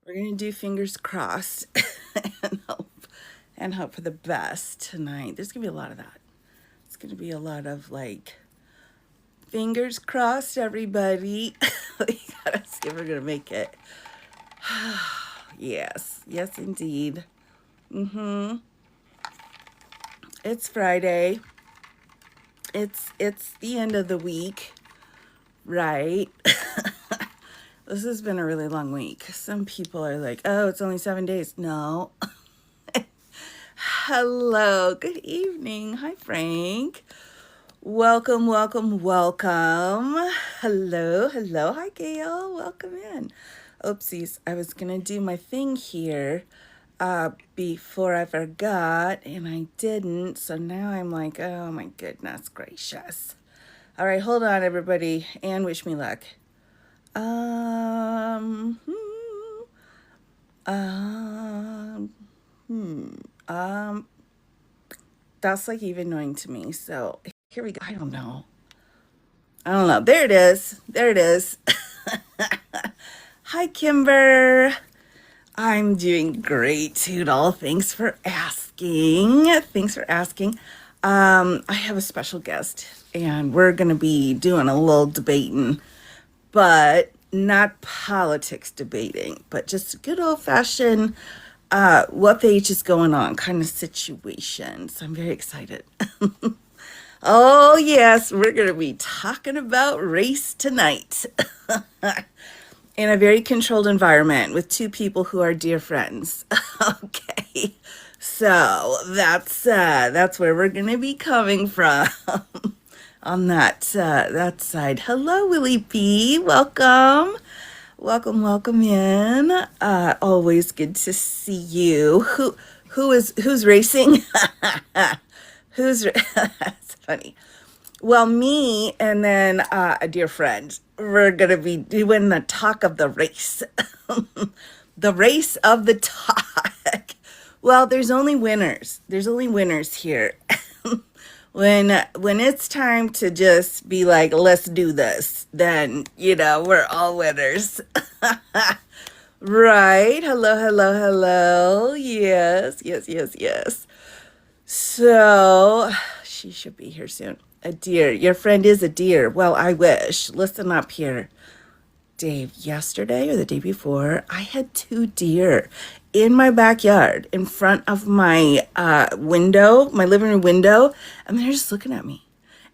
We're gonna do fingers crossed and hope for the best tonight. There's gonna be a lot of that. It's gonna be a lot of like fingers crossed, everybody. We gotta see if we're gonna make it. Yes, indeed. Mm-hmm. It's Friday. It's the end of the week, right? This has been a really long week. Some people are like, oh, it's only 7 days. No. Hello, good evening. Hi, Frank. Welcome. Hello. Hi, Gail. Welcome in. Oopsies, I was gonna do my thing here before I forgot, and I didn't. So now I'm like, oh my goodness gracious. All right, hold on, everybody, and wish me luck. Um, hmm, um, hmm, um, that's like even annoying to me. So here we go. I don't know. There it is. Hi, Kimber. I'm doing great, Toodle. Thanks for asking. I have a special guest, and we're going to be doing a little debating, but not politics debating, but just good old fashioned what page is going on kind of situation. So I'm very excited. Oh, yes, we're going to be talking about race tonight in a very controlled environment with two people who are dear friends. Okay. So that's where we're going to be coming from on that side. Hello, Willie B. Welcome. Welcome in. Always good to see you. Who's racing? That's funny. Well, me and then a dear friend, we're gonna be doing the talk of the race, the race of the talk. Well, there's only winners. There's only winners here. When it's time to just be like, let's do this, then we're all winners. Right. Hello. Yes. So she should be here soon. A deer. Your friend is a deer. Well, I wish. Listen up here. Dave, yesterday or the day before, I had two deer in my backyard in front of my window, my living room window, and they're just looking at me.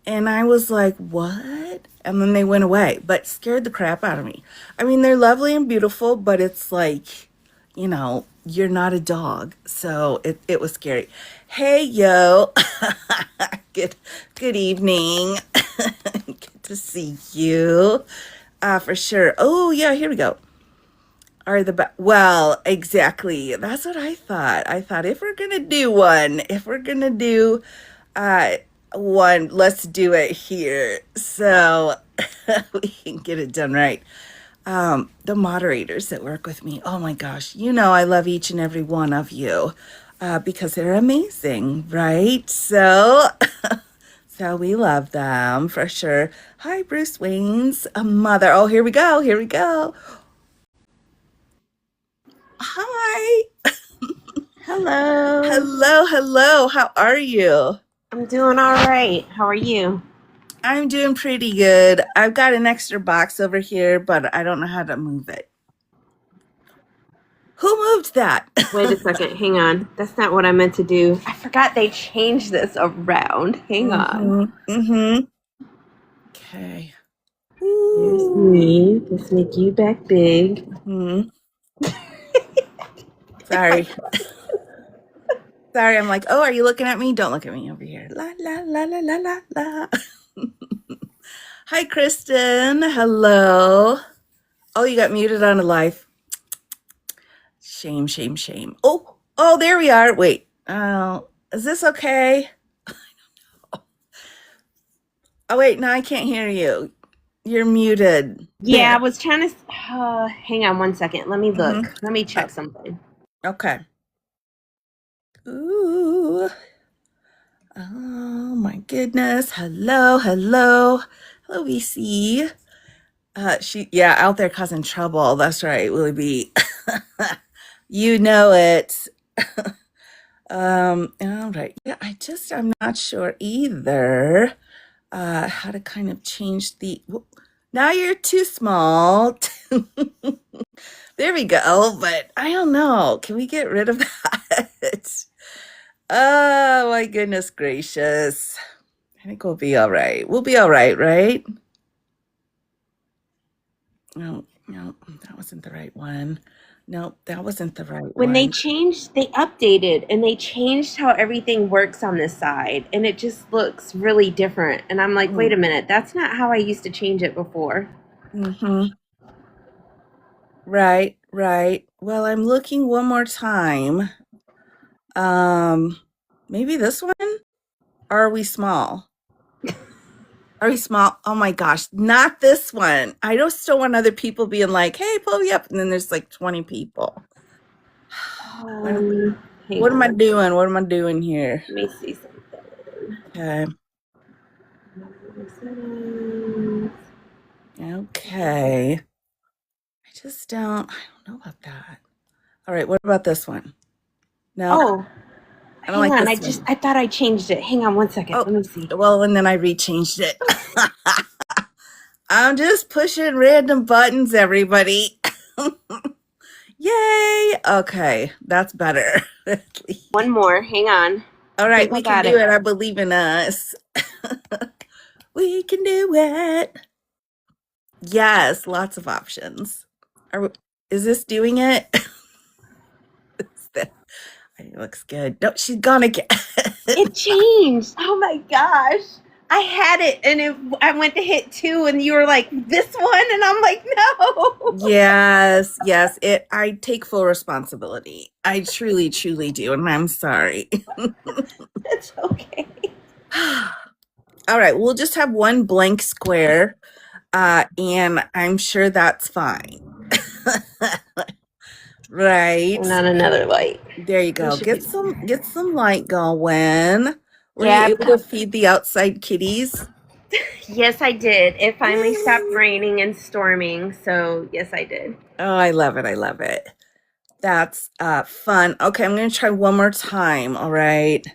And I was like, what? And then they went away, but scared the crap out of me. I mean, they're lovely and beautiful, but it's like, you're not a dog. So it was scary. Hey, yo. Good evening. Good to see you. For sure. Oh, yeah, here we go. Well, exactly. That's what I thought. I thought if we're going to do uh, one, let's do it here. So we can get it done right. The moderators that work with me, oh my gosh, I love each and every one of you because they're amazing, right? So we love them for sure. Hi, Bruce Wayne's mother. Oh, here we go. Hi. Hello. Hello. How are you? I'm doing all right. How are you? I'm doing pretty good. I've got an extra box over here, but I don't know how to move it. Who moved that? Wait a second. Hang on. That's not what I meant to do. I forgot they changed this around. Hang on. Okay. Here's me. Let's make you back big. Sorry. Sorry, I'm like, oh, are you looking at me? Don't look at me over here. La. Hi, Kristen. Hello. Oh, you got muted on a live. Shame. Oh, there we are. Wait. Is this okay? Oh, wait, no, I can't hear you. You're muted. Yeah, There. I was trying to. Hang on one second. Let me look. Let me check something. Okay. Ooh. Oh my goodness. Hello, VC. Out there causing trouble. That's right, Willie B. You know it. All right. Yeah, I'm not sure either how to kind of change now you're too small. There we go. But I don't know. Can we get rid of that? Oh, my goodness gracious. I think we'll be all right. We'll be all right, right? No, no, that wasn't the right one. No, that wasn't the right When one. they updated and they changed how everything works on this side, and it just looks really different. And I'm like, wait a minute, that's not how I used to change it before. Mm-hmm. Right, right. Well, I'm looking one more time. Um, maybe this one? Or are we small? Are we small? Oh my gosh, not this one. I just don't want other people being like, hey, pull me up. And then there's like 20 people. What, Hang what am I on. doing? What am I doing here? Let me see something. Okay. Okay. I don't know about that. All right, what about this one? No, Oh, I don't hang like on. this one. I thought I changed it. Hang on one second. Oh, Let me see. well, and then I rechanged it. I'm just pushing random buttons, everybody. Yay! Okay, that's better. At One least. more. Hang on. All I right, think I we can got do it. it. I believe in us. We can do it. Yes, lots of options. Is this doing it? Is that- it looks good. No, she's gone again. It changed. Oh my gosh. I had it and I went to hit two and you were like, this one? And I'm like, no. Yes, yes. I take full responsibility. I truly, truly do, and I'm sorry. It's okay. All right, we'll just have one blank square, and I'm sure that's fine. Right. And on another light. There you We go. should be. Get some light going. Were you Yeah. able to feed the outside kitties? Yes, I did. It finally stopped Yay! raining and storming. So, yes, I did. Oh, I love it. I love it. That's fun. Okay, I'm gonna try one more time. All right.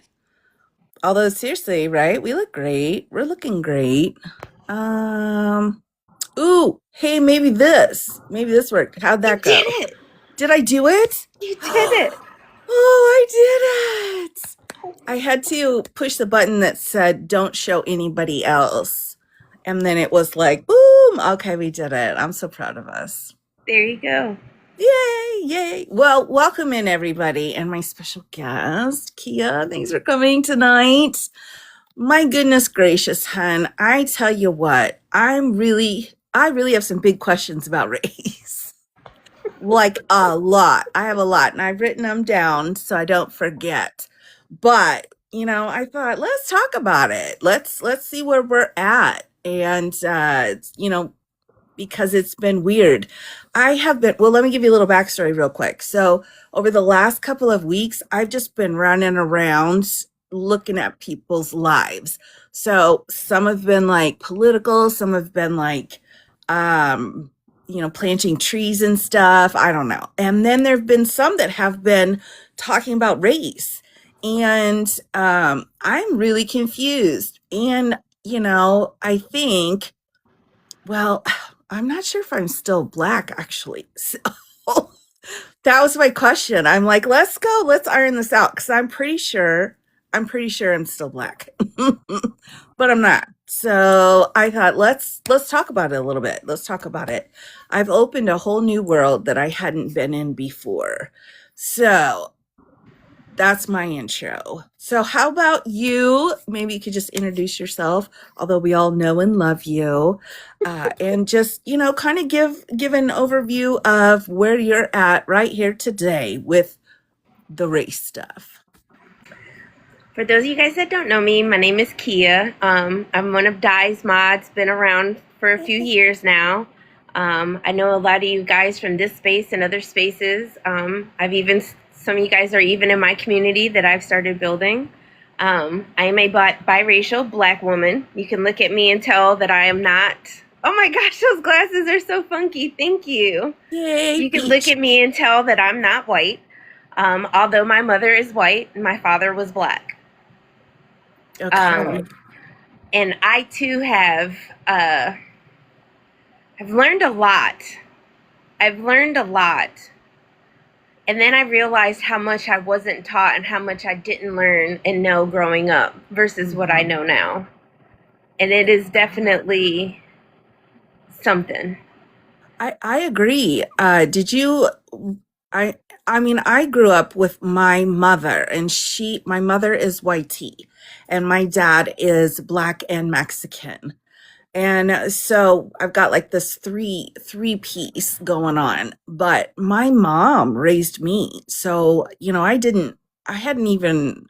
Although seriously, right? We look great. We're looking great. Um, ooh, hey, maybe this worked. How'd You that did go? it. Did I do it? You did it. Oh, I did it. I had to push the button that said don't show anybody else. And then it was like, boom. Okay, we did it. I'm so proud of us. There you go. Yay, yay. Well, welcome in everybody and my special guest, Keya. Thanks for coming tonight. My goodness gracious, hun. I tell you what, I really have some big questions about race. Like a lot. I have a lot and I've written them down so I don't forget. But, I thought let's talk about it. Let's see where we're at. And because it's been weird. Well, let me give you a little backstory real quick. So, over the last couple of weeks, I've just been running around looking at people's lives. So, some have been like political, some have been like, um, planting trees and stuff. I don't know. And then there have been some that have been talking about race. And I'm really confused. And, I think well, I'm not sure if I'm still black, actually. So that was my question. I'm like, let's go, let's iron this out because I'm pretty sure I'm still black, but I'm not. So I thought, let's talk about it a little bit. Let's talk about it. I've opened a whole new world that I hadn't been in before. So that's my intro. So, how about you? Maybe you could just introduce yourself, although we all know and love you, and just kind of give an overview of where you're at right here today with the race stuff. For those of you guys that don't know me, my name is Keya. I'm one of Di's mods, been around for a few years now. I know a lot of you guys from this space and other spaces. Some of you guys are even in my community that I've started building. I am a biracial black woman. You can look at me and tell that I am not Oh my gosh, those glasses are so funky. Thank you. Yay, You can look peach. at me and tell that I'm not white. Although my mother is white and my father was black. Okay. Um, and I too uh, have learned a lot. I've learned a lot. And then I realized how much I wasn't taught and how much I didn't learn and know growing up versus what I Mhm. know now. And it is definitely something. I agree. Did you I I mean I grew up with my mother and my mother is white and my dad is black and Mexican. And so I've got like this three piece going on. But my mom raised me. So, I hadn't even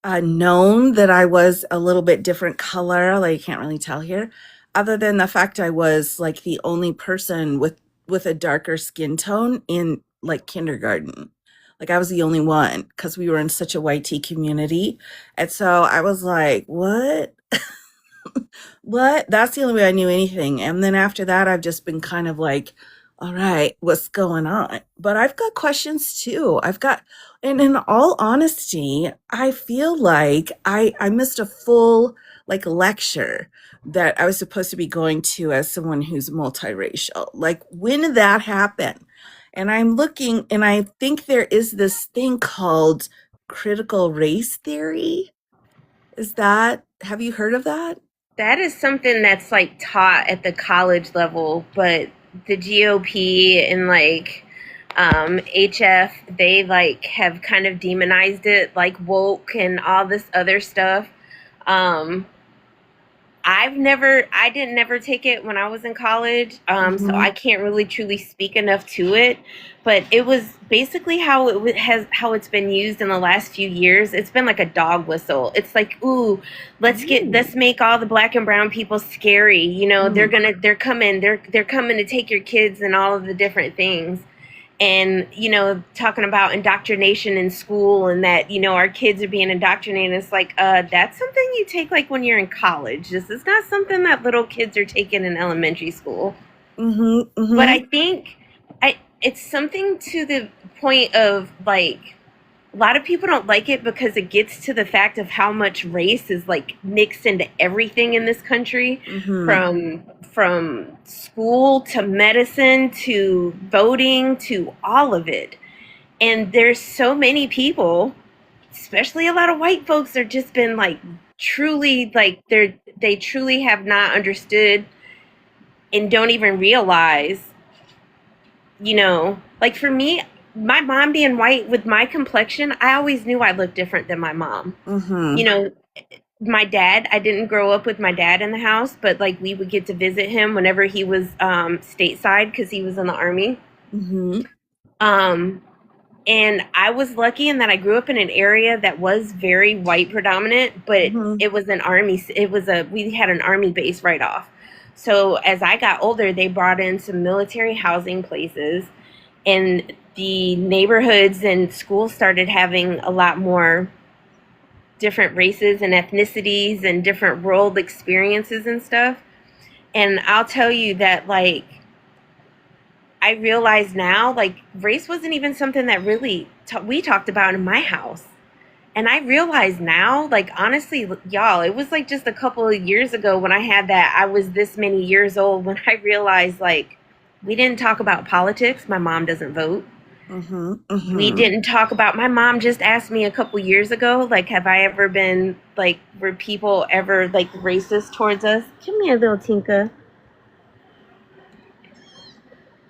known that I was a little bit different color. Like, you can't really tell here, other than the fact I was like the only person with a darker skin tone in like kindergarten. Like I was the only one because we were in such a white tea community. And so I was like, what? What? That's the only way I knew anything. And then after that, I've just been kind of like, all right, what's going on? But I've got questions too. And in all honesty, I feel like I missed a full like lecture that I was supposed to be going to as someone who's multiracial. Like, when did that happen? And I'm looking, and I think there is this thing called critical race theory. Have you heard of that? That is something that's like taught at the college level, but the GOP and like HF, they like have kind of demonized it, like woke and all this other stuff. Um, I didn't never take it when I was in college, so I Mhm. can't really truly speak enough to it. But it was basically how it's been used in the last few years. It's been like a dog whistle. It's like, ooh, Ooh. let's make all the black and brown people scary. You know, Mm. they're coming to take your kids and all of the different things, and talking about indoctrination in school and that our kids are being indoctrinated. It's like, that's something you take like when you're in college. This is not something that little kids are taking in elementary school. Mhm. But Mhm. I think it's something to the point of like, a lot of people don't like it because it gets to the fact of how much race is like mixed into everything in this country, Mhm. from school to medicine to voting to all of it. And there's so many people, especially a lot of white folks, are just been like truly like they truly have not understood and don't even realize, like for me, my mom being white with my complexion, I always knew I looked different than my mom. You Mhm. know, my dad, I didn't grow up with my dad in the house, but like we would get to visit him whenever he was stateside because he was in the army. Mhm. Um, and I was lucky in that I grew up in an area that was very white predominant, but Mhm. it was an army. We had an army base right off. So as I got older, they brought in some military housing places, and the neighborhoods and schools started having a lot more different races and ethnicities and different world experiences and stuff. And I'll tell you that, like, I realize now, like, race wasn't even something that really we talked about in my house. And I realize now, like, honestly, y'all, it was like just a couple of years ago when I had that. I was this many years old when I realized, like, we didn't talk about politics. My mom doesn't vote. Mhm. We Mhm. didn't talk about, my mom just asked me a couple years ago, like, have I ever been like, were people ever like racist towards us? Come here, little Tinka.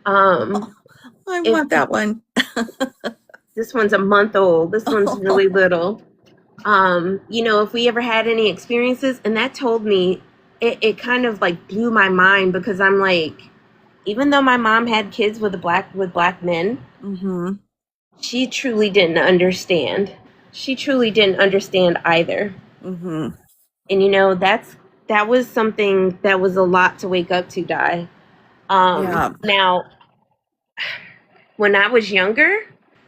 um I if want that one. This one's a month old, this one's really little. If we ever had any experiences, and that told me, it kind of like blew my mind because I'm like, even though my mom had kids with black men, Mhm. she truly didn't understand. She truly didn't understand either. Mhm. And that was something that was a lot to wake up to, die. Yeah. Now, when I was younger,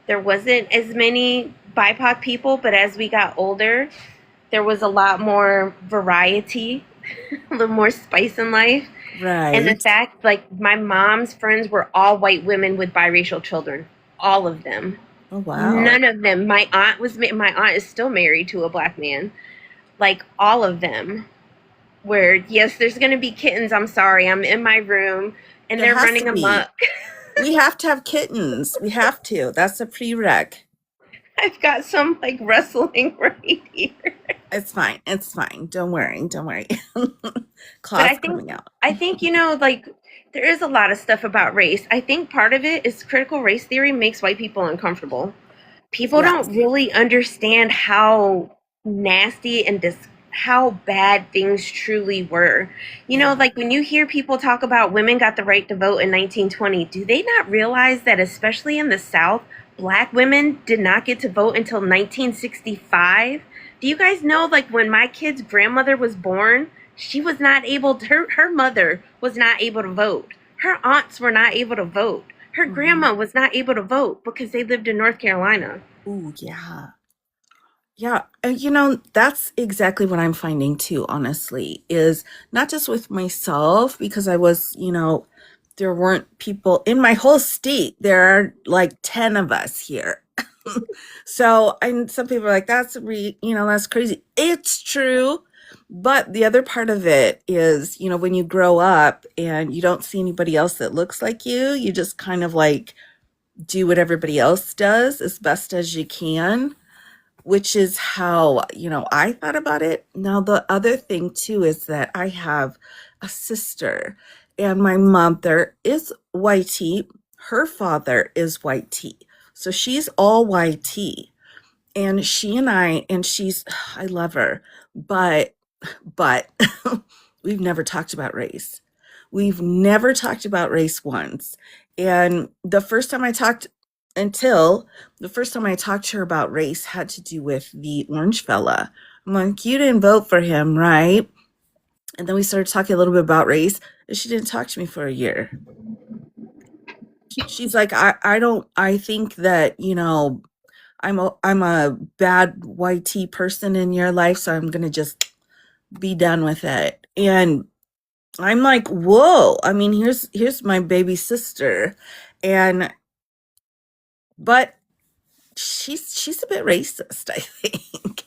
there wasn't as many BIPOC people, but as we got older, there was a lot more variety. a little more spice in life. And the Right. fact, like, my mom's friends were all white women with biracial children, all of them. Oh, wow. None of them. My aunt is still married to a black man. Like, all of them. Where, yes, there's gonna be kittens. I'm sorry, I'm in my room and There they're has to running be. amok. We have to have kittens. We have to. That's a prereq. I've got some like rustling right here. It's fine. It's fine. Don't worry. Don't worry. But Claws coming out. I think like there is a lot of stuff about race. I think part of it is critical race theory makes white people uncomfortable. People Yes. don't really understand how nasty and how bad things truly were. You know, Yeah. like when you hear people talk about women got the right to vote in 1920, do they not realize that especially in the South, black women did not get to vote until 1965? Do you guys know like when my kid's grandmother was born, she was not able to, her mother was not able to vote. Her aunts were not able to vote. Her Hmm. grandma was not able to vote because they lived in North Carolina. Ooh, yeah. Yeah, that's exactly what I'm finding too, honestly, is not just with myself, because there weren't people in my whole state. There are like 10 of us here. So, and some people are like, that's crazy. It's true. But the other part of it is, when you grow up and you don't see anybody else that looks like you just kind of like do what everybody else does as best as you can, which is how, I thought about it. Now, the other thing too is that I have a sister, and my mother is whitey. Her father is whitey. So she's all whitey. And I love her, but, but we've never talked about race. We've never talked about race once. And until the first time I talked to her about race had to do with the orange fella. I'm like, you didn't vote for him, right? And then we started talking a little bit about race, and she didn't talk to me for a year. She's like, I think that, I'm a bad YT person in your life, so I'm gonna just be done with it. And I'm like, whoa. I mean, here's my baby sister, and but she's a bit racist, I think.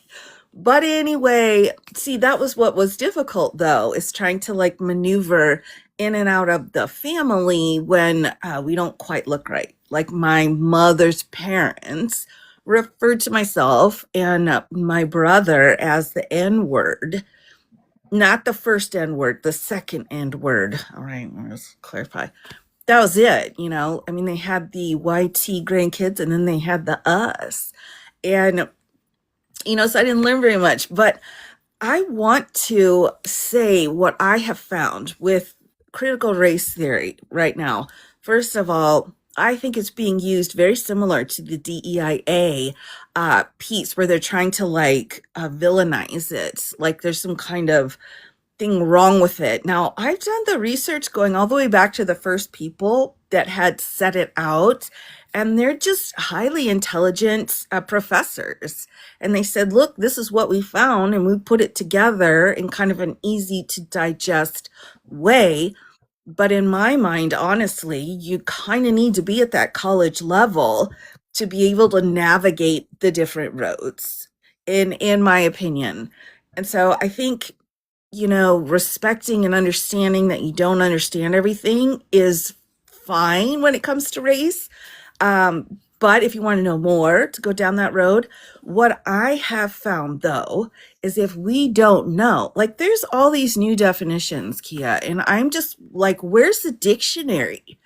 But anyway, see, that was what was difficult though, is trying to like maneuver in and out of the family when we don't quite look right. Like my mother's parents referred to myself and my brother as the N word, not the first N word, the second N word. All right, let's clarify. That was it, I mean, they had the YT grandkids and then they had the us. And, so I didn't learn very much, but I want to say what I have found with critical race theory right now. First of all, I think it's being used very similar to the DEIA piece where they're trying to like villainize it. Like there's some kind of thing wrong with it. Now, I've done the research going all the way back to the first people that had set it out, and they're just highly intelligent professors. And they said, look, this is what we found, and we put it together in kind of an easy to digest way. But in my mind, honestly, you kind of need to be at that college level to be able to navigate the different roads, in my opinion. And so I think respecting and understanding that you don't understand everything is fine when it comes to race. But if you want to know more to go down that road, what I have found though is if we don't know, like there's all these new definitions, Kia, and I'm just like, where's the dictionary?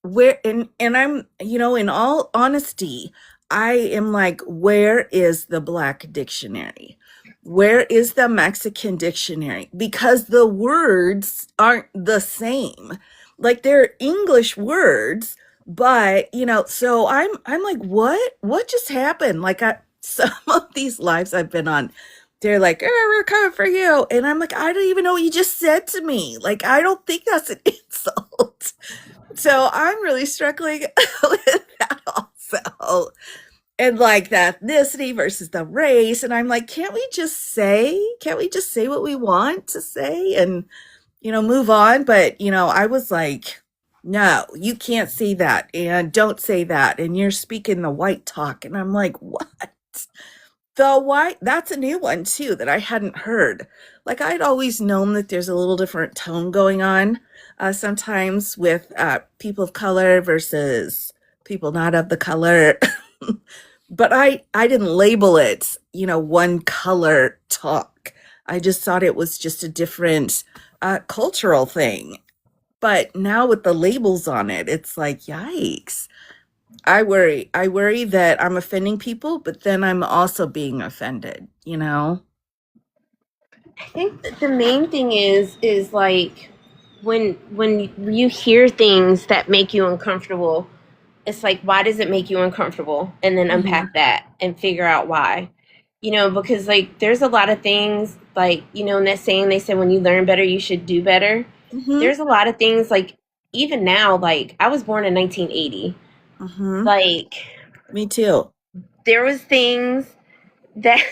And I'm, in all honesty, I am like, where is the black dictionary? Where is the Mexican dictionary? Because the words aren't the same. Like they're English words, but so I'm like, what just happened? Like some of these lives I've been on, they're like, oh, we're coming for you. And I'm like, I don't even know what you just said to me. Like, I don't think that's an insult. So I'm really struggling with that also. and like the ethnicity versus the race. And I'm like, can't we just say what we want to say and, move on? But, I was like, no, you can't say that and don't say that. And you're speaking the white talk. And I'm like, what? The white, that's a new one too that I hadn't heard. Like I'd always known that there's a little different tone going on sometimes with people of color versus people not of the color. But I didn't label it, one color talk. I just thought it was just a different cultural thing. But now with the labels on it, it's like, yikes. I worry. I worry that I'm offending people, but then I'm also being offended? I think that the main thing is like when you hear things that make you uncomfortable, it's like, why does it make you uncomfortable? And then Hmm. unpack that and figure out why. Because like there's a lot of things like, in that saying they said when you learn better, you should do better. Hmm. There's a lot of things like even now, like I was born in 1980. Hmm. Like Me too. there was things that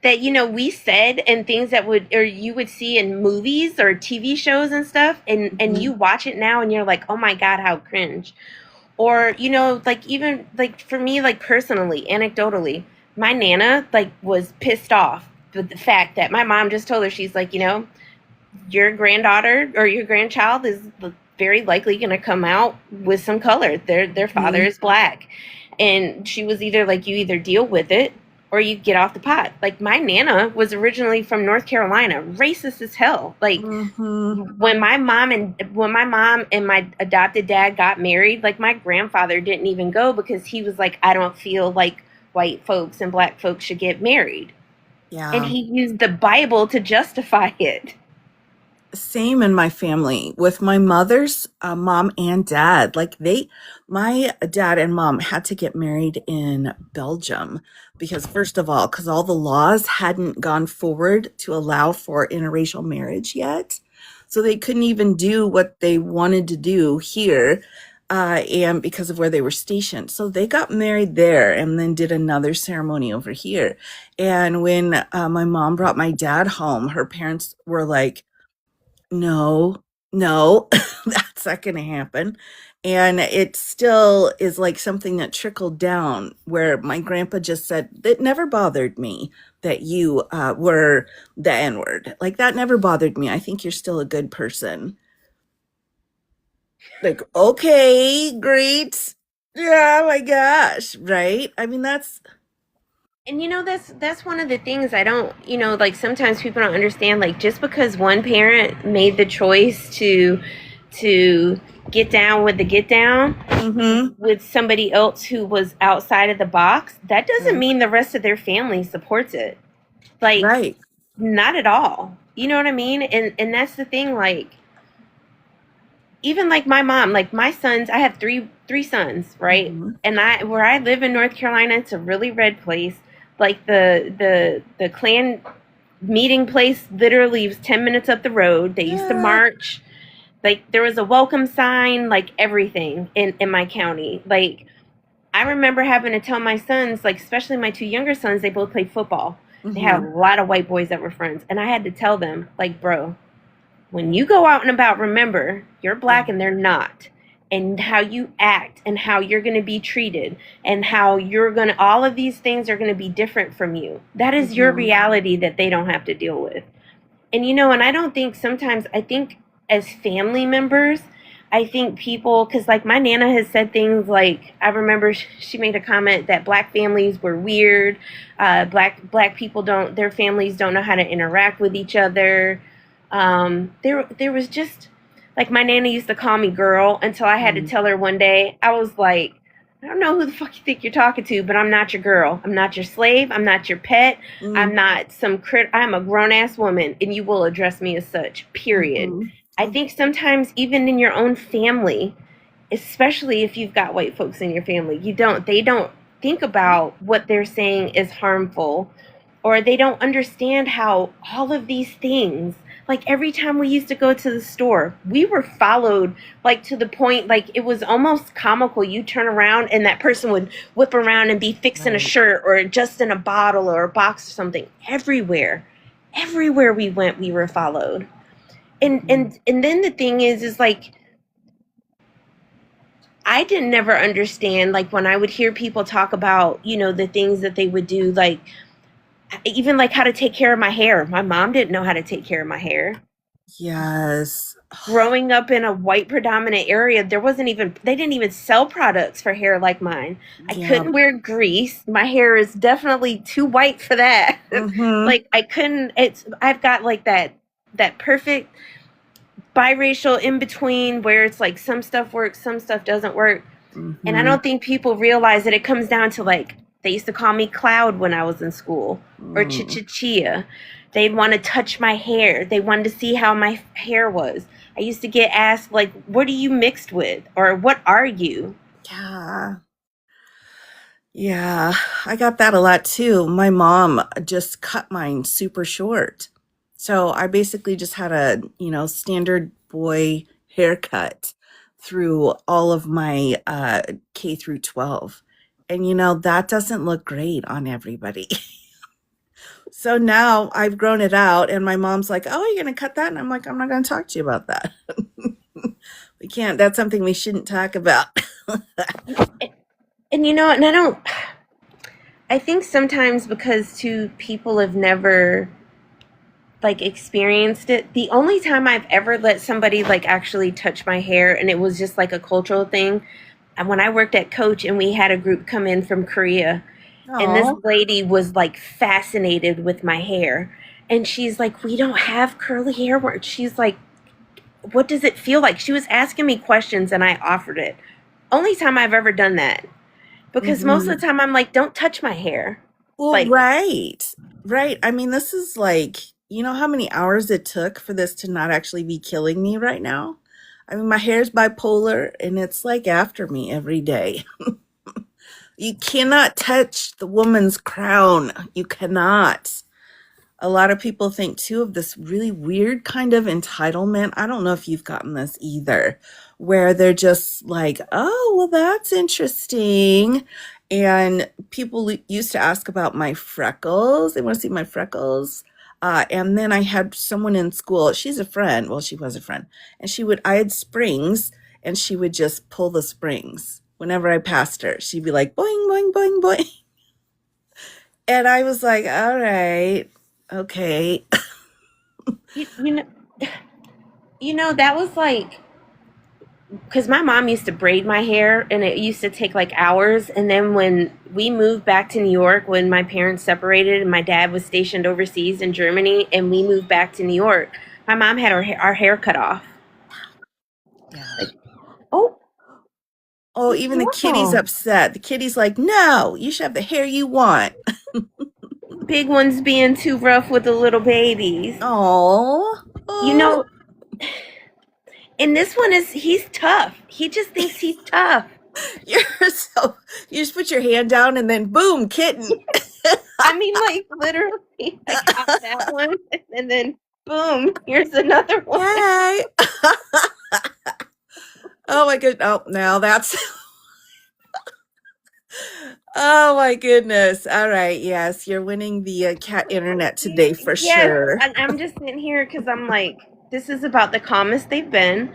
that we said and things that would or you would see in movies or TV shows and stuff and Hmm. you watch it now and you're like, "Oh my god, how cringe." Or like even like for me like personally, anecdotally, my nana like was pissed off with the fact that my mom just told her, she's like, your granddaughter or your grandchild is very likely going to come out with some color. Their father Hmm. is black, and she was either like, you either deal with it or you get off the pot. Like my nana was originally from North Carolina, racist as hell. Like Hmm. when my mom and my adopted dad got married, like my grandfather didn't even go because he was like, I don't feel like white folks and black folks should get married, and Yeah. he used the Bible to justify it. Same in my family with my mother's mom and dad. My dad and mom had to get married in Belgium because, first of all, because all the laws hadn't gone forward to allow for interracial marriage yet. So they couldn't even do what they wanted to do here, and because of where they were stationed. So they got married there and then did another ceremony over here. And when my mom brought my dad home, her parents were like, no, no, that's not going to happen. And it still is like something that trickled down where my grandpa just said, it never bothered me that you were the N word. Like, that never bothered me. I think you're still a good person. Like, okay, great. Yeah, my gosh. Right. I mean, that's, And that's one of the things I don't, like sometimes people don't understand, like just because one parent made the choice to get down with the get down mm-hmm. with somebody else who was outside of the box, that doesn't Yeah, mean the rest of their family supports it. Like right. not at all. You know what I mean? And that's the thing, like even like my mom, like my sons, I have three sons, right? Mm-hmm. And I where I live in North Carolina, it's a really red place. Like the Klan meeting place literally was 10 minutes up the road. They used to Yeah. march. Like there was a welcome sign, like everything in my county. Like I remember having to tell my sons, like especially my two younger sons, they both played football. They had Mm-hmm. a lot of white boys that were friends. And I had to tell them, like, bro, when you go out and about, remember you're Yeah. black and they're not. And how you act and how you're going to be treated and how you're going to, all of these things are going to be different from you. That is your Mm-hmm. reality that they don't have to deal with. And and I don't think sometimes, I think as family members, I think people, because like my nana has said things like, I remember she made a comment that black families were weird. Black people don't, their families don't know how to interact with each other. There was just like my nana used to call me girl until I had to tell her one day. I was like, I don't know who the fuck you think you're talking to, but I'm not your girl. I'm not your slave. I'm not your pet. I'm Mm-hmm. not I'm a grown ass woman, and you will address me as such. Period. I Mm-hmm. think sometimes even in your own family, especially if you've got white folks in your family, they don't think about what they're saying is harmful, or they don't understand how all of these things, like every time we used to go to the store, we were followed, like to the point like it was almost comical. You turn around and that person would whip around and be fixing a Right. shirt or adjusting a bottle or a box or something. Everywhere we went, we were followed. And Mhm. and then the thing is like I didn't never understand, like when I would hear people talk about, the things that they would do, like even like how to take care of my hair. My mom didn't know how to take care of my hair. Yes. Growing up in a white predominant area, they didn't even sell products for hair like mine. I Yeah. couldn't wear grease. My hair is definitely too white for that. Mm-hmm. Like I couldn't I've got like that perfect biracial in between where it's like some stuff works, some stuff doesn't work. And I Mm-hmm. don't think people realize that it comes down to like they used to call me Cloud when I was in school or Mm. Chichichia. They'd want to touch my hair. They wanted to see how my hair was. I used to get asked like, "What are you mixed with?" or "What are you?" Yeah. Yeah. I got that a lot too. My mom just cut mine super short. So I basically just had a, standard boy haircut through all of my K through 12. And that doesn't look great on everybody. So now I've grown it out, and my mom's like, "Oh, you're gonna cut that?" And I'm like, "I'm not gonna talk to you about that. We can't. That's something we shouldn't talk about." And and I don't. I think sometimes because too people have never like experienced it. The only time I've ever let somebody like actually touch my hair, and it was just like a cultural thing, and when I worked at Coach and we had a group come in from Korea, and this Oh, lady was like fascinated with my hair. And she's like, "We don't have curly hair." She's like, "What does it feel like?" She was asking me questions and I offered it. Only time I've ever done that. Because most of hmm. the time I'm like, "Don't touch my hair." Well, Like, right, right. I mean, this is like, how many hours it took for this to not actually be killing me right now. I mean, my hair's bipolar, and it's like after me every day. You cannot touch the woman's crown. You cannot. A lot of people think too of this really weird kind of entitlement. I don't know if you've gotten this either, where they're just like, "Oh, well, that's interesting." And people used to ask about my freckles. They want to see my freckles. And then I had someone in school. She's a friend. Well, she was a friend. And I had springs, and she would just pull the springs. Whenever I passed her, she'd be like, "Boing, boing, boing, boing." And I was like, "All right, okay." you, you know, that was like because my mom used to braid my hair and it used to take like hours. And then when we moved back to New York, when my parents separated and my dad was stationed overseas in Germany, and we moved back to New York, my mom had our hair cut off. Yeah. Like, oh, Oh, it's even the kitty's normal. upset. The kitty's like, "No, you should have the hair you want." Big ones being too rough with the little babies. Oh, You oh, know, and this one he's tough. He just thinks he's tough. you're so, you just put your hand down and then boom, kitten. I mean, like literally, I got that one, and then boom, here's another one. Hey. Oh my good. Oh, now that's, oh my goodness. All right. Yes, you're winning the cat internet today for Yes, sure. and I'm just sitting here because I'm like, this is about the calmest they've been,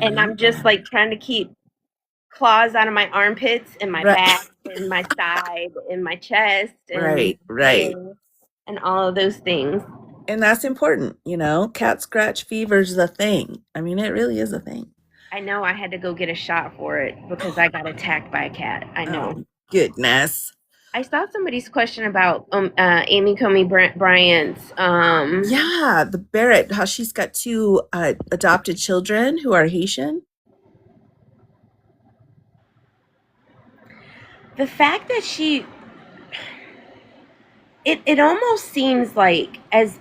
and Right. I'm just like trying to keep claws out of my armpits and my Right. back and my side and my chest and Right. Right. ear and all of those things. And that's important. Cat scratch fever is a thing. I mean, it really is a thing. I know I had to go get a shot for it because I got attacked by a cat. I know. Oh, goodness. I saw somebody's question about Amy Comey Bryant's. Yeah, the Barrett, how she's got two adopted children who are Haitian. The fact that it almost seems like as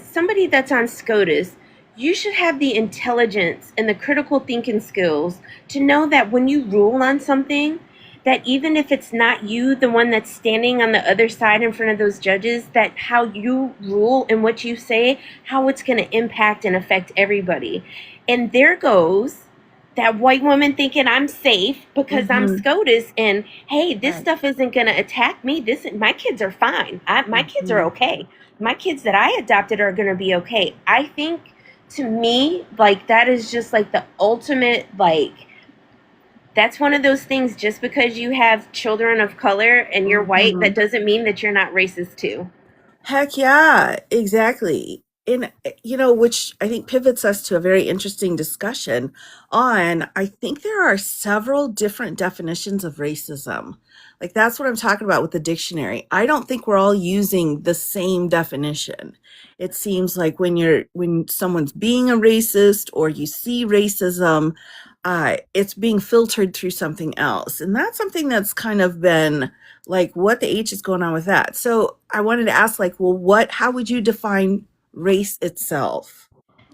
somebody that's on SCOTUS, you should have the intelligence and the critical thinking skills to know that when you rule on something, that even if it's not you, the one that's standing on the other side in front of those judges, that how you rule and what you say, how it's going to impact and affect everybody. And there goes that white woman thinking I'm safe because I'm Mm-hmm. SCOTUS, and hey, this Right. stuff isn't going to attack me. This my kids are fine. My kids are Mm-hmm. okay. My kids that I adopted are going to be okay. I think, to me, like, that is just like the ultimate, like, that's one of those things. Just because you have children of color and you're white, Mm-hmm. that doesn't mean that you're not racist too. Heck yeah, exactly. And, which I think pivots us to a very interesting discussion on, I think there are several different definitions of racism. Like, that's what I'm talking about with the dictionary. I don't think we're all using the same definition. It seems like when someone's being a racist or you see racism, it's being filtered through something else. And that's something that's kind of been like, what the H is going on with that? So I wanted to ask, like, well, how would you define race itself?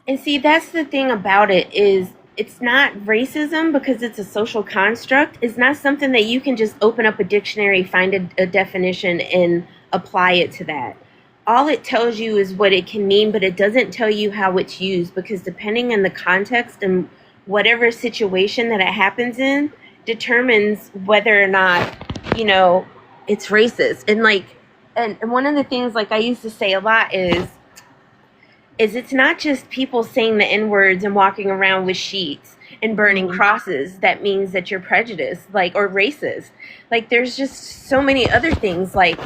And see, that's the thing about it, is it's not racism because it's a social construct. It's not something that you can just open up a dictionary, find a definition, and apply it to that. All it tells you is what it can mean, but it doesn't tell you how it's used, because depending on the context and whatever situation that it happens in determines whether or not, you know, it's racist. And like, and one of the things, like, I used to say a lot is it's not just people saying the N words and walking around with sheets and burning Mm-hmm. crosses that means that you're prejudiced, like, or racist. Like, there's just so many other things. Like,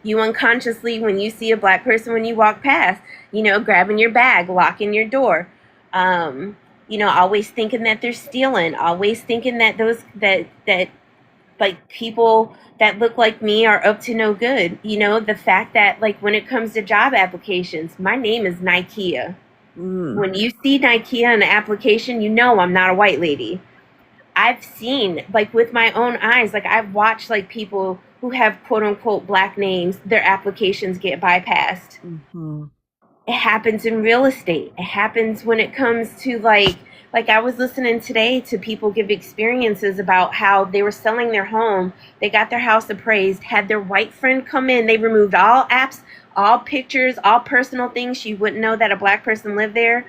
you unconsciously, when you see a black person when you walk past, grabbing your bag, locking your door, always thinking that they're stealing, always thinking that those that like people that look like me are up to no good. The fact that, like, when it comes to job applications, my name is Nikea. Mm. When you see Nikea in the application, I'm not a white lady. I've seen, like, with my own eyes, like, I've watched, like, people who have quote unquote black names, their applications get bypassed. Mm-hmm. It happens in real estate. It happens when it comes to, like I was listening today to people give experiences about how they were selling their home. They got their house appraised, had their white friend come in. They removed all apps, all pictures, all personal things. She wouldn't know that a black person lived there.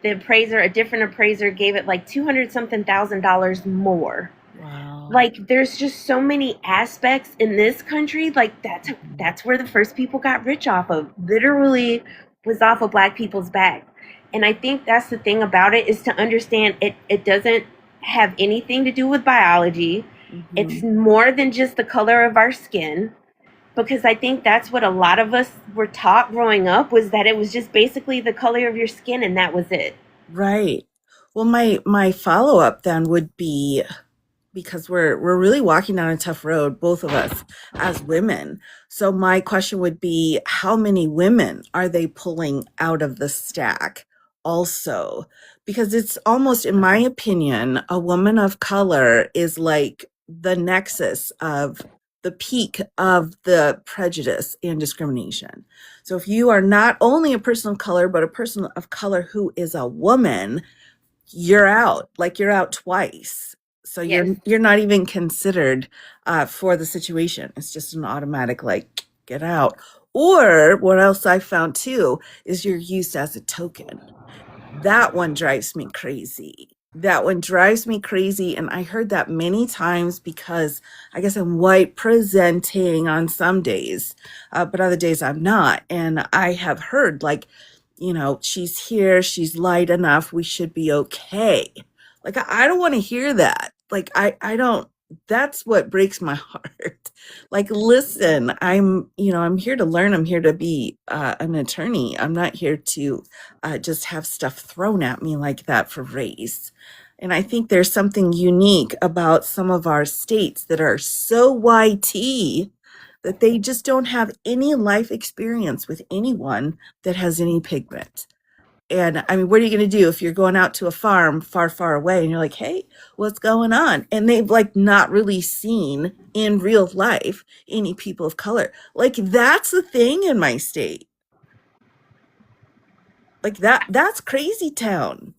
The appraiser, a different appraiser, gave it like 200 something $1,000 more. Wow. Like, there's just so many aspects in this country, like, that's where the first people got rich off of, literally, was off of black people's back. And I think that's the thing about it, is to understand it doesn't have anything to do with biology. Mm-hmm. It's more than just the color of our skin, because I think that's what a lot of us were taught growing up, was that it was just basically the color of your skin and that was it. Right. Well, my follow up then would be, because we're really walking down a tough road, both of us as women. So my question would be, how many women are they pulling out of the stack also? Because it's almost, in my opinion, a woman of color is like the nexus of the peak of the prejudice and discrimination. So if you are not only a person of color, but a person of color who is a woman, you're out. Like, you're out twice. So Yes. you're not even considered for the situation. It's just an automatic, like, get out. Or what else I found too is you're used as a token. That one drives me crazy. That one drives me crazy. And I heard that many times because I guess I'm white presenting on some days, but other days I'm not. And I have heard, like, she's here, she's light enough, we should be okay. Like, I don't want to hear that. Like, I don't, that's what breaks my heart. Like, listen, I'm here to learn. I'm here to be an attorney. I'm not here to just have stuff thrown at me like that for race. And I think there's something unique about some of our states that are so YT that they just don't have any life experience with anyone that has any pigment. And I mean, what are you going to do if you're going out to a farm far, far away and you're like, hey, what's going on? And they've, like, not really seen in real life any people of color. Like, that's the thing in my state. Like, that's crazy town.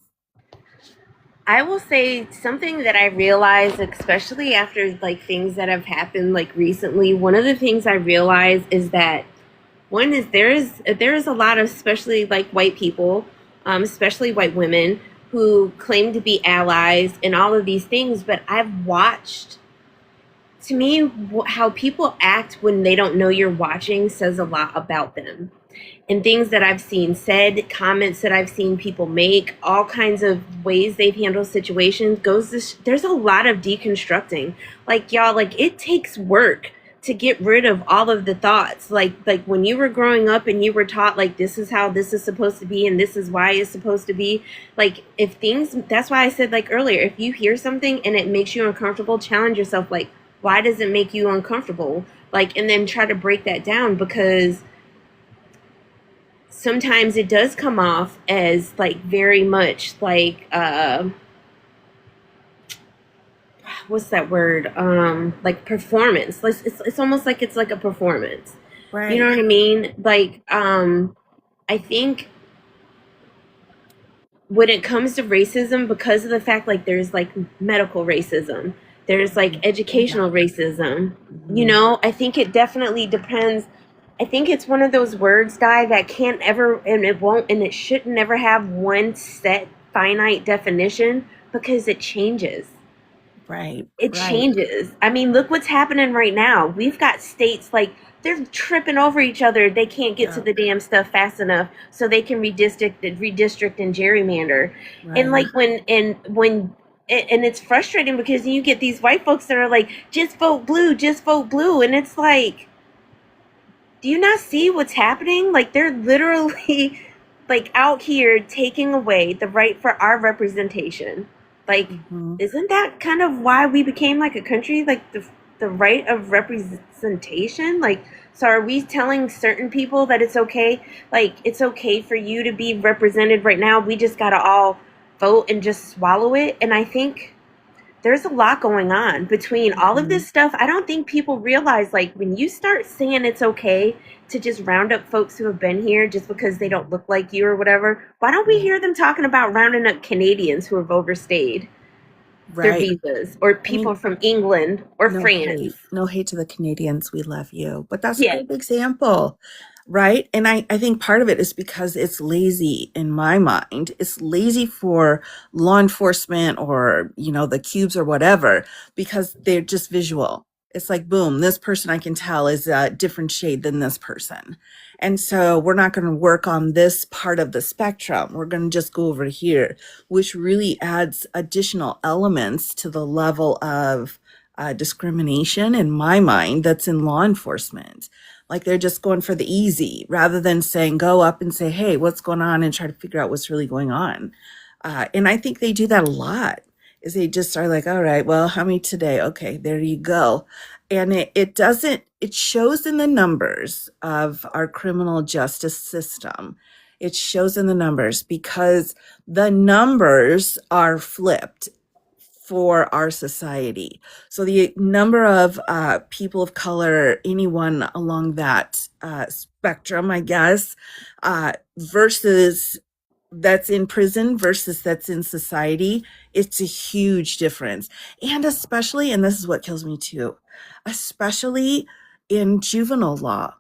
I will say something that I realized, especially after like things that have happened like recently. One of the things I realized is that one is there is a lot of, especially like white people, especially white women who claim to be allies and all of these things, but I've watched, to me, how people act when they don't know you're watching says a lot about them. And things that I've seen said, comments that I've seen people make, all kinds of ways they've handled situations goes this, there's a lot of deconstructing. Like y'all, like it takes work to get rid of all of the thoughts. Like when you were growing up and you were taught like this is how this is supposed to be and this is why it's supposed to be. Like if things, that's why I said like earlier, if you hear something and it makes you uncomfortable, challenge yourself like why does it make you uncomfortable? Like and then try to break that down, because sometimes it does come off as like very much like what's that word, like performance. Like it's almost like it's like a performance, you know Right. what I mean? Like I think when it comes to racism, because of the fact like there's like medical racism, there's like Yeah. educational racism, you Mhm. know, I think it definitely depends. I think it's one of those words, Guy, that can't ever, and it won't, and it should never have one set finite definition, because it changes. Right. It Right. changes. I mean, look what's happening right now. We've got states like they're tripping over each other. They can't get to Yeah. the damn stuff fast enough so they can redistrict and gerrymander. And like Right. and it's frustrating because you get these white folks that are like, just vote blue, and it's like, do you not see what's happening? Like they're literally like out here taking away the right for our representation. Like, Hmm. isn't that kind of why we became like a country? Like the right of representation? Like, so are we telling certain people that it's okay? Like it's okay for you to be represented right now. We just gotta all vote and just swallow it. And I think there's a lot going on between all of Hmm. this stuff. I don't think people realize, like, when you start saying it's okay to just round up folks who have been here just because they don't look like you or whatever, why don't we Right. hear them talking about rounding up Canadians who have overstayed their Right. visas, or I people mean, from England or no France? hate. No hate to the Canadians. We love you. But that's a Yeah. great example, right? And I think part of it is because it's lazy in my mind. It's lazy for law enforcement or, the cubes or whatever, because they're just visual. It's like, boom, this person I can tell is a different shade than this person. And so we're not going to work on this part of the spectrum. We're going to just go over here, which really adds additional elements to the level of discrimination in my mind that's in law enforcement. Like they're just going for the easy rather than saying, go up and say, hey, what's going on, and try to figure out what's really going on. And I think they do that a lot. Is they just are like, all right, well, how many today? Okay, there you go. And it doesn't, it shows in the numbers of our criminal justice system. It shows in the numbers because the numbers are flipped for our society. So the number of people of color, anyone along that spectrum, I guess, versus that's in prison versus that's in society, it's a huge difference. And especially, and this is what kills me too, especially in juvenile law,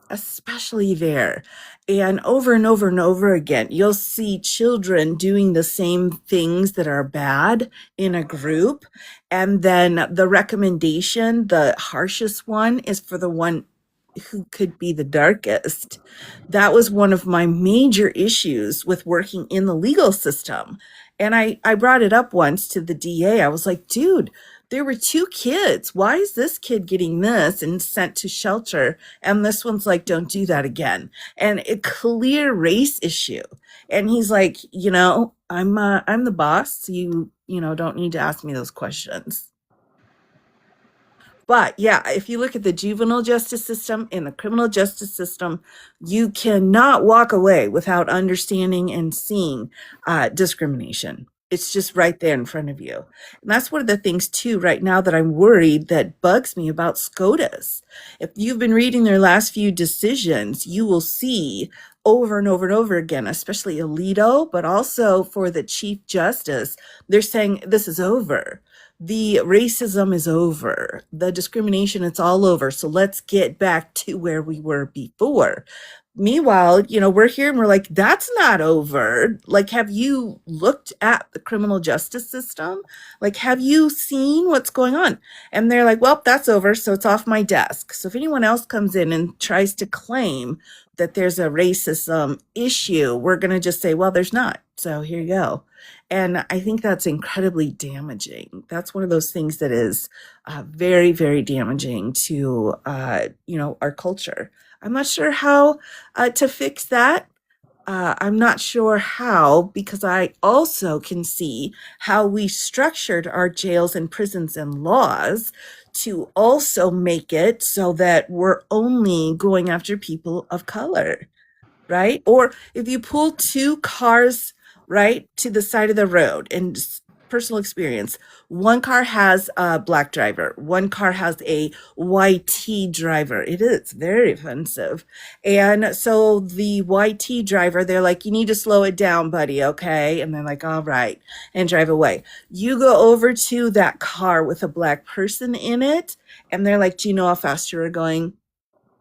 especially there. And over and over again, you'll see children doing the same things that are bad in a group. And then the recommendation, the harshest one, is for the one who could be the darkest. That was one of my major issues with working in the legal system. And I brought it up once to the DA. I was like, dude, there were two kids. Why is this kid getting this and sent to shelter? And this one's like, don't do that again. And a clear race issue. And he's like, I'm the boss. You don't need to ask me those questions. But yeah, if you look at the juvenile justice system and the criminal justice system, you cannot walk away without understanding and seeing discrimination. It's just right there in front of you. And that's one of the things, too, right now that I'm worried that bugs me about SCOTUS. If you've been reading their last few decisions, you will see over and over and over again, especially Alito, but also for the Chief Justice. They're saying this is over. The racism is over. The discrimination, it's all over. So let's get back to where we were before. Meanwhile, we're here and we're like, that's not over. Like, have you looked at the criminal justice system? Like, have you seen what's going on? And they're like, well, that's over. So it's off my desk. So if anyone else comes in and tries to claim that there's a racism issue, we're going to just say, well, there's not. So here you go. And I think that's incredibly damaging. That's one of those things that is very, very damaging to, our culture. I'm not sure how to fix that. I'm not sure how, because I also can see how we structured our jails and prisons and laws to also make it so that we're only going after people of color, right? Or if you pull two cars right to the side of the road, and personal experience, one car has a black driver, one car has a YT driver. It is very offensive. And so the YT driver, they're like, you need to slow it down, buddy, okay? And they're like, all right, and drive away. You go over to that car with a black person in it, and they're like, do you know how fast you're going?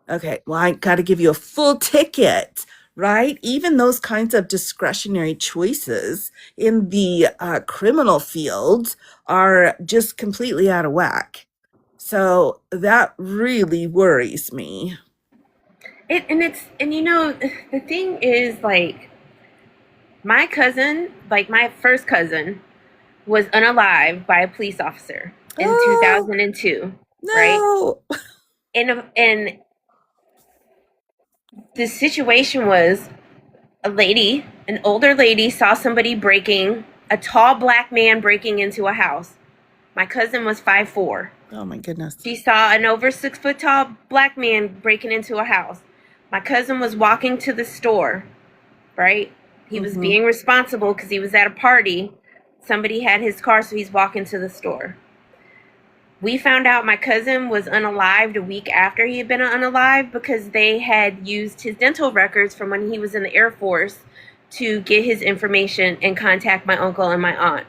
Okay, well, I got to give you a full ticket, right? Even those kinds of discretionary choices in the criminal field are just completely out of whack. So that really worries me. The thing is, like, my cousin, like my first cousin, was unalived by a police officer in Oh, 2002, right? no. And the situation was an older lady saw somebody breaking, a tall black man breaking into a house. My cousin was 5'4". Oh, my goodness. She saw an over 6 foot tall black man breaking into a house. My cousin was walking to the store, right? He was Mm-hmm. being responsible because he was at a party. Somebody had his car, so he's walking to the store. We found out my cousin was unalived a week after he had been unalived because they had used his dental records from when he was in the Air Force to get his information and contact my uncle and my aunt.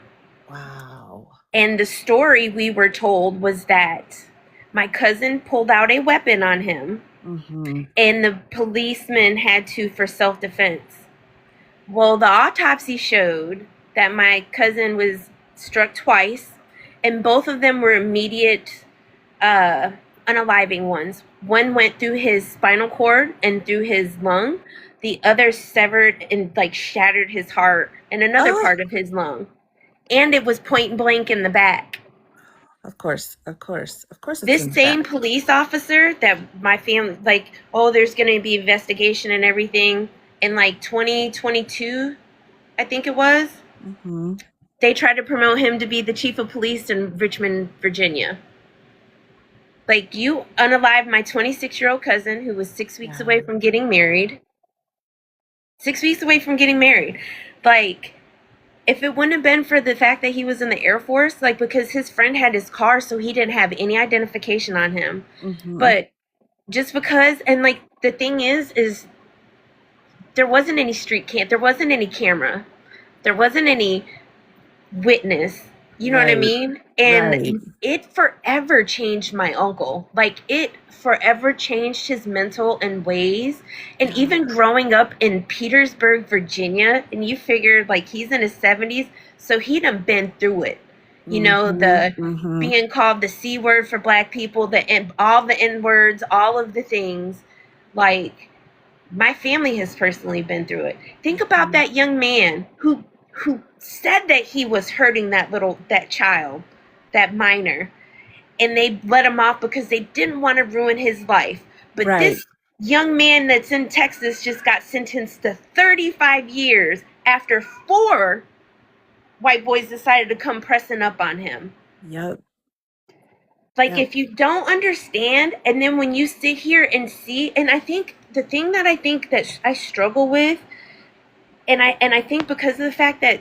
Wow. And the story we were told was that my cousin pulled out a weapon on him Mm-hmm. and the policeman had to for self-defense. Well, the autopsy showed that my cousin was struck twice, and both of them were immediate unaliving ones. One went through his spinal cord and through his lung. The other severed and like shattered his heart and another Oh, part of his lung. And it was point blank in the back. of course, of course, of course it's This in the same back. police officer that my family, like, oh, there's going to be investigation and everything in like 2022, I think it was. Mm-hmm. They tried to promote him to be the chief of police in Richmond, Virginia. Like, you unalived my 26-year-old cousin who was 6 weeks Yeah. away from getting married. 6 weeks away from getting married. Like, if it wouldn't have been for the fact that he was in the Air Force, like, because his friend had his car, so he didn't have any identification on him. Mm-hmm. But just because, and like, the thing is there wasn't any street cam, there wasn't any camera, there wasn't any witness. You know what I Right. mean? And Right. it forever changed my uncle. Like, it forever changed his mental and ways. And Yeah. even growing up in Petersburg, Virginia, and you figure like he's in his 70s, so he'd have been through it. You know, Mm-hmm. the Mm-hmm. being called the C word for black people, all the N words, all of the things. Like, my family has personally been through it. Think about Mm-hmm. that young man who said that he was hurting that child, that minor, and they let him off because they didn't want to ruin his life. But Right. this young man that's in Texas just got sentenced to 35 years after four white boys decided to come pressing up on him. Yep. Like, Yep. if you don't understand, and then when you sit here and see, and I think the thing that I think that I struggle with, and I think because of the fact that,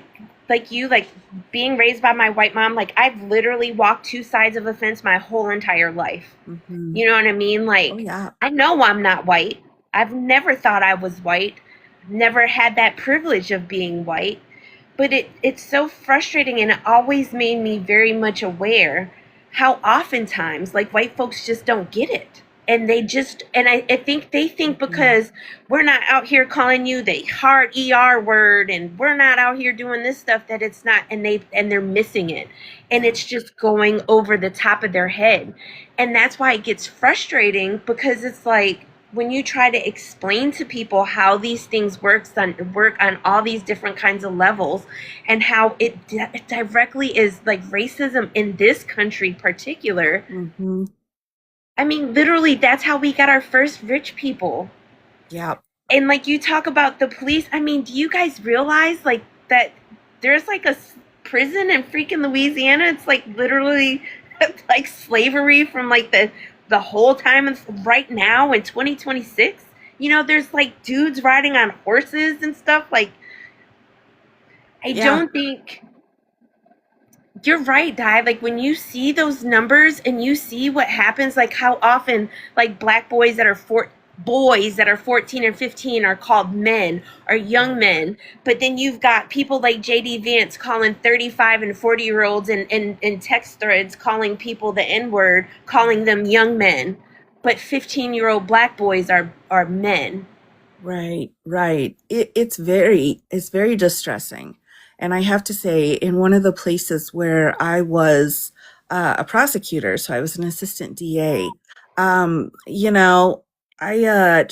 like, you, like, being raised by my white mom, like, I've literally walked two sides of a fence my whole entire life. Mm-hmm. You know what I mean? Oh Like, yeah. I know I'm not white. I've never thought I was white. never had that privilege of being white. But it's so frustrating, and it always made me very much aware how oftentimes like white folks just don't get it. And they just, and I think they think Mhm. because we're not out here calling you the hard word, and we're not out here doing this stuff, that it's not, and they're missing it, and Yeah. it's just going over the top of their head. And that's why it gets frustrating, because it's like when you try to explain to people how these things work on all these different kinds of levels, and how it directly is like racism in this country particular. Hmm. I mean, literally, that's how we got our first rich people. Yeah. And like you talk about the police, I mean, do you guys realize like that there's like a prison in freaking Louisiana? It's like literally like slavery from like the whole time, and right now in 2026. You know, there's like dudes riding on horses and stuff. Like, I Yeah. don't think you're right, Di. Like when you see those numbers and you see what happens, like how often like black boys that are 14 and 15 are called men, or young men. But then you've got people like JD Vance calling 35 and 40-year olds in text threads, calling people the N-word, calling them young men. But 15-year-old black boys are men. Right, right. It's very distressing. And I have to say, in one of the places where I was a prosecutor, so I was an assistant DA, you know, I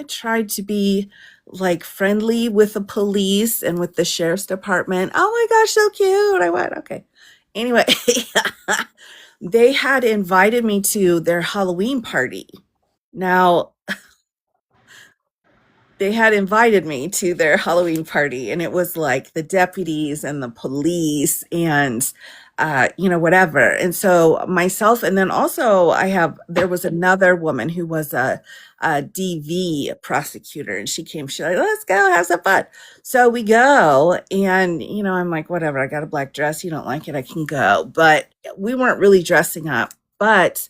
tried to be like friendly with the police and with the sheriff's department. Oh my gosh, so cute. I went, okay. Anyway, they had invited me to their Halloween party. Now, they had invited me to their Halloween party, and it was like the deputies and the police and whatever. And so myself, and then also there was another woman who was a DV prosecutor, and she came. She's like, "Let's go have some fun." So we go, and I'm like, "Whatever. I got a black dress. You don't like it, I can go." But we weren't really dressing up, but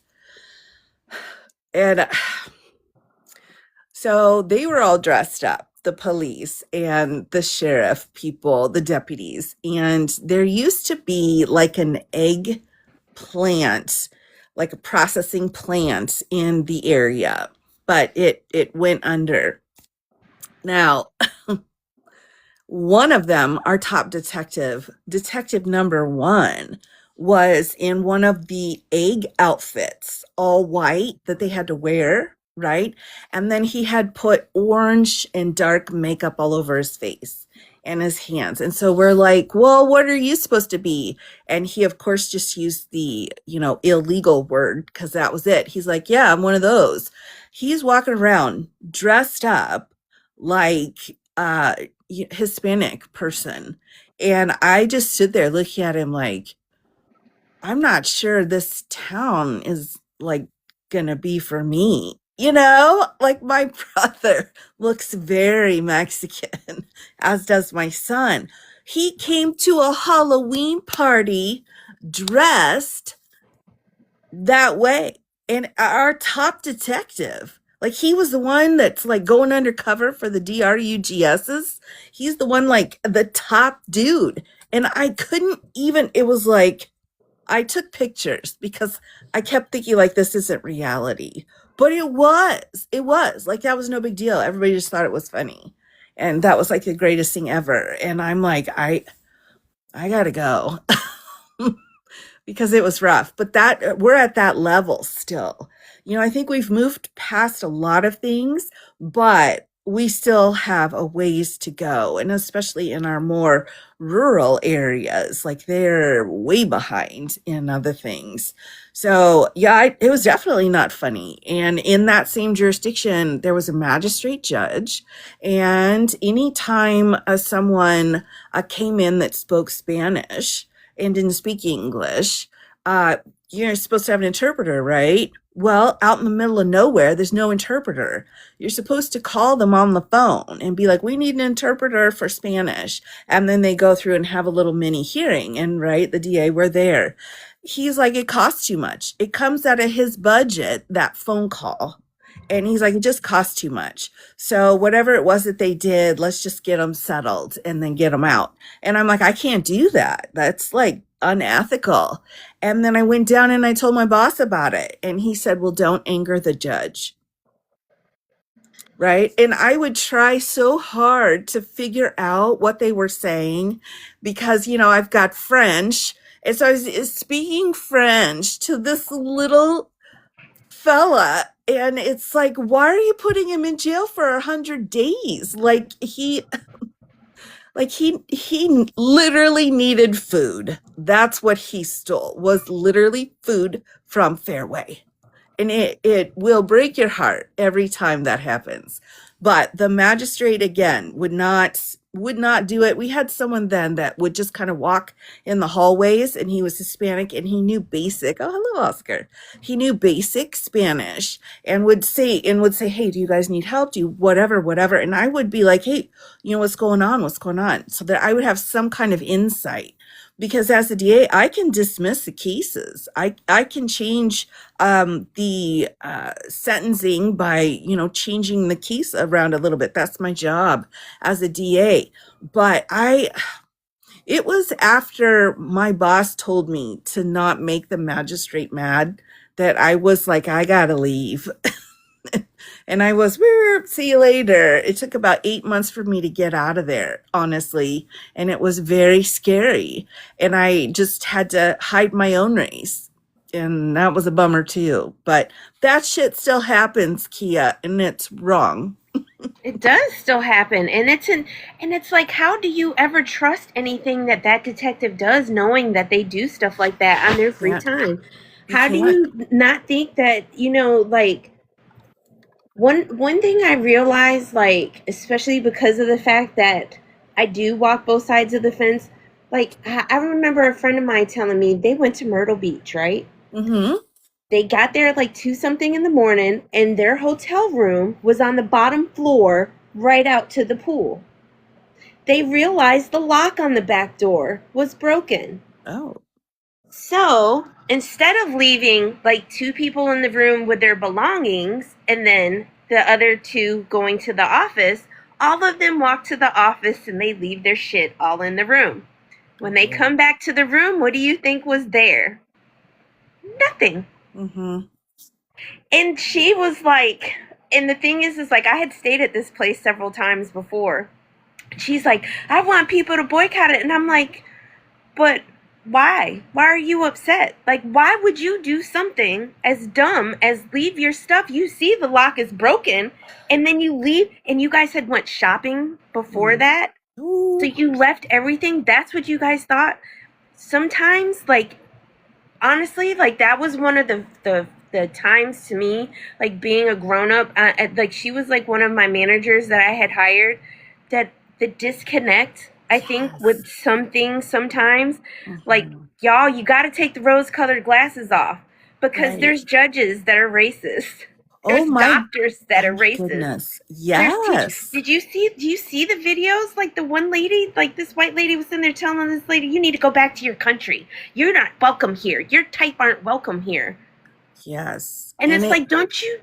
and so they were all dressed up, the police and the sheriff people, the deputies. And there used to be like an egg plant, like a processing plant in the area, but it went under. Now, one of them, our top detective, detective number one, was in one of the egg outfits, all white that they had to wear, right? And then he had put orange and dark makeup all over his face and his hands. And so we're like, well, what are you supposed to be? And he, of course, just used the, illegal word because that was it. He's like, yeah, I'm one of those. He's walking around dressed up like Hispanic person. And I just stood there looking at him like, I'm not sure this town is like gonna be for me. Like my brother looks very Mexican, as does my son. He came to a Halloween party dressed that way. And our top detective, like he was the one that's like going undercover for the DRUGSs. He's the one like the top dude. And I couldn't even, it was like I took pictures because I kept thinking like this isn't reality. But it was. It was. Like that was no big deal. Everybody just thought it was funny. And that was like the greatest thing ever. And I'm like, I gotta go. Because it was rough. But that we're at that level still. I think we've moved past a lot of things, but we still have a ways to go. And especially in our more rural areas, like they're way behind in other things. So, yeah, it was definitely not funny. And in that same jurisdiction, there was a magistrate judge. And anytime someone came in that spoke Spanish, and didn't speak English, uh, you're supposed to have an interpreter, right? Well, out in the middle of nowhere, there's no interpreter. You're supposed to call them on the phone and be like, we need an interpreter for Spanish. And then they go through and have a little mini hearing. And, right, the DA, we're there. He's like, it costs too much. It comes out of his budget, that phone call. And he's like, it just costs too much. So whatever it was that they did, let's just get them settled and then get them out. And I'm like, I can't do that. That's like unethical. And then I went down and I told my boss about it. And he said, well, don't anger the judge. Right. And I would try so hard to figure out what they were saying because, I've got French. And so I was speaking French to this little fella. And it's like, why are you putting him in jail for 100 days? Like he literally needed food. That's what he stole, was literally food from Fairway. And it will break your heart every time that happens. But the magistrate again would not do it. We had someone then that would just kind of walk in the hallways, and he was Hispanic, and he knew basic. Oh, hello, Oscar. He knew basic Spanish, and would say, hey, do you guys need help? Do you whatever, whatever? And I would be like, hey, what's going on? What's going on? So that I would have some kind of insight. Because as a DA, I can dismiss the cases. I can change the sentencing by changing the case around a little bit. That's my job as a DA. But it was after my boss told me to not make the magistrate mad that I was like, I gotta leave. And I was, see you later. It took about 8 months for me to get out of there, honestly. And it was very scary. And I just had to hide my own race. And that was a bummer too. But that shit still happens, Keya, and it's wrong. It does still happen, and it's like, how do you ever trust anything that that detective does, knowing that they do stuff like that on their free Yeah, time? you How do can't. you not think that, like, one thing I realized, like, especially because of the fact that I do walk both sides of the fence, like, I remember a friend of mine telling me they went to Myrtle Beach, right? Mm-hmm. They got there at like 2 something in the morning, and their hotel room was on the bottom floor right out to the pool. They realized the lock on the back door was broken. Oh. So instead of leaving like two people in the room with their belongings and then the other two going to the office, all of them walk to the office and they leave their shit all in the room. When they Oh. come back to the room, what do you think was there? Nothing. Mm-hmm. And she was like, and the thing is like, I had stayed at this place several times before. She's like, I want people to boycott it. And I'm like, but why? Why are you upset? Like, why would you do something as dumb as leave your stuff? You see the lock is broken, and then you leave, and you guys had went shopping before Mm. that. So Ooh. you left everything. That's what you guys thought. Sometimes, like, honestly, like, that was one of the times to me, like, being a grown-up, like, she was like one of my managers that I had hired, that the disconnect, I think, Yes. with some things sometimes, like, Mm-hmm. y'all, you got to take the rose-colored glasses off, because Right. there's judges that are racist. Oh There's my, doctors that oh are my racist. goodness. There's teachers. Yes. Do you see the videos? Like, the one lady, like, this white lady was in there telling this lady, you need to go back to your country. You're not welcome here. Your type aren't welcome here. Yes. And And it's like, don't you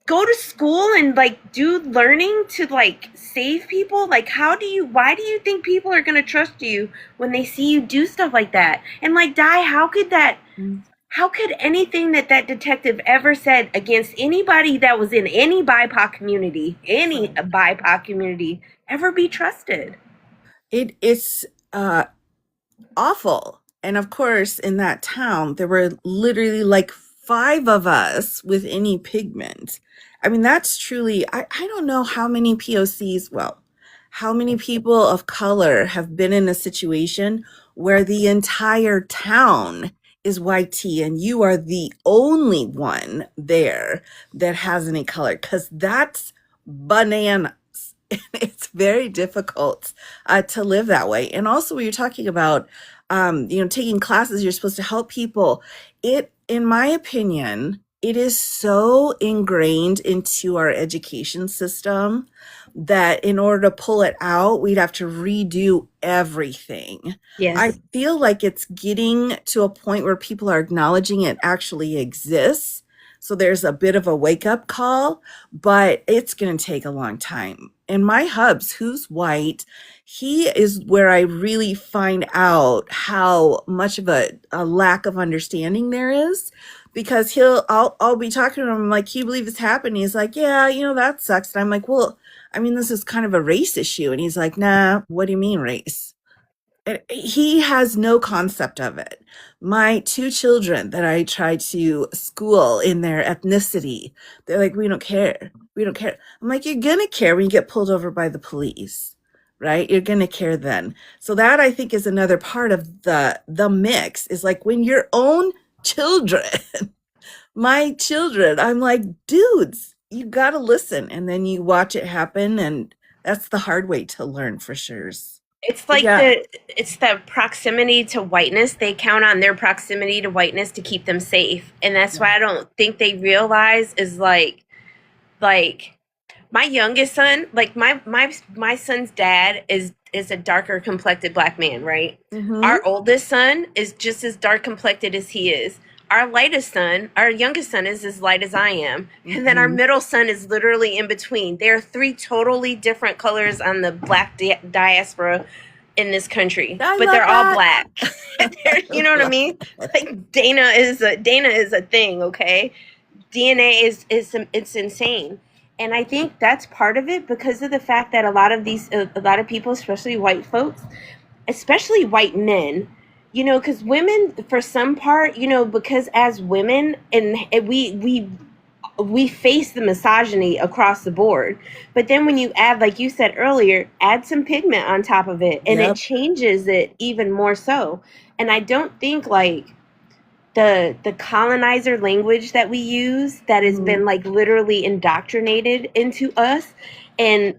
go to school and like do learning to like save people? Like, why do you think people are going to trust you when they see you do stuff like that? And like, how could anything that that detective ever said against anybody that was in any right. BIPOC community, ever be trusted? It is awful. And of course, in that town, there were literally like five of us with any pigment. I mean, that's truly, I don't know how many POCs, well, how many people of color have been in a situation where the entire town is white tea and you are the only one there that has any color, because that's bananas. It's very difficult to live that way. And also, when you're talking about, taking classes, you're supposed to help people. In my opinion, it is so ingrained into our education system that in order to pull it out, we'd have to redo everything. I Yes. feel like it's getting to a point where people are acknowledging it actually exists. So there's a bit of a wake up call, but it's going to take a long time. And my hubs, who's white, he is where I really find out how much of a lack of understanding there is, because I'll be talking to him, I'm like, can you believe this happened? He's like, yeah, that sucks. And I'm like, well, I mean, this is kind of a race issue. And he's like, nah, what do you mean race? And he has no concept of it. My two children that I try to school in their ethnicity, they're like, we don't care. We don't care. I'm like, you're going to care when you get pulled over by the police, right? You're going to care then. So that I think is another part of the mix, is like when your own children, my children, I'm like, dudes, you got to listen. And then you watch it happen. And that's the hard way to learn for sure. It's But like yeah. it's the proximity to whiteness. They count on their proximity to whiteness to keep them safe. And that's Yeah. why I don't think they realize is like my youngest son, like my son's dad is a darker complected black man, right? Mm-hmm. Our oldest son is just as dark complected as he is. Our lightest son, our youngest son, is as light as I am, and then our Mm-hmm. middle son is literally in between. They are three totally different colors on the black diaspora in this country, I but love they're all that. black. You know what I mean? Like Dana is a thing, okay? DNA is it's insane. And I think that's part of it because of the fact that a lot of people, especially white folks, especially white men, because women, for some part, because as women, and we face the misogyny across the board. But then when you add, like you said earlier, add some pigment on top of it, and it Yep. changes it even more so. And I don't think like the colonizer language that we use that has Mm-hmm. been like literally indoctrinated into us, and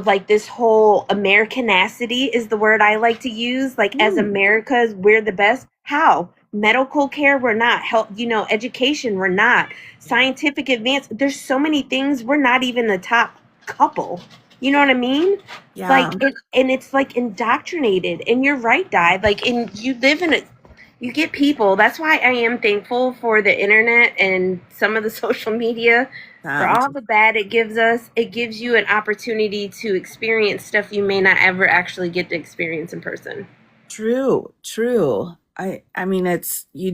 like this whole Americanacity is the word I like to use, like as Mm. America's we're the best. How? Medical care we're not, health, education we're not, Yeah. scientific advance, there's so many things we're not even the top couple. You know what I mean? Yeah. Like and it's like indoctrinated. And you're right, Di, like, and you live in a, you get people. That's why I am thankful for the internet and some of the social media. For Um, all the bad it gives us, it gives you an opportunity to experience stuff you may not ever actually get to experience in person. True. True. I mean, it's you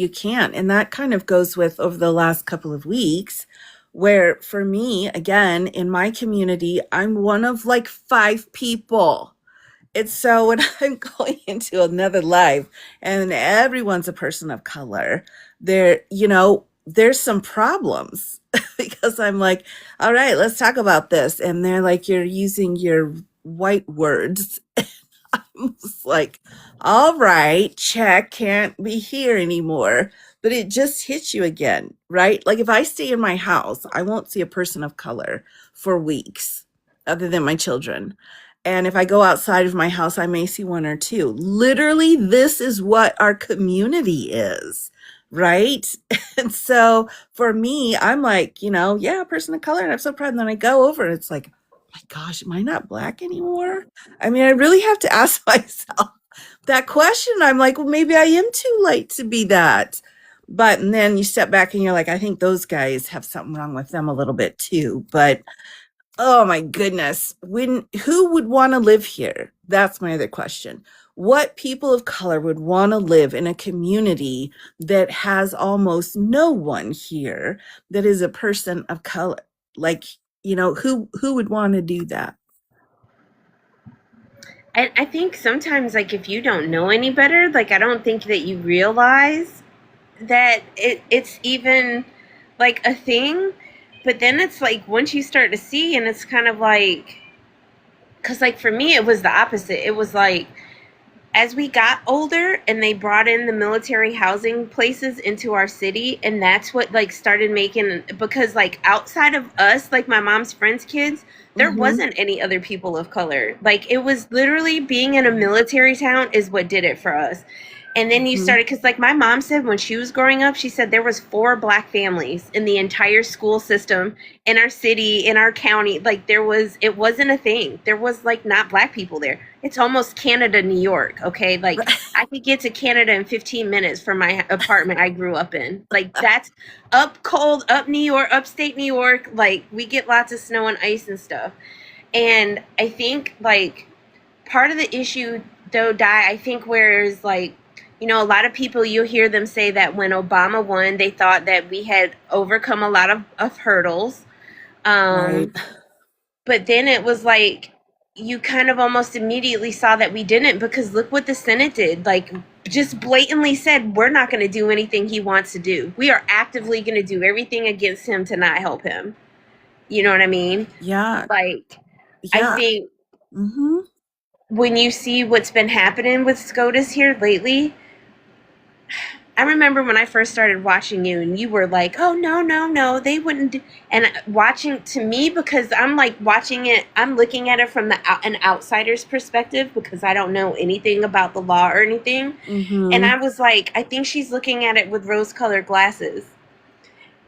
can't. And that kind of goes with over the last couple of weeks, where for me, again, in my community, I'm one of like five people. It's so when I'm going into another life and everyone's a person of color, there's some problems because I'm like, all right, let's talk about this. And they're like, you're using your white words. It's like, all right, check, can't be here anymore. But it just hits you again, right? Like if I stay in my house, I won't see a person of color for weeks, other than my children. And if I go outside of my house, I may see one or two. Literally, this is what our community is, right? And so for me, I'm like, yeah, a person of color, and I'm so proud. And then I go over, and it's like, my gosh, am I not black anymore? I mean, I really have to ask myself that question. I'm like, well, maybe I am too late to be that. But and then you step back and you're like, I think those guys have something wrong with them a little bit too. But oh my goodness, who would want to live here? That's my other question. What people of color would want to live in a community that has almost no one here that is a person of color? Like, who would want to do that? I think sometimes, like, if you don't know any better, like, I don't think that you realize that it's even like a thing. But then it's like once you start to see, and it's kind of like, because like for me, it was the opposite. It was like as we got older and they brought in the military housing places into our city, and that's what like started making, because like outside of us, like my mom's friends kids, there Mm-hmm. wasn't any other people of color. Like it was literally being in a military town is what did it for us. And then you Hmm. started, because like my mom said when she was growing up, she said there was 4 black families in the entire school system in our city, in our county. Like it wasn't a thing. There was like not black people there. It's almost Canada, New York. Okay, like I could get to Canada in 15 minutes from my apartment I grew up in. Like that's up cold, up New York, upstate New York. Like we get lots of snow and ice and stuff. And I think like part of the issue though, Di, I think whereas like, a lot of people, you'll hear them say that when Obama won, they thought that we had overcome a lot of hurdles. Right. Um, but then it was like you kind of almost immediately saw that we didn't, because look what the Senate did. Like just blatantly said, we're not going to do anything he wants to do. We are actively going to do everything against him to not help him. You know what I mean? Yeah. Like I Yeah. think Hmm. when you see what's been happening with SCOTUS here lately, I remember when I first started watching you and you were like, oh, no, no, no, they wouldn't do. And watching to me, because I'm like watching it, I'm looking at it from an outsider's perspective because I don't know anything about the law or anything. And Hmm. I was like, I think she's looking at it with rose colored glasses,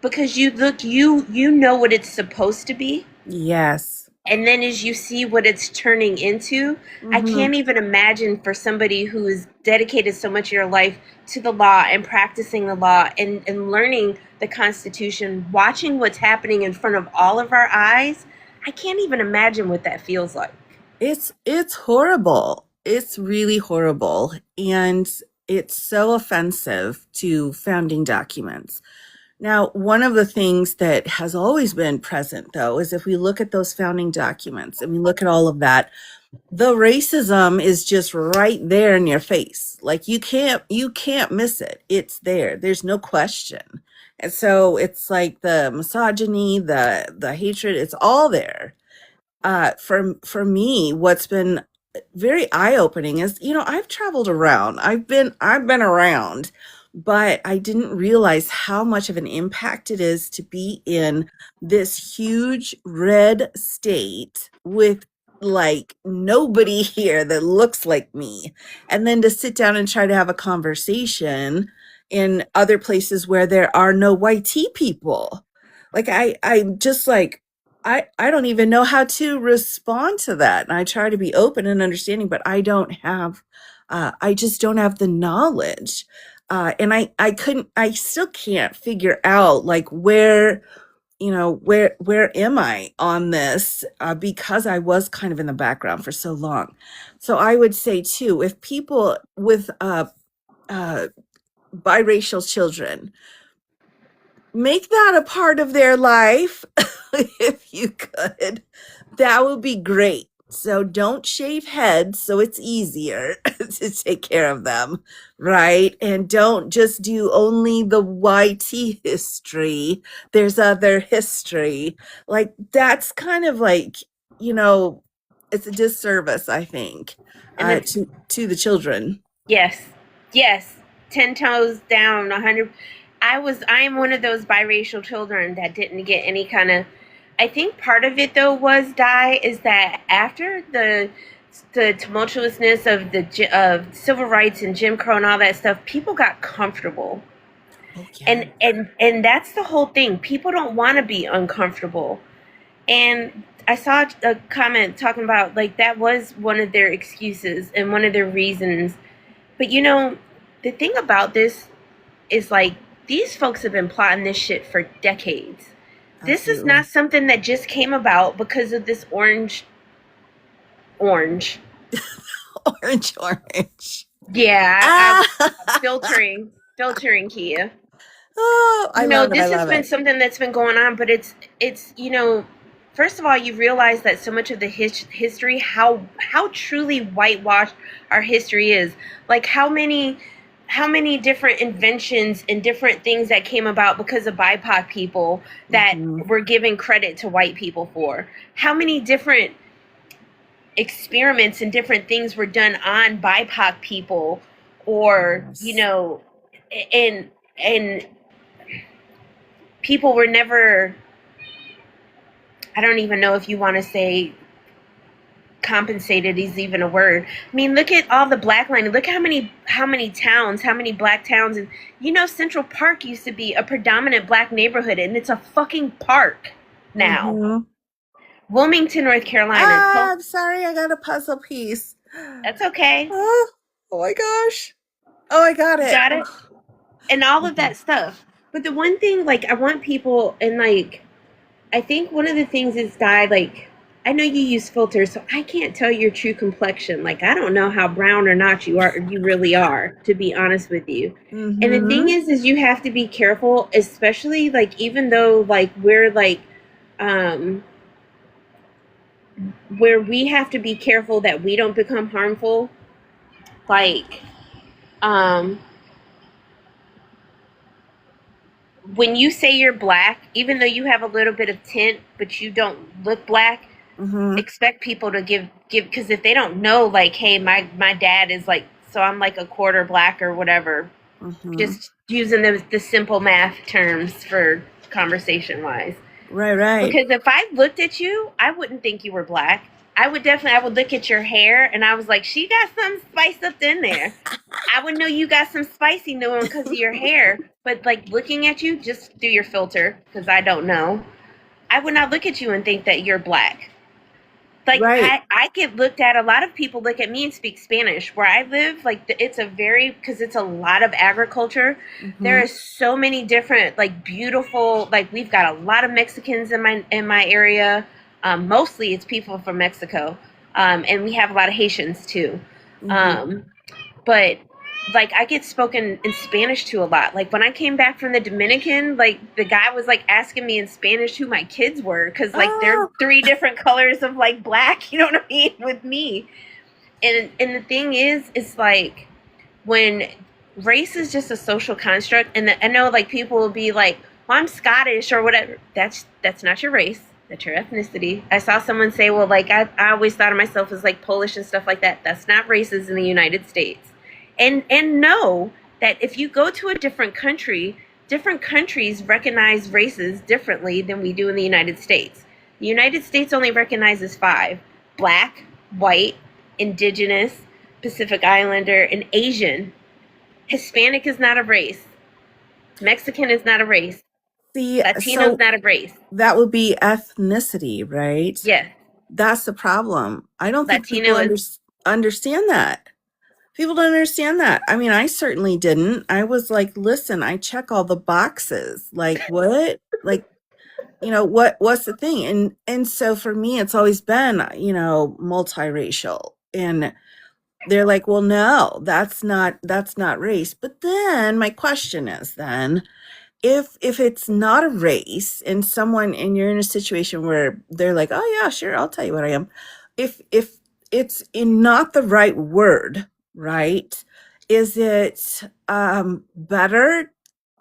because you know what it's supposed to be. Yes. And then as you see what it's turning into, I Hmm. can't even imagine for somebody who has dedicated so much of your life to the law and practicing the law and learning the Constitution, watching what's happening in front of all of our eyes. I can't even imagine what that feels like. It's horrible. It's really horrible. And it's so offensive to founding documents. Now, one of the things that has always been present, though, is if we look at those founding documents and we look at all of that, the racism is just right there in your face. Like you can't miss it. It's there. There's no question. And so it's like the misogyny, the hatred, it's all there. For me, what's been very eye-opening is, I've traveled around. I've been around, but I didn't realize how much of an impact it is to be in this huge red state with like nobody here that looks like me. And then to sit down and try to have a conversation in other places where there are no white tea people. Like I'm just like I don't even know how to respond to that. And I try to be open and understanding, but I just don't have the knowledge. And I still can't figure out like where am I on this? Because I was kind of in the background for so long. So I would say too, if people with uh, biracial children make that a part of their life, if you could, that would be great. So don't shave heads so it's easier to take care of them, right? And don't just do only the YT history. There's other history. Like that's kind of like, you know, it's a disservice, I think, And the to the children. Yes, yes, 10 toes down, 100. I am one of those biracial children that didn't get any kind of. I think part of it though was die is that after the tumultuousness of of civil rights and Jim Crow and all that stuff, people got comfortable, Oh yeah. and that's the whole thing. People don't want to be uncomfortable, and I saw a comment talking about like that was one of their excuses and one of their reasons. But the thing about this is like these folks have been plotting this shit for decades. This is not Absolutely. something that just came about because of this orange. Orange, orange. Yeah, I'm Ah, filtering Kia. oh, I love it. I This has love been it. something that's been going on, but it's first of all, you realize that so much of the history, how truly whitewashed our history is. Like how many different inventions and different things that came about because of BIPOC people that Hmm. were given credit to white people for. How many different experiments and different things were done on BIPOC people, or Yes. and people were never, I don't even know if you want to say compensated is even a word. I mean, look at all the black line. Look how many towns, how many black towns, and Central Park used to be a predominant black neighborhood, and it's a fucking park now. Mm-hmm. Wilmington, North Carolina. Ah, I'm sorry, I got a puzzle piece. That's okay. Oh, oh my gosh. Oh, I got You it. got it. And all of Mhm. that stuff. But the one thing, like, I want people, and like, I think one of the things is, Di, like, I know you use filters, so I can't tell your true complexion. Like, I don't know how brown or not you really are, to be honest with you. And the thing Mm-hmm. is you have to be careful, especially like, even though like we're like, um, where we have to be careful that we don't become harmful. Like, um, when you say you're black, even though you have a little bit of tint, but you don't look black, Mm-hmm. expect people to give, because if they don't know, like, hey, my dad is like, so I'm like a quarter black or whatever, Mm-hmm. just using the simple math terms for conversation wise. Right, right. Because if I looked at you, I wouldn't think you were black. I would look at your hair and I was like, she got some spice up in there. I would know you got some spicy knowing because of your hair. But like, looking at you, just do your filter because I don't know. I would not look at you and think that you're black. Like, Right. I get looked at, a lot of people look at me and speak Spanish. Where I live, like, it's a very, because it's a lot of agriculture. There Mm-hmm. are so many different, like, beautiful, like, we've got a lot of Mexicans in my area. Mostly it's people from Mexico. And we have a lot of Haitians too. Mm-hmm. Um, but like, I get spoken in Spanish to a lot. Like, when I came back from the Dominican, like, the guy was like asking me in Spanish who my kids were, because like they're Oh, three different colors of like black, you know what I mean, with me. And the thing is, it's like, when race is just a social construct, and I know like people will be like, well, I'm Scottish or whatever. That's not your race. That's your ethnicity. I saw someone say, well, like, I always thought of myself as like Polish and stuff like that. That's not races in the United States. And know that if you go to a different country, different countries recognize races differently than we do in the United States. The United States only recognizes five: black, white, indigenous, Pacific Islander, and Asian. Hispanic is not a race. Mexican is not a race. see, Latino is so not a race. that would be ethnicity, right? Yes, That's the problem. I don't think people Latino is. understand that. People don't understand that. I mean, I certainly didn't. I was like, listen, I check all the boxes. Like, what? Like, what's the thing? And so for me, it's always been, multiracial. And they're like, well, no, that's not race. But then my question is then, if it's not a race and you're in a situation where they're like, oh yeah, sure, I'll tell you what I am. If it's in not the right word, right? Is it better?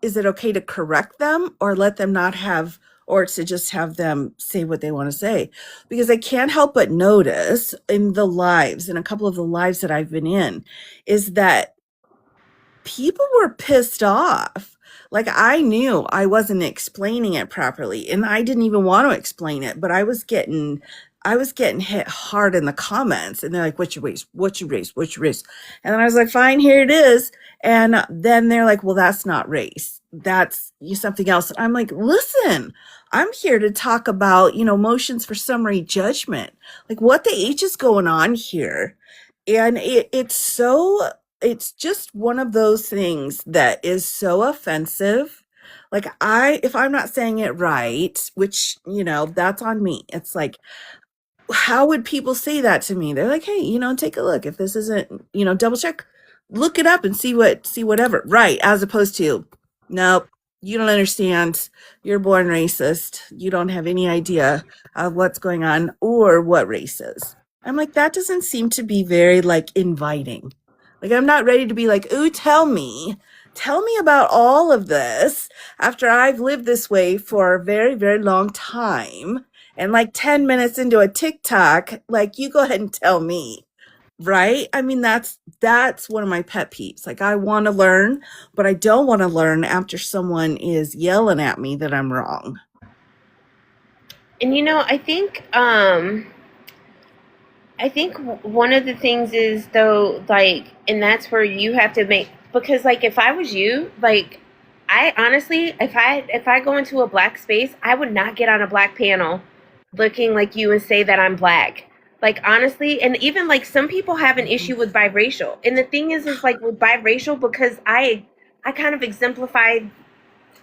Is it okay to correct them or let them not have, or to just have them say what they want to say? Because I can't help but notice in a couple of the lives that I've been in, is that people were pissed off. Like, I knew I wasn't explaining it properly and I didn't even want to explain it, but I was getting hit hard in the comments, and they're like, what's your race? What's your race? What's your race? And then I was like, fine, here it is. And then they're like, well, that's not race. That's something else. And I'm like, listen, I'm here to talk about, motions for summary judgment. Like, what the H is going on here? And it's just one of those things that is so offensive. Like, if I'm not saying it right, which, that's on me. It's like, how would people say that to me? They're like, hey, take a look. If this isn't, double check, look it up and see whatever. Right. As opposed to, nope, you don't understand. You're born racist. You don't have any idea of what's going on or what race is. I'm like, that doesn't seem to be very like inviting. Like, I'm not ready to be like, ooh, tell me about all of this after I've lived this way for a very, very long time. And like 10 minutes into a TikTok, like, you go ahead and tell me, right? I mean, that's one of my pet peeves. Like, I want to learn, but I don't want to learn after someone is yelling at me that I'm wrong. And I think I think one of the things is though, like, and that's where you have to make, because like if I was you, like, I honestly, if I go into a black space, I would not get on a black panel looking like you and say that I'm black. Like honestly, and even like some people have an issue with biracial, and the thing is like with biracial, because I kind of exemplify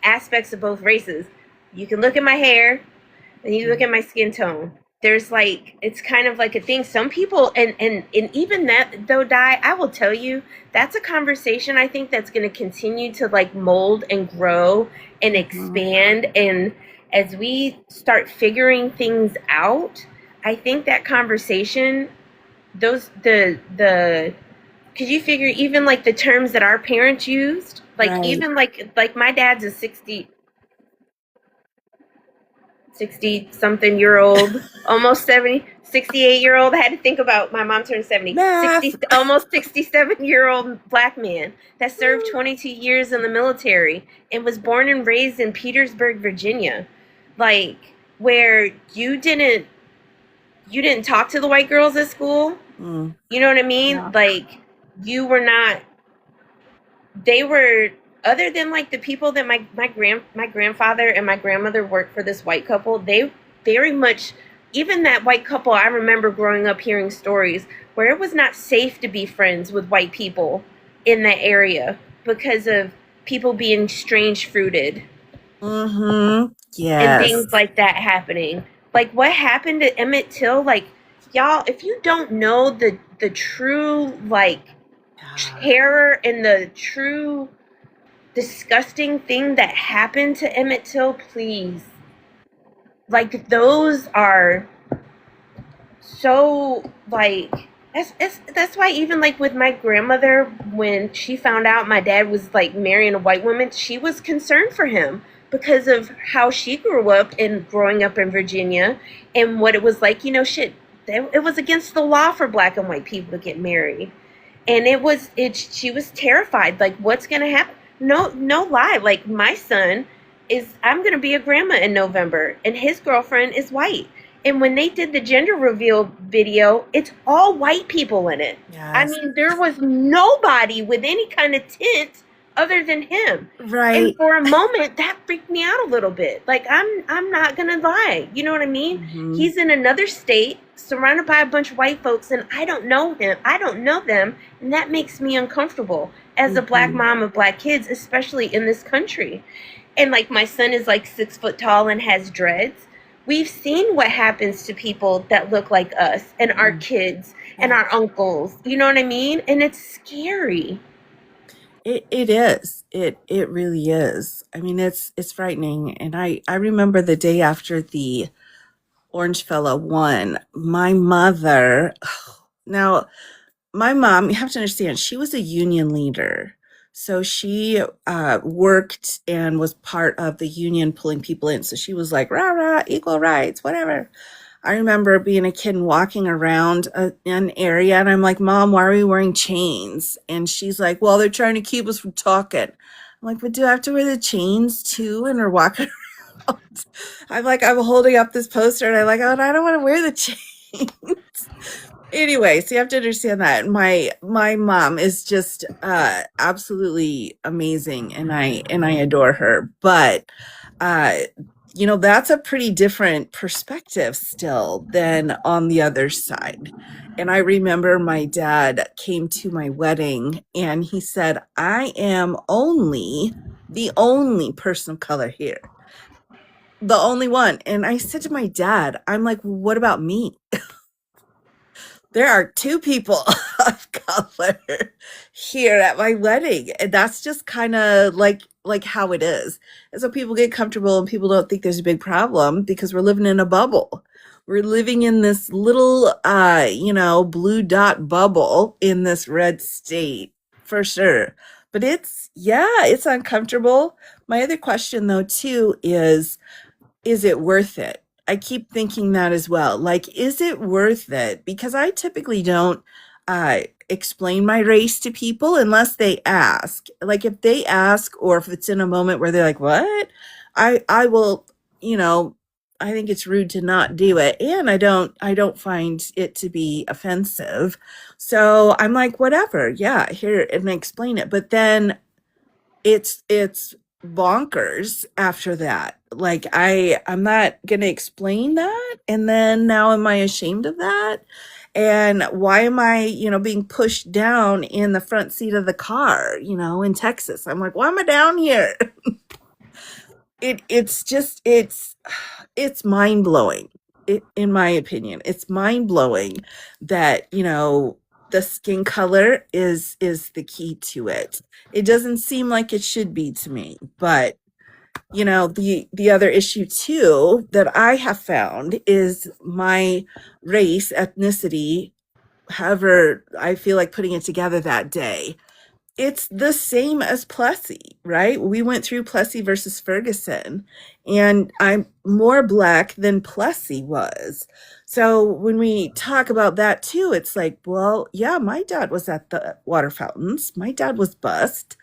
aspects of both races. You can look at my hair, and you look at my skin tone. There's like, it's kind of like a thing. Some people, and even that though, die, I will tell you, that's a conversation I think that's going to continue to like mold and grow and Mhm. expand. And as we start figuring things out, I think that conversation, those the because you figure even like the terms that our parents used, like Right. even like my dad's a 60 something year old, almost 70, 68-year old. I had to think about, my mom turned 70, Math. 60, almost 67-year-old black man that served 22 years in the military and was born and raised in Petersburg, Virginia. Like, where you didn't talk to the white girls at school. Mm, You know what I mean? yeah. Like, you were not, they were, other than like the people that my grandfather and my grandmother worked for this white couple, they very much, even that white couple, I remember growing up hearing stories where it was not safe to be friends with white people in that area because of people being strange fruited Mm-hmm. and Yes. things like that happening. Like what happened to Emmett Till, like, y'all, if you don't know the true like Yeah. terror and the true disgusting thing that happened to Emmett Till, please. Like those are so like, that's why even like with my grandmother, when she found out my dad was like marrying a white woman, she was concerned for him because of how she grew up and growing up in Virginia and what it was like, shit. It was against the law for black and white people to get married, and she was terrified, like what's gonna happen. No lie, like my son is, I'm gonna be a grandma in November, and his girlfriend is white, and when they did the gender reveal video, it's all white people in it. I Yes. mean, there was nobody with any kind of tint other than him. And Right. for a moment that freaked me out a little bit. Like, I'm not gonna lie, you know what I mean? Mm-hmm. He's in another state surrounded by a bunch of white folks, and I don't know him, I don't know them, and that makes me uncomfortable as a black Mm-hmm. mom of black kids, especially in this country. And like my son is like 6 foot tall and has dreads. We've seen what happens to people that look like us and our Mm. kids and Yeah. our uncles. You know what I mean? And it's scary. It is. It really is. I mean, it's frightening. And I remember the day after the Orange fella won, my mother, now my mom, you have to understand, she was a union leader. So she worked and was part of the union pulling people in. So she was like, rah, rah, equal rights, whatever. I remember being a kid and walking around an area, and I'm like, Mom, why are we wearing chains? And she's like, well, they're trying to keep us from talking. I'm like, but do I have to wear the chains too? And we're walking around. I'm holding up this poster, and I'm like, oh, I don't want to wear the chain. Anyway, so you have to understand that my mom is just absolutely amazing, and I adore her. But uh that's a pretty different perspective still than on the other side. And I remember my dad came to my wedding and he said, I am only the only person of color here. The only one. And I said to my dad, I'm like, well, what about me? There are two people of color here at my wedding, and that's just kind of like how it is. And so people get comfortable and people don't think there's a big problem because we're living in a bubble. We're living in this little blue dot bubble in this red state for sure. But it's uncomfortable. My other question though too is it worth it? I keep thinking that as well. Like, is it worth it? Because I typically don't explain my race to people unless they ask. Like, if they ask, or if it's in a moment where they're like, "What?" I will, you know, I think it's rude to not do it, and I don't find it to be offensive. So I'm like, whatever, yeah, here and explain it. But then it's bonkers after that. Like I'm not gonna explain that, and then now am I ashamed of that? And why am I, being pushed down in the front seat of the car, in Texas? I'm like, why am I down here? It's mind blowing. In my opinion, it's mind blowing that the skin color is the key to it. It doesn't seem like it should be to me, but the other issue too that I have found is my race, ethnicity, however I feel like putting it together that day. It's the same as Plessy, right? We went through Plessy versus Ferguson, and I'm more black than Plessy was. So when we talk about that too, it's like, well, yeah, my dad was at the water fountains. My dad was bussed.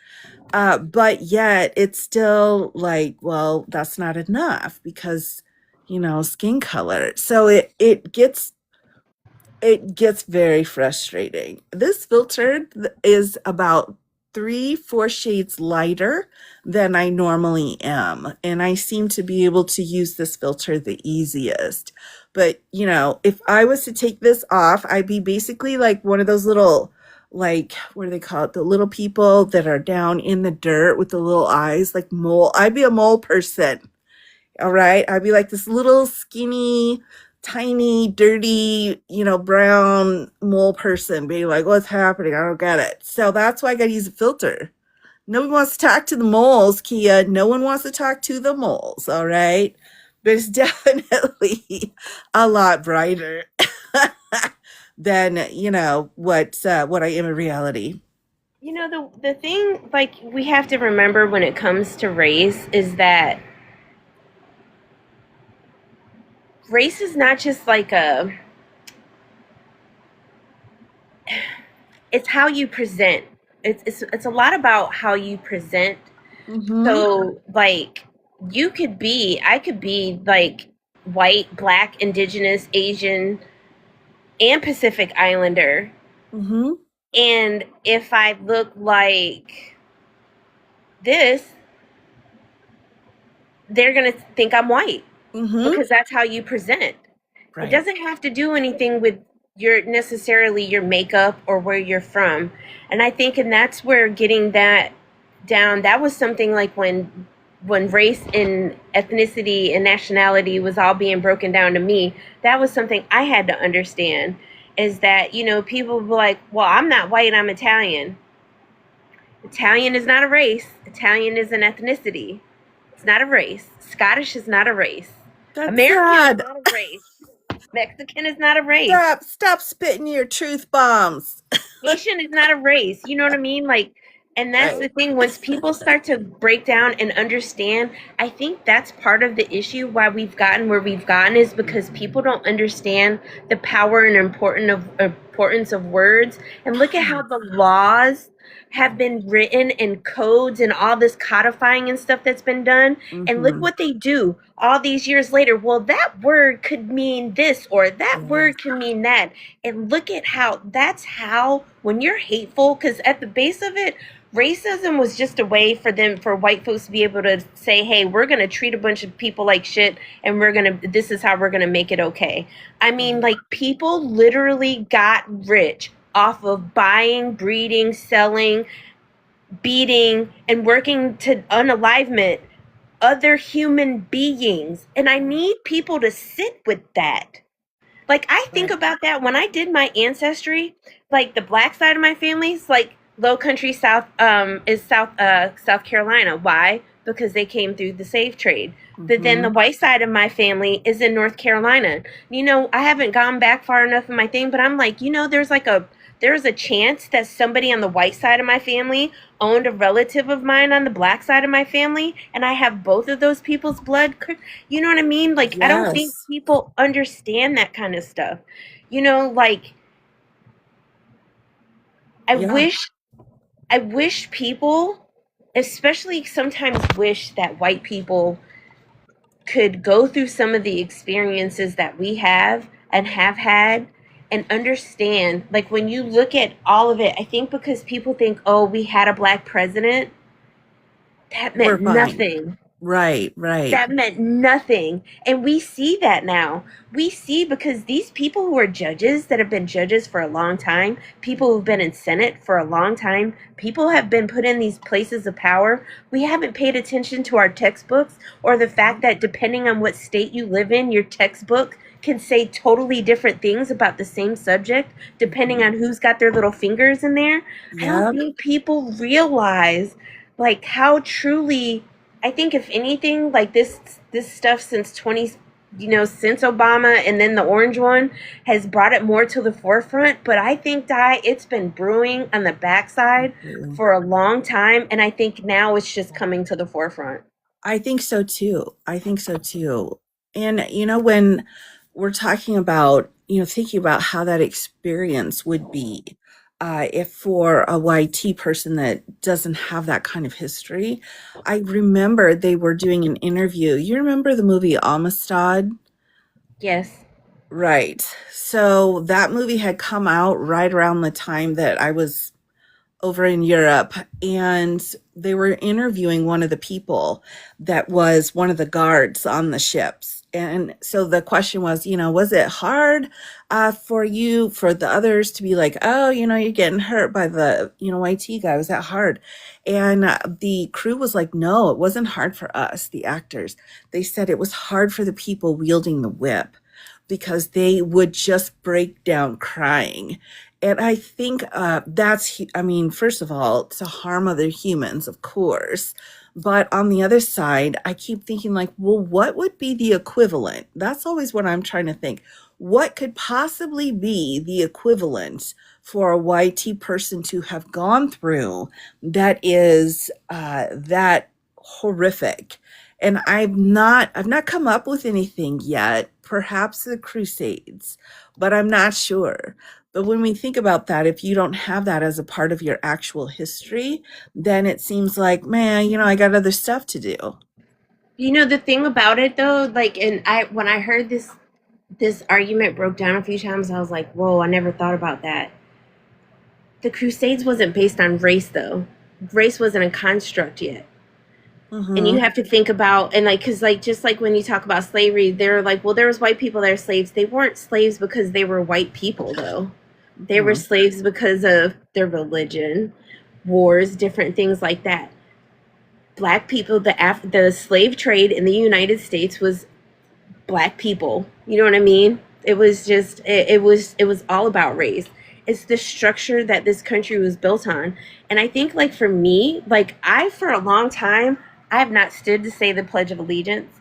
But yet it's still like, well, that's not enough because, skin color. So it gets very frustrating. This filter is about 3, 4 shades lighter than I normally am. And I seem to be able to use this filter the easiest. But, if I was to take this off, I'd be basically like one of those little, like, what do they call it? The little people that are down in the dirt with the little eyes, like mole. I'd be a mole person. All right. I'd be like this little skinny, tiny, dirty, brown mole person being like, what's happening? I don't get it. So that's why I got to use a filter. Nobody wants to talk to the moles, Keya. No one wants to talk to the moles. All right. But it's definitely a lot brighter than, what I am in reality. The thing like we have to remember when it comes to race is that race is not just like it's how you present. It's a lot about how you present. Mm-hmm. So like I could be like white, black, indigenous, Asian, and Pacific Islander. Mm-hmm. And if I look like this, they're going to think I'm white Mm-hmm. because that's how you present. It Right. doesn't have to do anything with your makeup or where you're from. And I think and that's where getting that down, that was something like when race and ethnicity and nationality was all being broken down to me, that was something I had to understand is that, people were like, well, I'm not white, I'm Italian. Italian is not a race. Italian is an ethnicity. It's not a race. Scottish is not a race. That's American is sad. not a race. Mexican is not a race. Stop spitting your truth bombs. Haitian is not a race. You know what I mean? Like, and that's Right. the thing. Once people start to break down and understand, I think that's part of the issue why we've gotten where we've gotten is because people don't understand the power and importance of words. And look at how the laws have been written and codes and all this codifying and stuff that's been done. And look Mm-hmm. what they do all these years later. Well, that word could mean this or that Yes. word can mean that. And look at how that's how when you're hateful, because at the base of it, racism was just a way for white folks to be able to say, hey, we're going to treat a bunch of people like shit and this is how we're going to make it okay. I mean, Right. like people literally got rich off of buying, breeding, selling, beating, and working to unalivement other human beings. And I need people to sit with that. Like I think Right. about that when I did my ancestry, like the black side of my family is like low country south is South Carolina. Why? Because they came through the slave trade. But then the Mm-hmm. white side of my family is in North Carolina. I haven't gone back far enough in my thing, but I'm like, there's a chance that somebody on the white side of my family owned a relative of mine on the black side of my family, and I have both of those people's blood. You know what I mean? Like, I don't think Yes. people understand that kind of stuff. Like, I Yeah. wish, I wish people, especially sometimes wish that white people could go through some of the experiences that we have and have had and understand, like when you look at all of it, I think because people think, oh, we had a black president, that We're meant fine. nothing. Right, right. That meant nothing. And we see that now. We see because these people who are judges that have been judges for a long time, people who've been in Senate for a long time, people have been put in these places of power. We haven't paid attention to our textbooks or the fact that depending on what state you live in, your textbook can say totally different things about the same subject depending on who's got their little fingers in there. I don't Yep. think people realize like how truly, I think if anything, like this stuff since 20, since Obama and then the orange one has brought it more to the forefront. But I think it's been brewing on the backside for a long time, and I think now it's just coming to the forefront. I think so too. I think so too. And when we're talking about, thinking about how that experience would be, if for a YT person that doesn't have that kind of history, I remember they were doing an interview. You remember the movie Amistad? Yes. Right. So that movie had come out right around the time that I was over in Europe, and they were interviewing one of the people that was one of the guards on the ships. And so the question was, was it hard for you, for the others to be like, oh, you're getting hurt by the, YT guy? Was that hard? And the crew was like, no, it wasn't hard for us, the actors. They said it was hard for the people wielding the whip because they would just break down crying. And I think I mean, first of all, to harm other humans, of course. But on the other side, I keep thinking, like, well, what would be the equivalent? That's always what I'm trying to think. What could possibly be the equivalent for a YT person to have gone through that is that horrific? And I've not come up with anything yet. Perhaps the Crusades, but I'm not sure. But when we think about that, if you don't have that as a part of your actual history, then it seems like, man, I got other stuff to do. The thing about it though, like, and I when I heard this argument broke down a few times, I was like, whoa, I never thought about that. The Crusades wasn't based on race though. Race wasn't a construct yet. And you Mm-hmm. have to think about, and like, because like just like when you talk about slavery, they're like, well, there was white people that are slaves. They weren't slaves because they were white people though. They were Mm-hmm. slaves because of their religion, wars, different things like that. Black people, the slave trade in the United States was black people. You know what I mean? It was just it was all about race. It's the structure that this country was built on. And I think like for me, like I for a long time I have not stood to say the Pledge of Allegiance.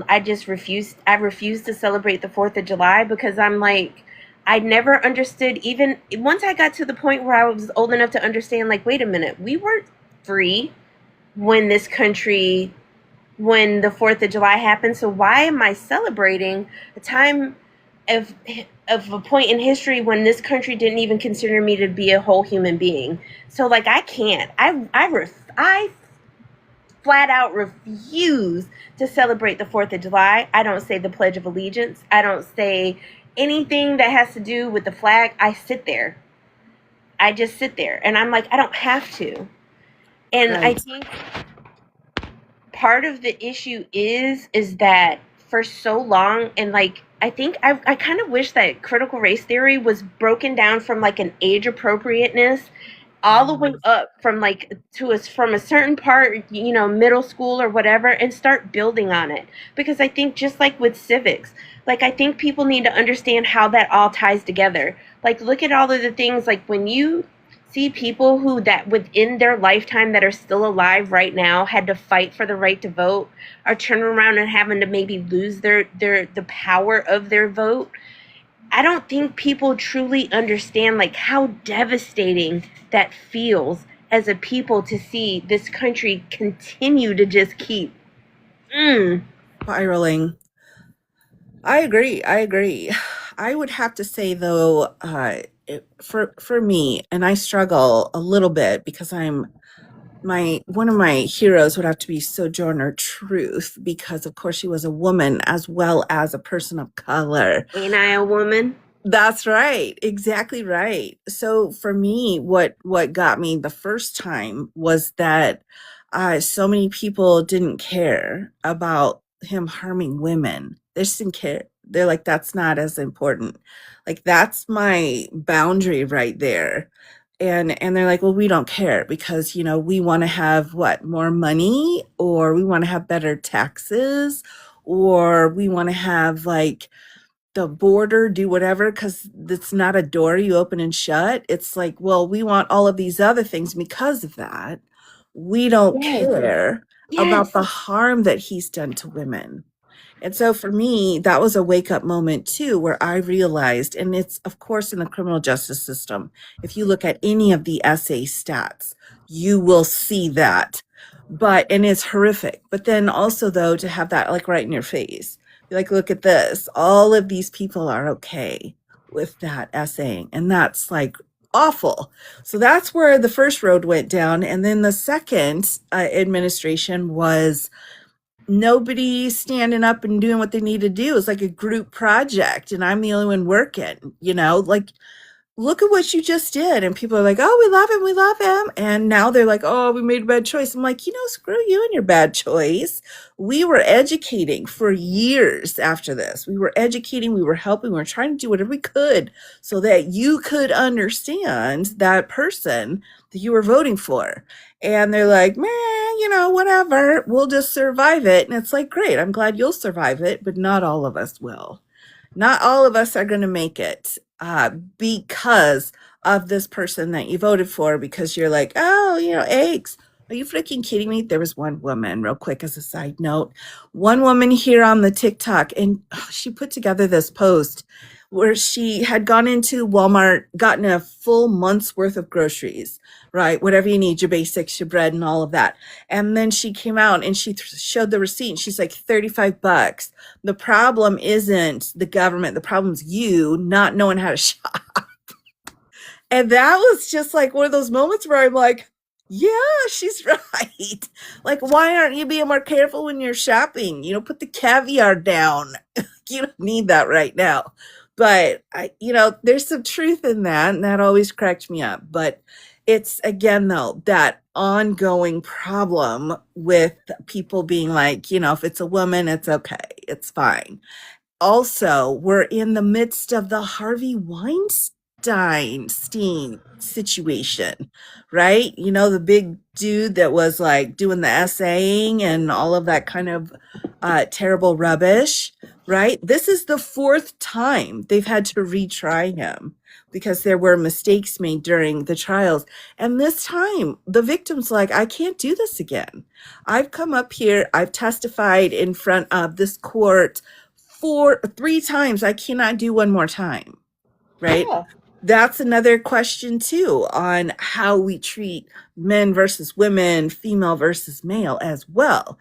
I just refused. I refused to celebrate the 4th of July because I'm like I never understood, even once I got to the point where I was old enough to understand, like, wait a minute, we weren't free when this country, when the 4th of July happened. So why am I celebrating a time of of a point in history when this country didn't even consider me to be a whole human being? So like I can't. I flat out refuse to celebrate the 4th of July. I don't say the Pledge of Allegiance. I don't say anything that has to do with the flag. I sit there. I just sit there and I'm like I don't have to. And I Right. think part of the issue is that for so long, and like I think I kind of wish that critical race theory was broken down from like an age appropriateness all the way Mm. up from like to us from a certain part, middle school or whatever, and start building on it. Because I think just like with civics, like I think people need to understand how that all ties together. Like look at all of the things, like when you see people who that within their lifetime that are still alive right now had to fight for the right to vote, are turning around and having to maybe lose their the power of their vote. I don't think people truly understand like how devastating that feels as a people to see this country continue to just keep mm, Spiraling. I agree. I agree. I would have to say though, for me, and I struggle a little bit because I'm my one of my heroes would have to be Sojourner Truth because of course she was a woman as well as a person of color. Ain't I a woman? That's right. Exactly right. So for me, what got me the first time was that so many people didn't care about him harming women. They just didn't care. They're like, that's not as important. Like that's my boundary right there. And they're like, well, we don't care because, we want to have what, more money, or we want to have better taxes, or we want to have like the border do whatever because it's not a door you open and shut. It's like, well, we want all of these other things. Because of that, we don't Yes. care about Yes. the harm that he's done to women. And so for me, that was a wake up moment too, where I realized, and it's of course in the criminal justice system, if you look at any of the essay stats, you will see that. And it's horrific. But then also, though, to have that like right in your face, be like, look at this. All of these people are okay with that essaying. And that's like awful. So that's where the first road went down. And then the second administration was nobody standing up and doing what they need to do. It's like a group project, and I'm the only one working, like look at what you just did. And people are like, oh, we love him, we love him. And now they're like, oh, we made a bad choice. I'm like, screw you and your bad choice. We were educating for years after this. We were educating, we were helping, we were trying to do whatever we could so that you could understand that person that you were voting for. And they're like, man, whatever, we'll just survive it. And it's like, great, I'm glad you'll survive it, but not all of us will. Not all of us are going to make it because of this person that you voted for, because you're like, oh, eggs. Are you freaking kidding me? There was one woman, real quick as a side note, one woman here on the TikTok, and she put together this post where she had gone into Walmart, gotten a full month's worth of groceries, right? Whatever you need, your basics, your bread, and all of that. And then she came out and she showed the receipt. And she's like, $35. The problem isn't the government. The problem's you not knowing how to shop. And that was just like one of those moments where I'm like, yeah, she's right. Like, why aren't you being more careful when you're shopping? Put the caviar down. You don't need that right now. But there's some truth in that, and that always cracked me up. But it's again, though, that ongoing problem with people being like, if it's a woman, it's okay, it's fine. Also, we're in the midst of the Harvey Weinstein situation, right? The big dude that was like doing the essaying and all of that kind of terrible rubbish, right? This is the fourth time they've had to retry him because there were mistakes made during the trials. And this time, the victim's like, I can't do this again. I've come up here, I've testified in front of this court three times. I cannot do one more time, right? Yeah. That's another question too on how we treat men versus women, female versus male as well.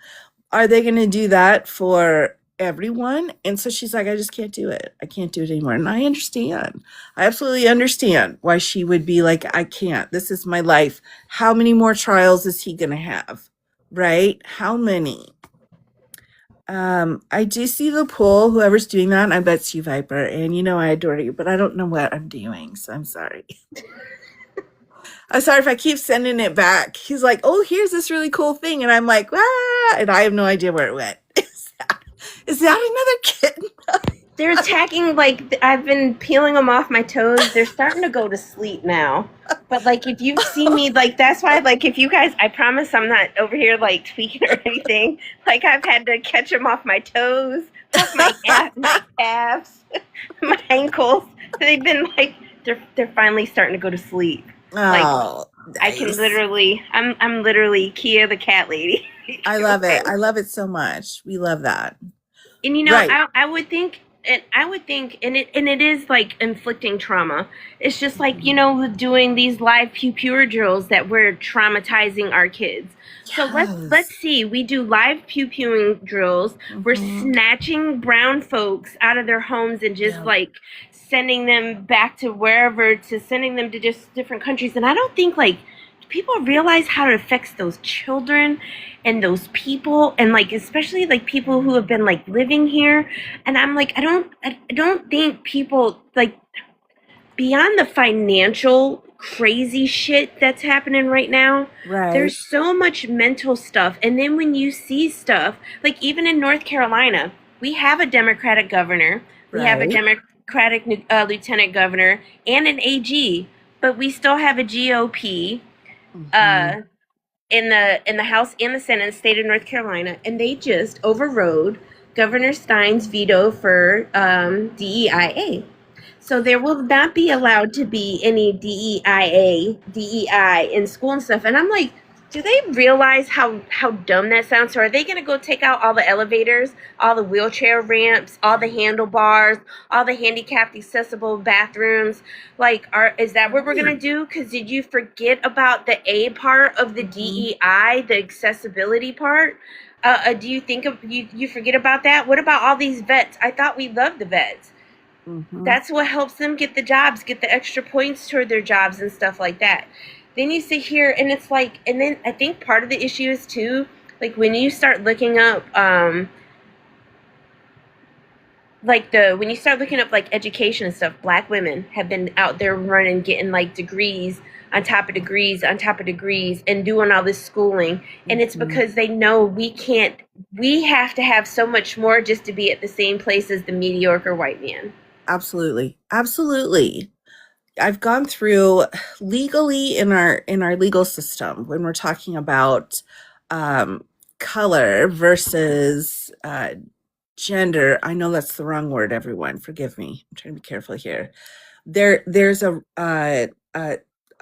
Are they going to do that for everyone? And so she's like, I just can't do it. I can't do it anymore. And I understand. I absolutely understand why she would be like, I can't. This is my life. How many more trials is he going to have? Right? How many? I do see the poll. Whoever's doing that, I bet it's you, Viper. And I adore you, but I don't know what I'm doing, so I'm sorry. I'm sorry if I keep sending it back. He's like, oh, here's this really cool thing. And I'm like, ah, and I have no idea where it went. Is that another kitten? They're attacking, like, I've been peeling them off my toes. They're starting to go to sleep now. But, like, if you've seen me, like, that's why, like, if you guys, I promise I'm not over here, like, tweaking or anything. Like, I've had to catch them off my toes, off my calves, my ankles. They've been, like, they're finally starting to go to sleep. Like, Oh, I can nice. literally, I'm literally Keya the cat lady. I love it. I love it so much. We love that. And Right. I would think, and it is like inflicting trauma. It's just like doing these live pew pew drills that we're traumatizing our kids. So let's Yes. see. We do live pew pewing drills. We're Mm-hmm. snatching brown folks out of their homes and just Yeah. like sending them back to wherever, to sending them to just different countries. And I don't think like people realize how it affects those children and those people, and like especially like people who have been like living here. And I'm like, I don't think people like, beyond the financial crazy shit that's happening right now, Right. there's so much mental stuff. And then when you see stuff, like even in North Carolina, we have a Democratic governor, we have a Right. Democratic lieutenant governor, and an AG, but we still have a GOP Hmm. uh, in the House and the Senate in the state of North Carolina, and they just overrode Governor Stein's veto for DEIA. So there will not be allowed to be any DEI in school and stuff. And I'm like, do they realize how dumb that sounds? So are they going to go take out all the elevators, all the wheelchair ramps, all the handlebars, all the handicapped accessible bathrooms? Like, is that what we're going to Right. do? Because did you forget about the A part of the Hmm. DEI, the accessibility part? Do you think of you forget about that? What about all these vets? I thought we loved the vets. Hmm. That's what helps them get the jobs, get the extra points toward their jobs and stuff like that. Then you sit here and it's like, and then I think part of the issue is too, like when you start looking up, when you start looking up like education and stuff, black women have been out there running, getting like degrees on top of degrees on top of degrees and doing all this schooling. And it's Hmm. because they know we have to have so much more just to be at the same place as the mediocre white man. Absolutely. Absolutely. I've gone through legally in our legal system when we're talking about um, color versus gender. I know that's the wrong word, everyone. Forgive me. I'm trying to be careful here. There's a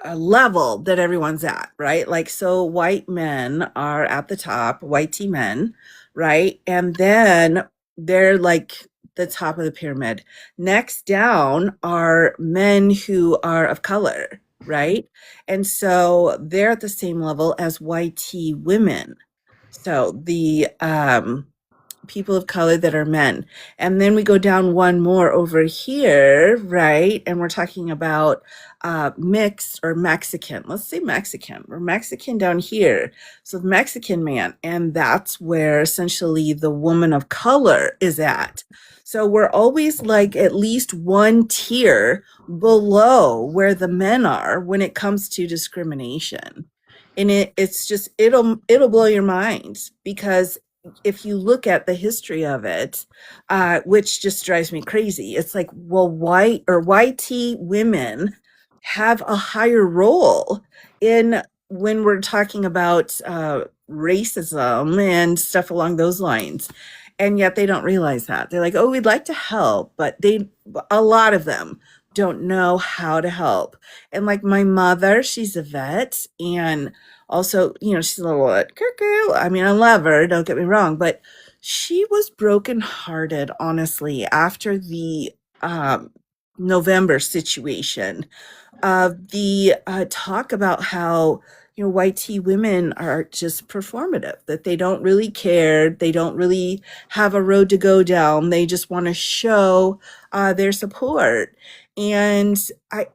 a level that everyone's at, right? Like so white men are at the top, whitey men, right? And then they're like the top of the pyramid. Next down are men who are of color, right? And so they're at the same level as whitey women. So the people of color that are men. And then we go down one more over here, right? And we're talking about mixed or Mexican. Let's say Mexican. We're Mexican down here. So the Mexican man. And that's where essentially the woman of color is at. So we're always like at least one tier below where the men are when it comes to discrimination. And it's just it'll blow your mind because if you look at the history of it, which just drives me crazy, it's like, well, white or YT women have a higher role in when we're talking about racism and stuff along those lines. And yet they don't realize that. They're like, oh, we'd like to help, but a lot of them don't know how to help. And like my mother, she's a vet and also, she's a little cuckoo. I mean, I love her, don't get me wrong, but she was brokenhearted, honestly, after the um, November situation of the talk about how white tea women are just performative, that they don't really care, they don't really have a road to go down, they just want to show their support. And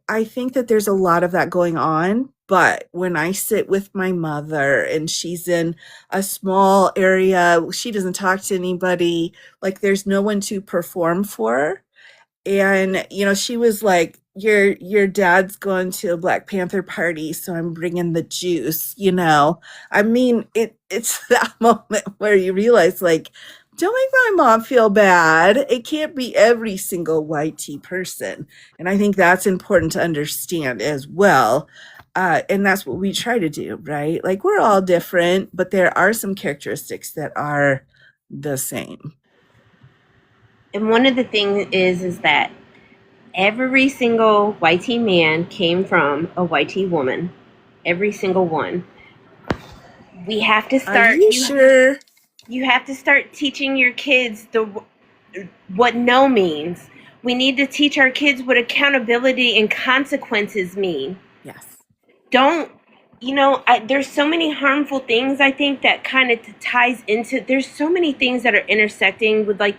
I think that there's a lot of that going on. But when I sit with my mother and she's in a small area, she doesn't talk to anybody, like there's no one to perform for, and she was like, your dad's going to a Black Panther party, so I'm bringing the juice. I mean, it's that moment where you realize, like, don't make my mom feel bad. It can't be every single white tea person. And I think that's important to understand as well. And that's what we try to do, right? Like, we're all different, but there are some characteristics that are the same. And one of the things is that every single whitey man came from a whitey woman. Every single one. We have to Are start you sure? you have to start teaching your kids the what no means. We need to teach our kids what accountability and consequences mean. Yes. Don't there's so many harmful things I think that kind of ties into, there's so many things that are intersecting with like,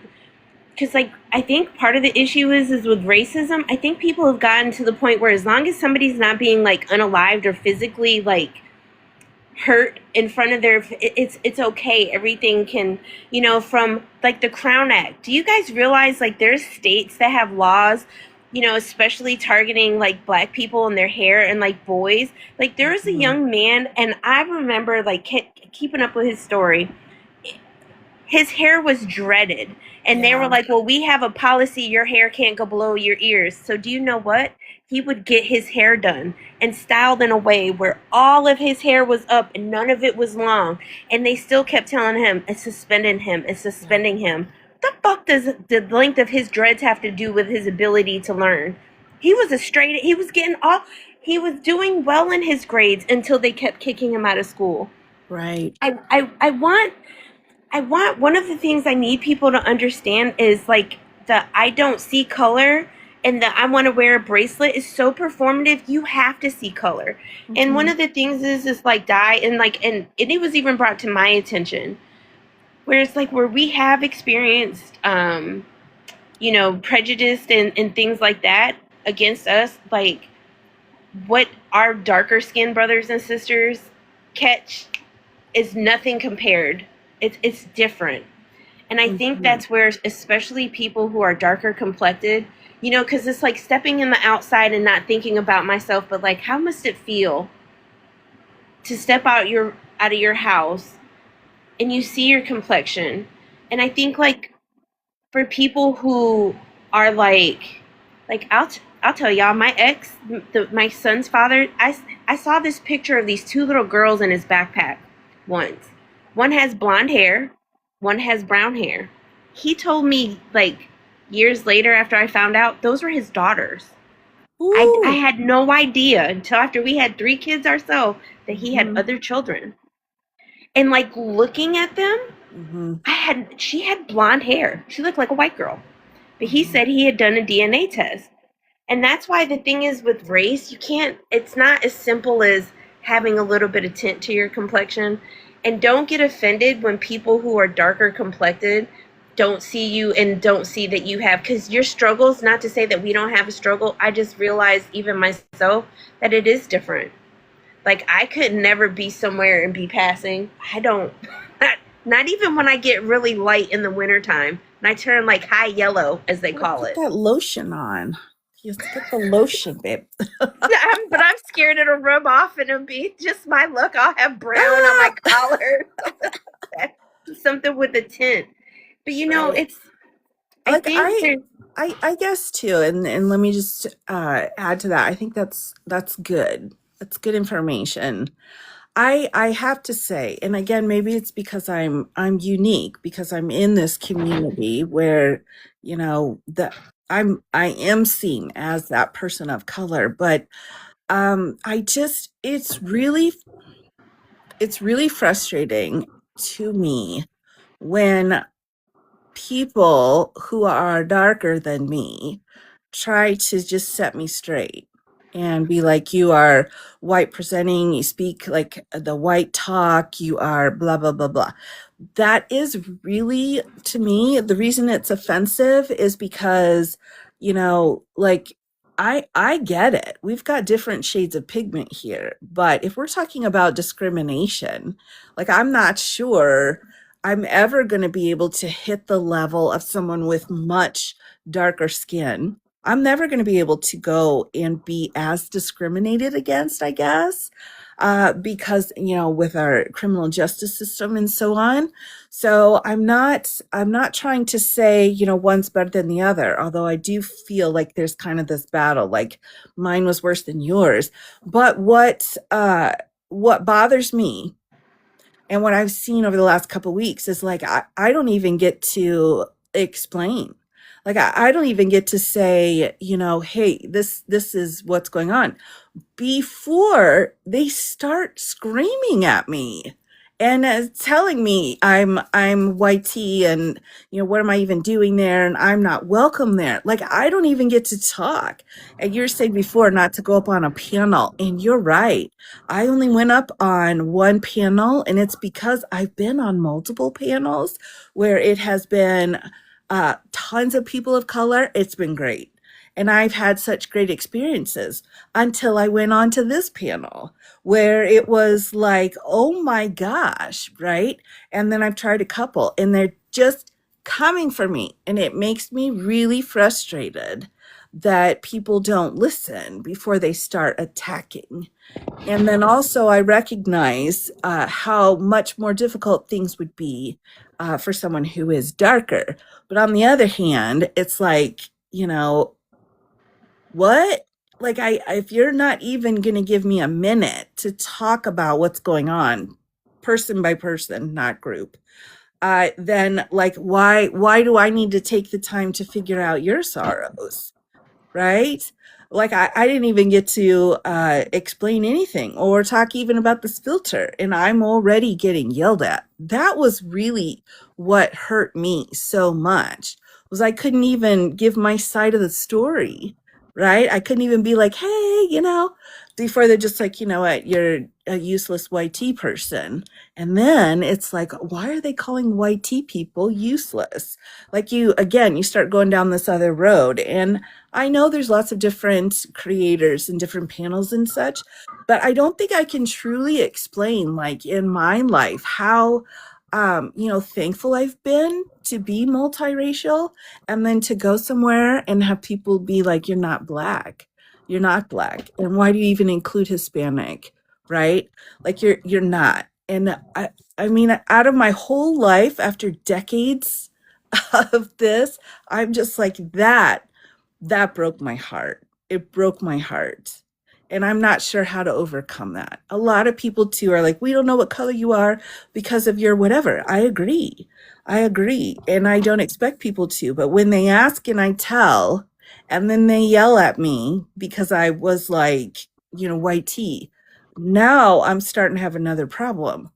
because like I think part of the issue is with racism. I think people have gotten to the point where as long as somebody's not being like unalived or physically like hurt in front of their it's okay, everything can, from like the Crown Act. Do you guys realize like there's states that have laws, especially targeting like black people and their hair and like boys? Like there was a Mhm. young man, and I remember like keeping up with his story. His hair was dreaded, and they were Yeah. like, well, we have a policy, your hair can't go below your ears. So do you know what? He would get his hair done and styled in a way where all of his hair was up and none of it was long, and they still kept telling him it's suspending him, it's Yeah. suspending him. What the fuck does the length of his dreads have to do with his ability to learn? He was getting all, he was doing well in his grades until they kept kicking him out of school. Right. I want one of the things I need people to understand is like the I don't see color and the I want to wear a bracelet is so performative. You have to see color. And one Mhm. of the things is like dye, and it was even brought to my attention where it's like where we have experienced prejudice and things like that against us, like what our darker skinned brothers and sisters catch is nothing compared. It's different. And I think Mhm. that's where, especially people who are darker complected, because it's like stepping in the outside and not thinking about myself, but like, how must it feel to step out of your house and you see your complexion? And I think like for people who are like I'll tell y'all, my ex, my son's father, I saw this picture of these two little girls in his backpack once. One has blonde hair, one has brown hair. He told me like years later after I found out those were his daughters. I Ooh. had no idea until after we had 3 kids ourselves that he had Mhm. other children. And like looking at them, Mhm. she had blonde hair. She looked like a white girl. But he Mhm. said he had done a DNA test. And that's why the thing is with race, it's not as simple as having a little bit of tint to your complexion. And don't get offended when people who are darker complected don't see you and don't see that you have, because your struggles, not to say that we don't have a struggle, I just realized even myself that it is different. Like I could never be somewhere and be passing. I don't, not even when I get really light in the wintertime and I turn like high yellow, as they Gotta call put it. that lotion on. You have to get the lotion, babe. But I'm scared it'll rub off and it'll be just my luck. I'll have brown on my Ah! collar, something with a tint. But Right. I Like think there's, I guess too, and let me just add to that. I think that's good. That's good information. I have to say, and again, maybe it's because I'm unique because I'm in this community where, that I am seen as that person of color, but I just it's really frustrating to me when people who are darker than me try to just set me straight and be like, you are white presenting, you speak like the white talk, you are blah, blah, blah, blah. That is really, to me, the reason it's offensive is because, like, I get it. We've got different shades of pigment here, but if we're talking about discrimination, like I'm not sure I'm ever going to be able to hit the level of someone with much darker skin. I'm never going to be able to go and be as discriminated against, I guess, because with our criminal justice system and so on. So I'm not trying to say one's better than the other. Although I do feel like there's kind of this battle, like mine was worse than yours. But what bothers me and what I've seen over the last couple weeks is like I don't even get to explain. Like I don't even get to say, hey, this is what's going on before they start screaming at me and telling me I'm YT and what am I even doing there and I'm not welcome there. Like I don't even get to talk. And you're saying before not to go up on a panel, and you're right. I only went up on one panel, and it's because I've been on multiple panels where it has been tons of people of color. It's been great. And I've had such great experiences until I went on to this panel where it was like, oh my gosh, right? And then I've tried a couple and they're just coming for me. And it makes me really frustrated that people don't listen before they start attacking. And then also, I recognize how much more difficult things would be for someone who is darker. But on the other hand, it's like, what? Like, if you're not even going to give me a minute to talk about what's going on, person by person, not group, then like, why do I need to take the time to figure out your sorrows? Right? Like I didn't even get to explain anything or talk even about this filter, and I'm already getting yelled at. That was really what hurt me so much was I couldn't even give my side of the story, right? I couldn't even be like, hey, before they're just like, you know what, you're a useless YT person. And then it's like, why are they calling YT people useless? Like you start going down this other road. And I know there's lots of different creators and different panels and such, but I don't think I can truly explain, like in my life, how thankful I've been to be multiracial and then to go somewhere and have people be like, you're not black. You're not black. And why do you even include Hispanic? Right? Like you're not. And I mean, out of my whole life after decades of this, I'm just like that broke my heart. It broke my heart. And I'm not sure how to overcome that. A lot of people too are like, we don't know what color you are because of your whatever. I agree. I agree. And I don't expect people to. But when they ask and I tell, and then they yell at me because I was like, white tea, now I'm starting to have another problem.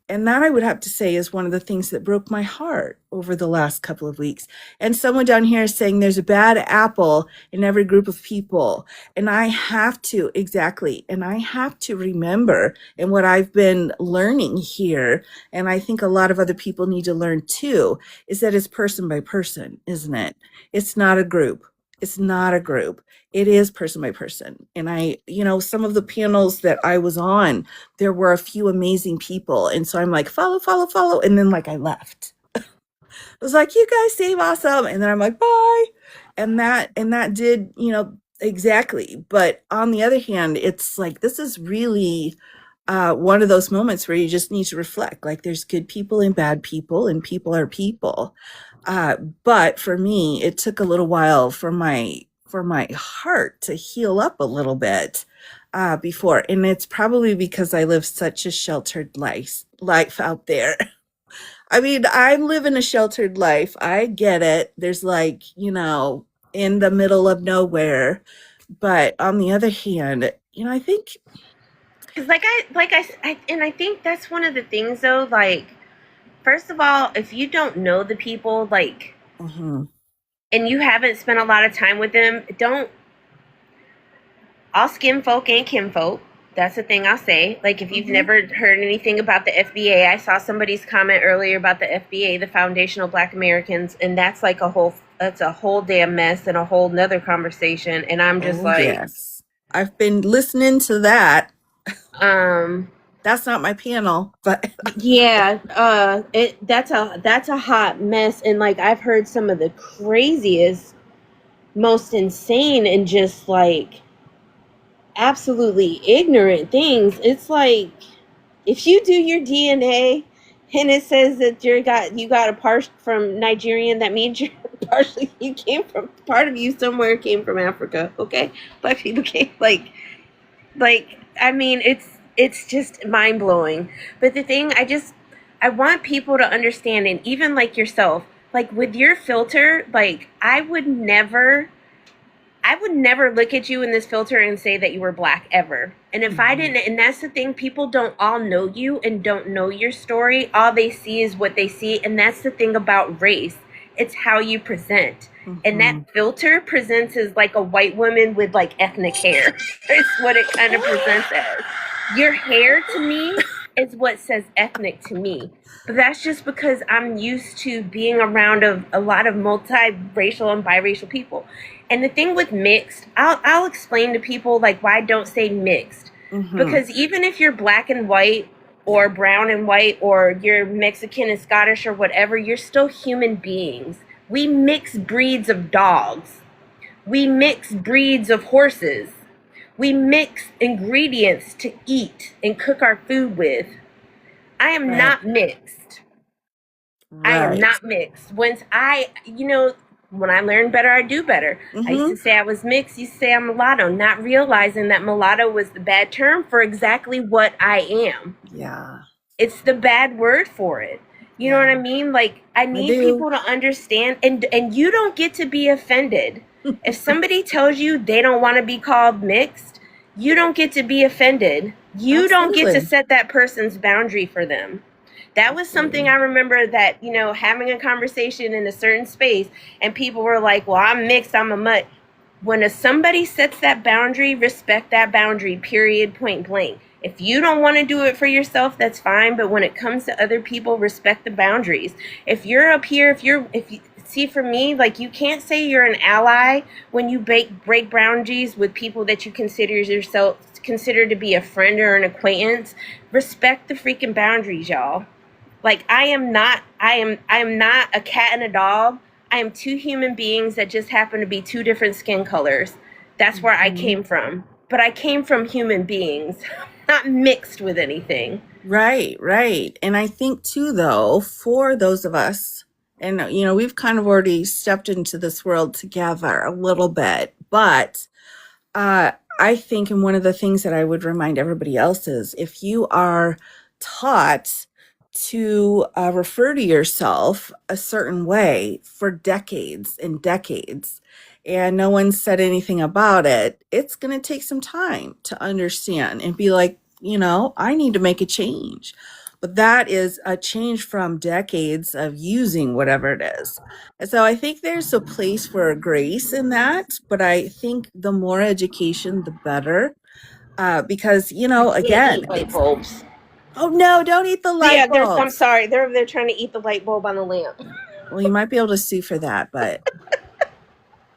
And that I would have to say is one of the things that broke my heart over the last couple of weeks. And someone down here is saying there's a bad apple in every group of people. And I have to, exactly. And I have to remember, and what I've been learning here, and I think a lot of other people need to learn too, is that it's person by person, isn't it? It's not a group. It's not a group. It is person by person. And some of the panels that I was on, there were a few amazing people. And so I'm like, follow, follow, follow. And then like I left. I was like, you guys seem awesome. And then I'm like, bye. And that did, exactly. But on the other hand, it's like this is really one of those moments where you just need to reflect. Like there's good people and people are people. But for me, it took a little while for my heart to heal up a little bit before, and it's probably because I live such a sheltered life out there. I mean, I'm living a sheltered life. I get it. There's like, in the middle of nowhere. But on the other hand, I think. Because and I think that's one of the things though. Like, first of all, if you don't know the people, like, Mhm. and you haven't spent a lot of time with them, don't. All skin folk and kinfolk. That's the thing I'll say. Like, if you've Mhm. never heard anything about the FBA, I saw somebody's comment earlier about the FBA, the Foundational Black Americans, and that's a whole damn mess and a whole nother conversation. And I'm just Oh like, yes, I've been listening to that. um, That's not my panel, but yeah, that's a hot mess, and like I've heard some of the craziest, most insane, and just like absolutely ignorant things. It's like if you do your DNA and it says that you got a part from Nigerian, that means you're partially you came from part of you somewhere came from Africa. Okay, black people came like I mean it's just mind blowing. But the thing I want people to understand, and even like yourself, like with your filter, like I would never look at you in this filter and say that you were black ever. And if I Mhm. didn't, and that's the thing, people don't all know you and don't know your story. All they see is what they see. And that's the thing about race. It's how you present. And that Mhm. filter presents as like a white woman with like ethnic hair. It's what it kind of presents as. Your hair to me is what says ethnic to me. But that's just because I'm used to being around a lot of multiracial and biracial people. And the thing with mixed, I'll explain to people like why I don't say mixed. Mm-hmm. Because even if you're black and white or brown and white or you're Mexican and Scottish or whatever, you're still human beings. We mix breeds of dogs. We mix breeds of horses. We mix ingredients to eat and cook our food with. I am Right. not mixed. I am Right. not mixed. When I learn better, I do better. I used Mm-hmm. to say I was mixed, used to say I'm mulatto, not realizing that mulatto was the bad term for exactly what I am. Yeah. It's the bad word for it. You know what Yeah. I mean? Like I I need do. people to understand, and you don't get to be offended. If somebody tells you they don't want to be called mixed, you don't get to be offended. You don't get to Absolutely. set that person's boundary for them. That was something Absolutely. I remember that, having a conversation in a certain space and people were like, well, I'm mixed, I'm a mutt. When somebody sets that boundary, respect that boundary, period, point blank. If you don't want to do it for yourself, that's fine. But when it comes to other people, respect the boundaries. If you're up here, if you see, for me, like, you can't say you're an ally when you break boundaries with people that you consider to be a friend or an acquaintance. Respect the freaking boundaries, y'all. Like I am not a cat and a dog. I am two human beings that just happen to be two different skin colors. That's where I Mhm. came from. But I came from human beings, not mixed with anything. Right, right. And I think too, though, for those of us, and we've kind of already stepped into this world together a little bit, but uh, I think, and one of the things that I would remind everybody else is if you are taught to refer to yourself a certain way for decades and decades, and no one said anything about it, it's going to take some time to understand and be like, I need to make a change. But that is a change from decades of using whatever it is. And so I think there's a place for grace in that, but I think the more education, the better. Because, I can't again, eat light it's, bulbs. oh no, don't eat the light Yeah, I'm bulbs. sorry. They're trying to eat the light bulb on the lamp. Well, you might be able to sue for that, but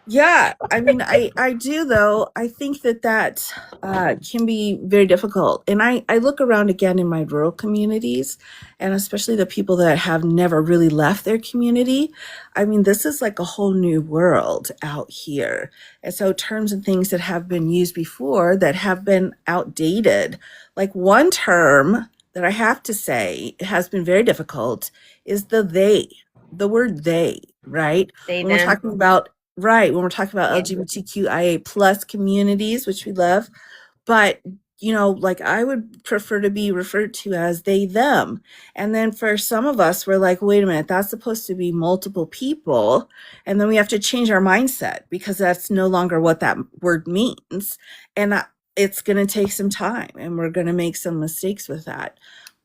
yeah, I mean, I do though. I think that can be very difficult, and I look around again in my rural communities, and especially the people that have never really left their community. I mean, this is like a whole new world out here, and so terms and things that have been used before that have been outdated. Like one term that I have to say has been very difficult is the word they, right? They When we're them. talking about Right, when we're talking about Yeah. LGBTQIA plus communities, which we love, but like I would prefer to be referred to as they, them. And then for some of us, we're like, wait a minute, that's supposed to be multiple people. And then we have to change our mindset because that's no longer what that word means. And it's going to take some time and we're going to make some mistakes with that.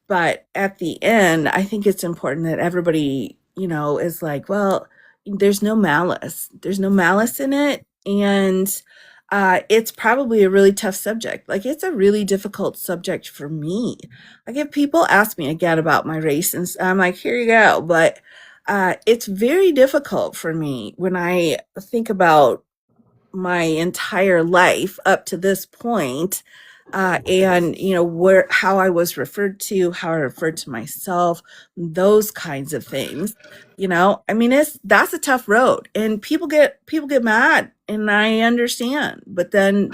But at the end, I think it's important that everybody, is like, well, there's no malice. There's no malice in it. And it's probably a really tough subject. Like, it's a really difficult subject for me. Like, if people ask me again about my race, and I'm like, here you go. But it's very difficult for me when I think about my entire life up to this point, and where how I was referred to, how I referred to myself, those kinds of things. I mean, that's a tough road, and people get mad, and I understand. But then,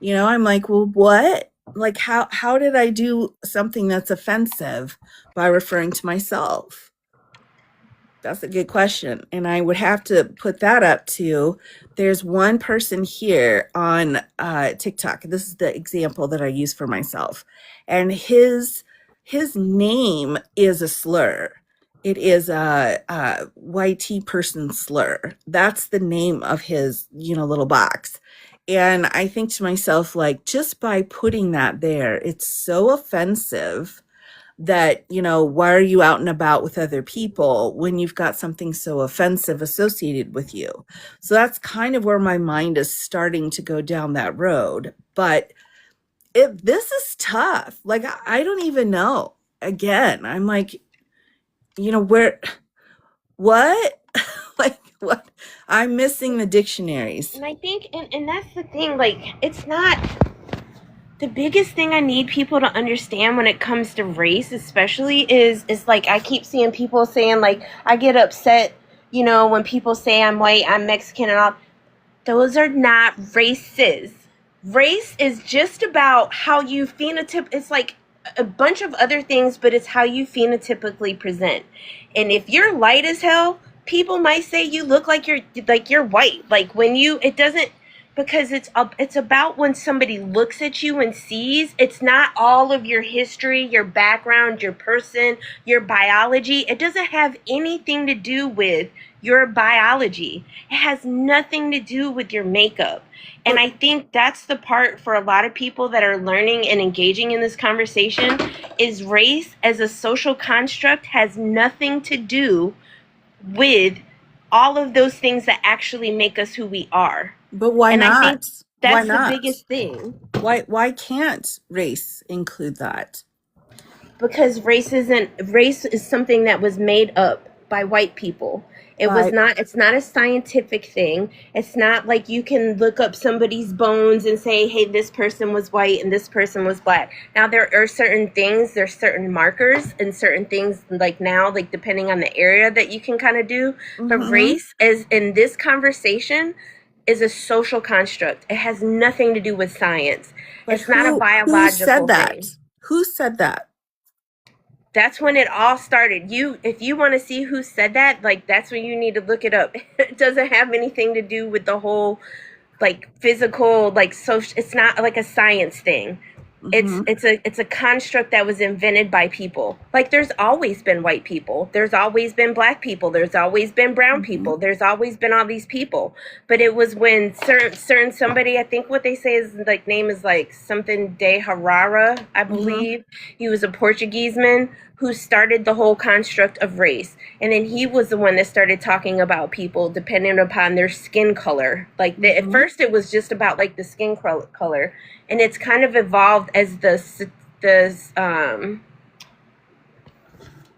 I'm like, well, what? Like, how did I do something that's offensive by referring to myself? That's a good question. And I would have to put that up to there's one person here on TikTok. This is the example that I use for myself. And his name is a slur. It is a YT person slur. That's the name of his, little box. And I think to myself, like, just by putting that there, it's so offensive that, why are you out and about with other people when you've got something so offensive associated with you? So that's kind of where my mind is starting to go down that road. But this is tough. Like, I don't even know. again, I'm like, where, what? Like, what? I'm missing the dictionaries. And I think, and that's the thing, like, it's not the biggest thing I need people to understand when it comes to race, especially, is like I keep seeing people saying, like, I get upset, when people say I'm white, I'm Mexican, and all. Those are not races. Race is just about how you phenotype. It's like a bunch of other things, but it's how you phenotypically present. And if you're light as hell, people might say you look like you're white. Like when it doesn't, because it's about when somebody looks at you and sees. It's not all of your history, your background, your person, your biology. It doesn't have anything to do with your biology. It has nothing to do with your makeup. And But I think that's the part for a lot of people that are learning and engaging in this conversation is race as a social construct has nothing to do with all of those things that actually make us who we are. but why And I think not? Why that's the not? biggest thing. Why can't race include that? Because race is something that was made up by white people. By It's not a scientific thing. It's not like you can look up somebody's bones and say, hey, this person was white and this person was black. Now there are there's certain markers and certain things like now, like depending on the area that you can kind of do. But hmm race as in this conversation is a social construct. It has nothing to do with science. but It's not a who said biological that? thing. Who said that? That's when it all started. If you want to see who said that, like that's when you need to look it up. It doesn't have anything to do with the whole like physical, like social. It's not like a science thing. hmm It's a construct that was invented by people. Like there's always been white people, there's always been black people, there's always been brown hmm people, there's always been all these people. But it was when certain somebody, I think what they say is like name is like something de Harara, I hmm believe. He was a Portuguese man who started the whole construct of race. And then he was the one that started talking about people depending upon their skin color. At hmm first it was just about like the skin color, and it's kind of evolved the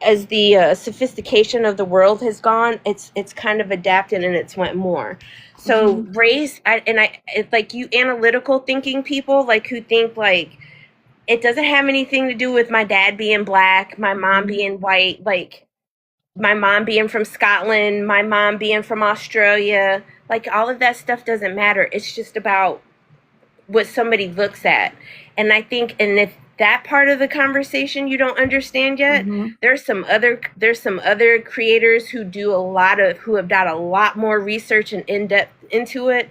as the sophistication of the world has gone. It's kind of adapted and it's went more. So hmm race, it's like you analytical thinking people like who think like it doesn't have anything to do with my dad being black, my mom hmm being white, like my mom being from Scotland, my mom being from Australia. Like all of that stuff doesn't matter. It's just about what somebody looks at. And I think, and if that part of the conversation you don't understand yet, hmm there's some other creators who have done a lot more research and in depth into it.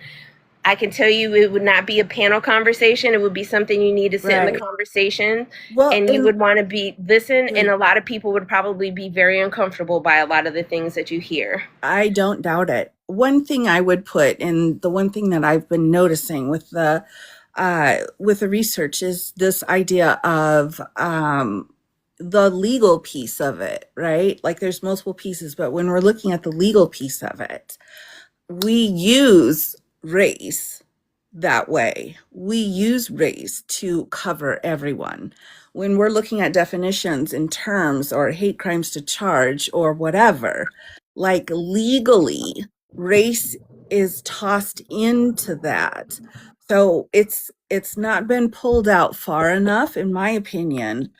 I can tell you it would not be a panel conversation. It would be something you need to sit in the Right. conversation Well, and you and would want to be listen, and good. a lot of people would probably be very uncomfortable by a lot of the things that you hear. I don't doubt it. One thing I would put, and the one thing that I've been noticing with the research is this idea of the legal piece of it, right? Like there's multiple pieces, but when we're looking at the legal piece of it, we use race that way. We use race to cover everyone. When we're looking at definitions and terms or hate crimes to charge or whatever, like legally, race is tossed into that. So it's not been pulled out far enough, in my opinion,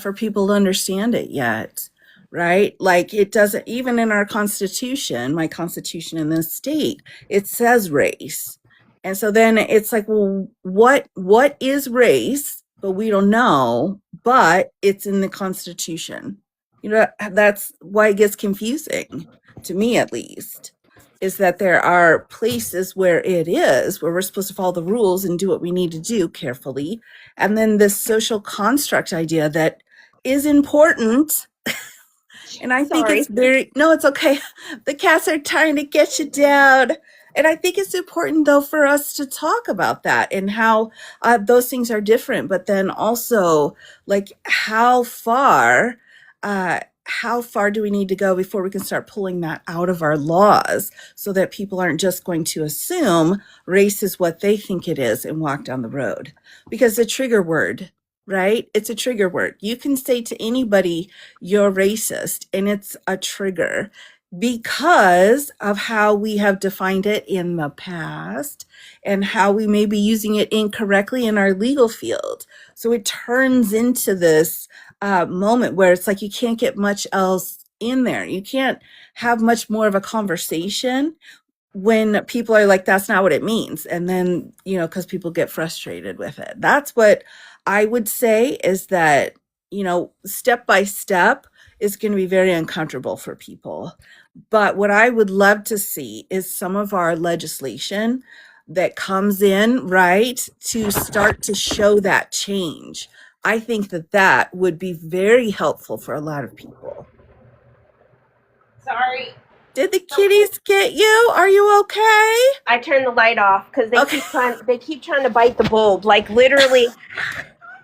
for people to understand it yet, right? Like it doesn't, even in our constitution, my constitution in this state, it says race. And so then it's like, well, what is race? But we don't know, but it's in the Constitution. That's why it gets confusing, to me at least, is that there are places where it is, where we're supposed to follow the rules and do what we need to do carefully. And then this social construct idea that is important, and I think it's Sorry. very, no, it's okay. The cats are trying to get you down. And I think it's important, though, for us to talk about that and how those things are different, but then also, like, how far do we need to go before we can start pulling that out of our laws so that people aren't just going to assume race is what they think it is and walk down the road? Because the trigger word right? It's a trigger word. You can say to anybody, you're racist, and it's a trigger because of how we have defined it in the past and how we may be using it incorrectly in our legal field. So it turns into this moment where it's like you can't get much else in there. You can't have much more of a conversation when people are like, that's not what it means. And then, because people get frustrated with it. That's what I would say is that, step by step is going to be very uncomfortable for people. But what I would love to see is some of our legislation that comes in, right, to start to show that change. I think that that would be very helpful for a lot of people. Sorry. Did the kitties get you? Are you okay? I turned the light off because Okay. they keep trying to bite the bulb, like literally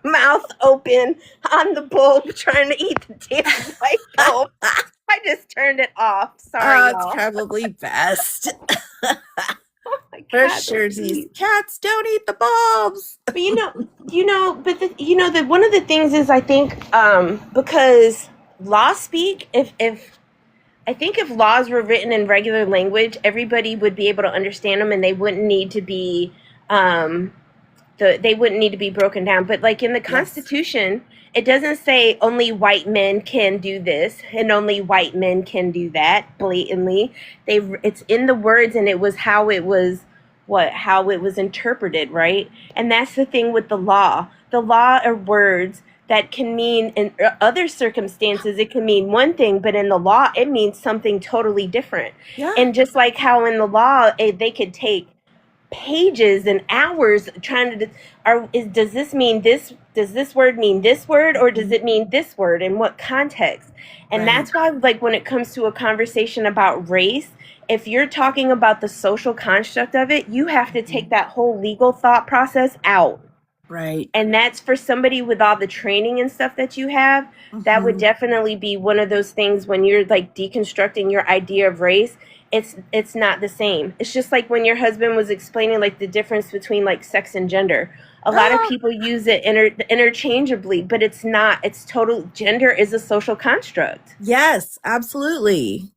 mouth open on the bulb, trying to eat the damn light bulb. I just turned it off. Sorry, It's y'all. probably best. My For cat, sure, these cats don't eat the bulbs. but one of the things is I think because law speak, if I think if laws were written in regular language, everybody would be able to understand them, and they wouldn't need to be um, they wouldn't need to be broken down. But like in the Yes. Constitution, it doesn't say only white men can do this and only white men can do that blatantly. It's in the words, and it was how it was interpreted, right? And that's the thing with the law. The law are words that can mean in other circumstances it can mean one thing, but in the law it means something totally different. Yeah. And just like how in the law they could take pages and hours trying to does this mean this, does this word mean this word, or does it mean this word, in what context? And Right. that's why, like, when it comes to a conversation about race, if you're talking about the social construct of it, you have to take that whole legal thought process out. Right. And that's for somebody with all the training and stuff that you have. That would Mm-hmm. definitely be one of those things when you're like deconstructing your idea of race. It's not the same. It's just like when your husband was explaining like the difference between like sex and gender. A lot of Ah, people use it interchangeably, but it's not. It's total. Gender is a social construct. yes, absolutely.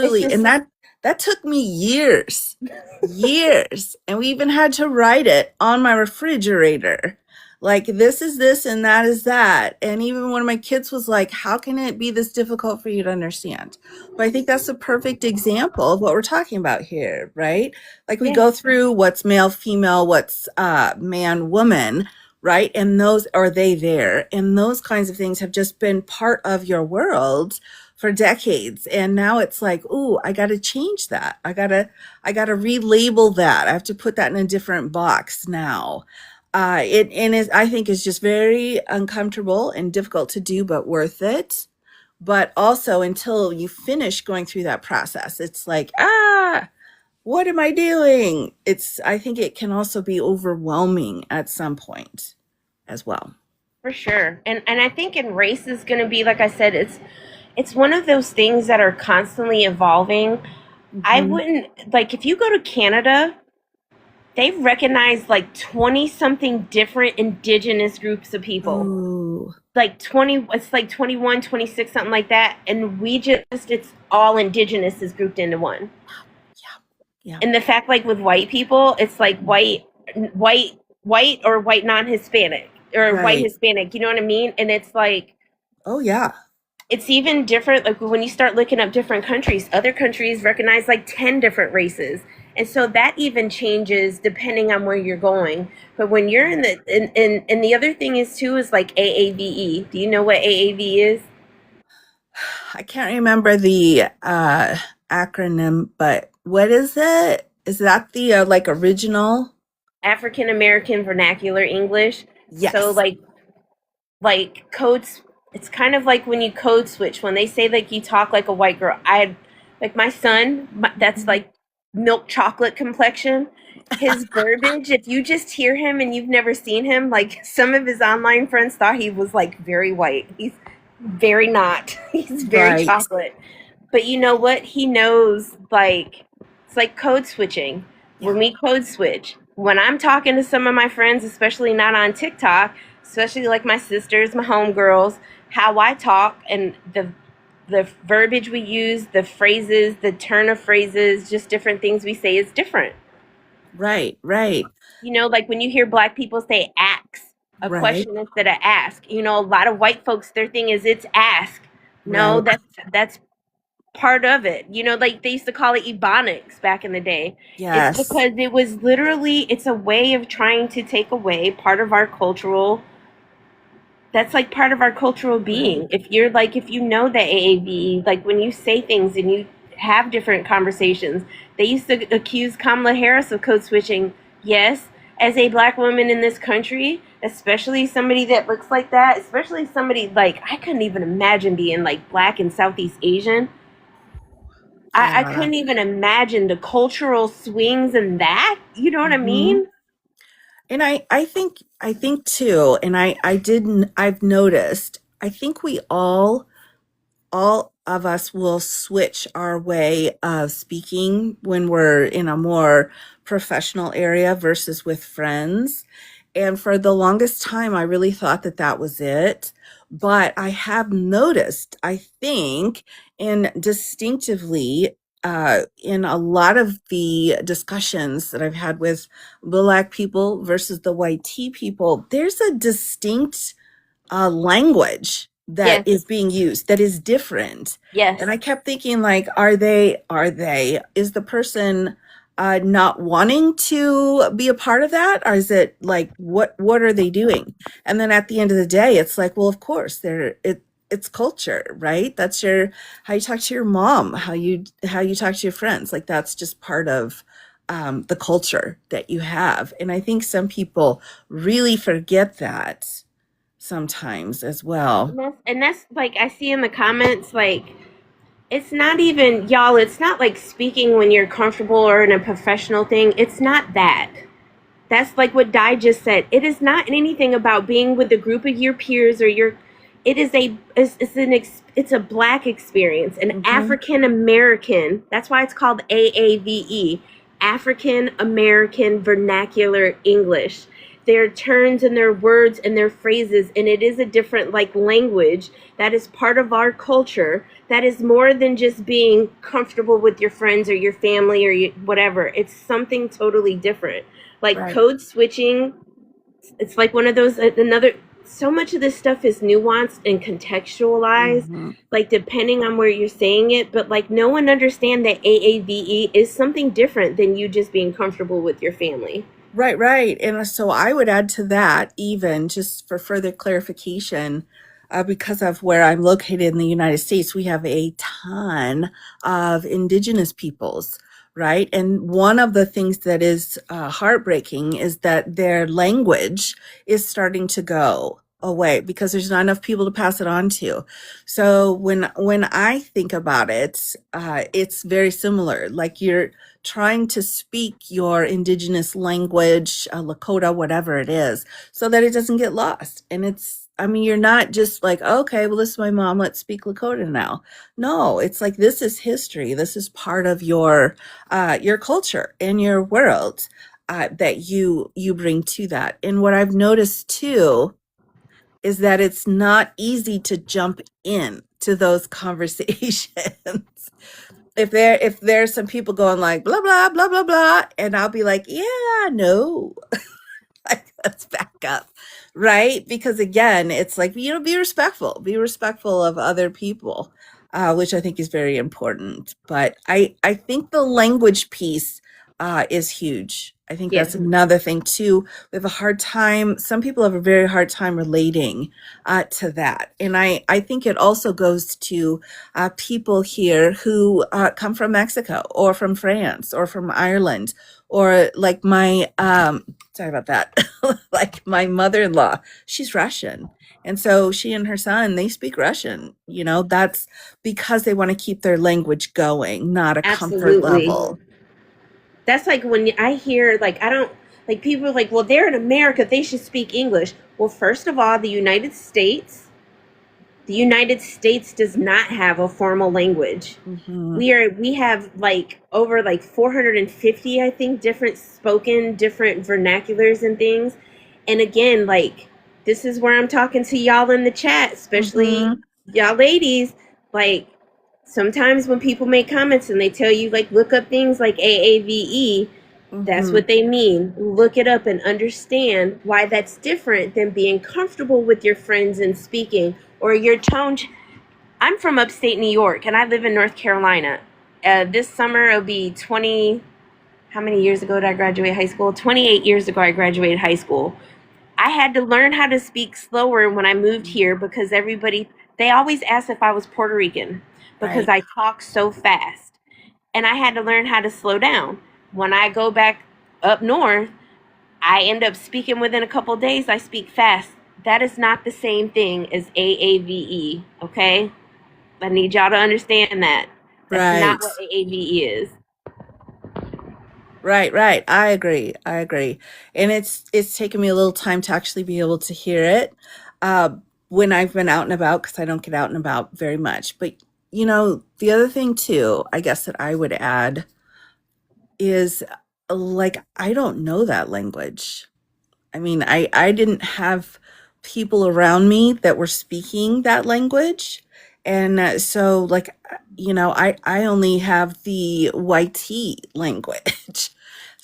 It's Absolutely. And just that took me years. Years. And we even had to write it on my refrigerator. Like this is this and that is that. And even one of my kids was like, how can it be this difficult for you to understand? But I think that's a perfect example of what we're talking about here, right? Like we yeah, go through what's male, female, what's man, woman, right? And those are they there. And those kinds of things have just been part of your world for decades. And now it's like, ooh, I gotta change that. I gotta relabel that. I have to put that in a different box now. It and is I think is just very uncomfortable and difficult to do, but worth it. But also until you finish going through that process, it's like, what am I doing? I think it can also be overwhelming at some point as well. for sure. And I think in race is going to be, like I said, it's one of those things that are constantly evolving. I Hmm. wouldn't like if you go to Canada, they've recognized like 20 something different indigenous groups of people. Ooh, Like 20, it's like 21, 26, something like that. And it's all indigenous is grouped into one. yeah, And the fact, like with white people, it's like white or white non-Hispanic or white right. Hispanic, you know what I mean? And it's like, Oh yeah. it's even different. Like when you start looking up different countries, other countries recognize like 10 different races. And so that even changes depending on where you're going. But when you're in the, and the other thing is too, is like AAVE. Do you know what AAV is? I can't remember the acronym, but what is it? Is that the like original? African American Vernacular English. So Yes. like codes, it's kind of like when you code switch, when they say like you talk like a white girl. I had like my son, that's Mhm. like milk chocolate complexion. His verbiage, if you just hear him and you've never seen him, like some of his online friends thought he was like very white. He's very not. He's very Right. chocolate. But you know what? He knows, like, it's like code switching. Yeah. When we code switch, when I'm talking to some of my friends, especially not on TikTok, especially like my sisters, my homegirls, how I talk and the verbiage we use, the phrases, the turn of phrases, just different things we say is different. Right, right, You know, like when you hear black people say ask a right, question instead of ask. You know, a lot of white folks, their thing is it's ask. No, right. that's part of it. You know, like they used to call it ebonics back in the day. It's Yes, because it was literally it's a way of trying to take away part of our cultural that's like part of our cultural right. being. If you're like, if you know the AAVE, like when you say things and you have different conversations, they used to accuse Kamala Harris of code switching. Yes, as a black woman in this country, especially somebody that looks like that, especially somebody like, I couldn't even imagine being like black and Southeast Asian. I Yeah. couldn't even imagine the cultural swings and that. You know what I Hmm. mean? And I think too, and I didn't I've noticed, I think we all of us will switch our way of speaking when we're in a more professional area versus with friends. And for the longest time, I really thought that that was it. But I have noticed, I think, and distinctively, in a lot of the discussions that I've had with Black people versus the white tea people, there's a distinct language that Yes, is being used that is different. And I yes. kept thinking, like, is the person not wanting to be a part of that? Or is it like, what are they doing? And then at the end of the day, it's like, well, of course, it's culture, right? That's your, how you talk to your mom, how you talk to your friends. Like, that's just part of the culture that you have. And I think some people really forget that sometimes as well. And that's like I see in the comments like it's not even y'all, it's not like speaking when you're comfortable or in a professional thing. It's not that. That's like what Di just said. It is not anything about being with a group of your peers or your. It is it's a black experience, an Hmm. African American. That's why it's called AAVE, African American Vernacular English. Their turns and their words and their phrases, and it is a different like language that is part of our culture. That is more than just being comfortable with your friends or your family or whatever. It's something totally different like Right. code switching. It's like one of those another so much of this stuff is nuanced and contextualized Hmm. like depending on where you're saying it, but like no one understand that AAVE is something different than you just being comfortable with your family. Right, right. And so I would add to that, even just for further clarification, because of where I'm located in the United States, we have a ton of indigenous peoples, right? And one of the things that is heartbreaking is that their language is starting to go away because there's not enough people to pass it on to. So when I think about it, it's very similar. Like you're trying to speak your indigenous language, Lakota, whatever it is, so that it doesn't get lost. And it's, I mean, you're not just like, okay, well, this is my mom, let's speak Lakota now. No, it's like this is history. This is part of your culture and your world that you bring to that. And what I've noticed too is that it's not easy to jump in to those conversations. If there's some people going like blah blah blah blah blah, and I'll be like, yeah, no, like, let's back up, right? Because again, it's like, be respectful of other people, which I think is very important. But I think the language piece is huge. I think that's Yes, another thing too. We have a hard time. Some people have a very hard time relating to that, and I think it also goes to people here who come from Mexico or from France or from Ireland, or like my sorry about that. Like my mother-in-law, she's Russian. And so she and her son, they speak Russian. That's because they want to keep their language going, not a comfort absolutely. level. That's like when I hear like I don't like people are like, well, they're in America, they should speak English. Well, first of all, the United States does not have a formal language. Hmm. We have like over like 450, I think, different spoken different vernaculars and things. And again, like this is where I'm talking to y'all in the chat, especially Mm-hmm. y'all ladies. Like, sometimes when people make comments and they tell you, like, look up things like AAVE, that's Mm-hmm. what they mean. Look it up and understand why that's different than being comfortable with your friends and speaking or your tone. I'm from upstate New York and I live in North Carolina. This summer it'll be 20. How many years ago did I graduate high school? 28 years ago, I graduated high school. I had to learn how to speak slower when I moved here because they always asked if I was Puerto Rican because Right. I talk so fast. And I had to learn how to slow down. When I go back up north, I end up speaking within a couple of days. I speak fast. That is not the same thing as AAVE, okay? I need y'all to understand that. That's not Right. what AAVE is. Right, right. I agree. I agree. And it's taken me a little time to actually be able to hear it when I've been out and about because I don't get out and about very much. But the other thing too, I guess that I would add is like I don't know that language. I mean, I didn't have people around me that were speaking that language. And so like I only have the YT language.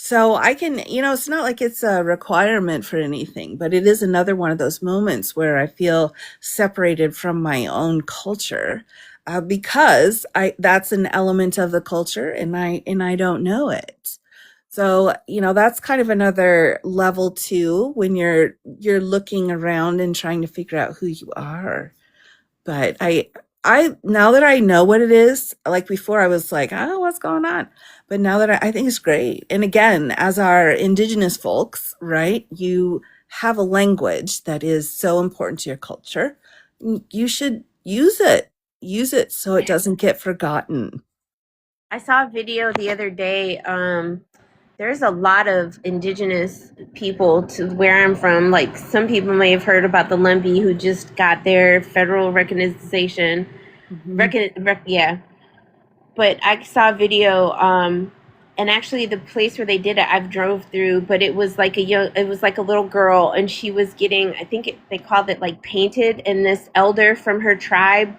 So I can, it's not like it's a requirement for anything, but it is another one of those moments where I feel separated from my own culture. Because I that's an element of the culture and I don't know it. So, that's kind of another level too when you're looking around and trying to figure out who you are. But I now that I know what it is, like before I was like, oh, what's going on? But now that I think it's great. And again, as our indigenous folks, right, you have a language that is so important to your culture. You should use it. Use it so it doesn't get forgotten. I saw a video the other day. There's a lot of indigenous people to where I'm from. Like, some people may have heard about the Lumbee who just got their federal recognition. Hmm. Yeah, but I saw a video, and actually the place where they did it, I've drove through, but it was like a little girl, and she was getting, I think they called it like painted, and this elder from her tribe,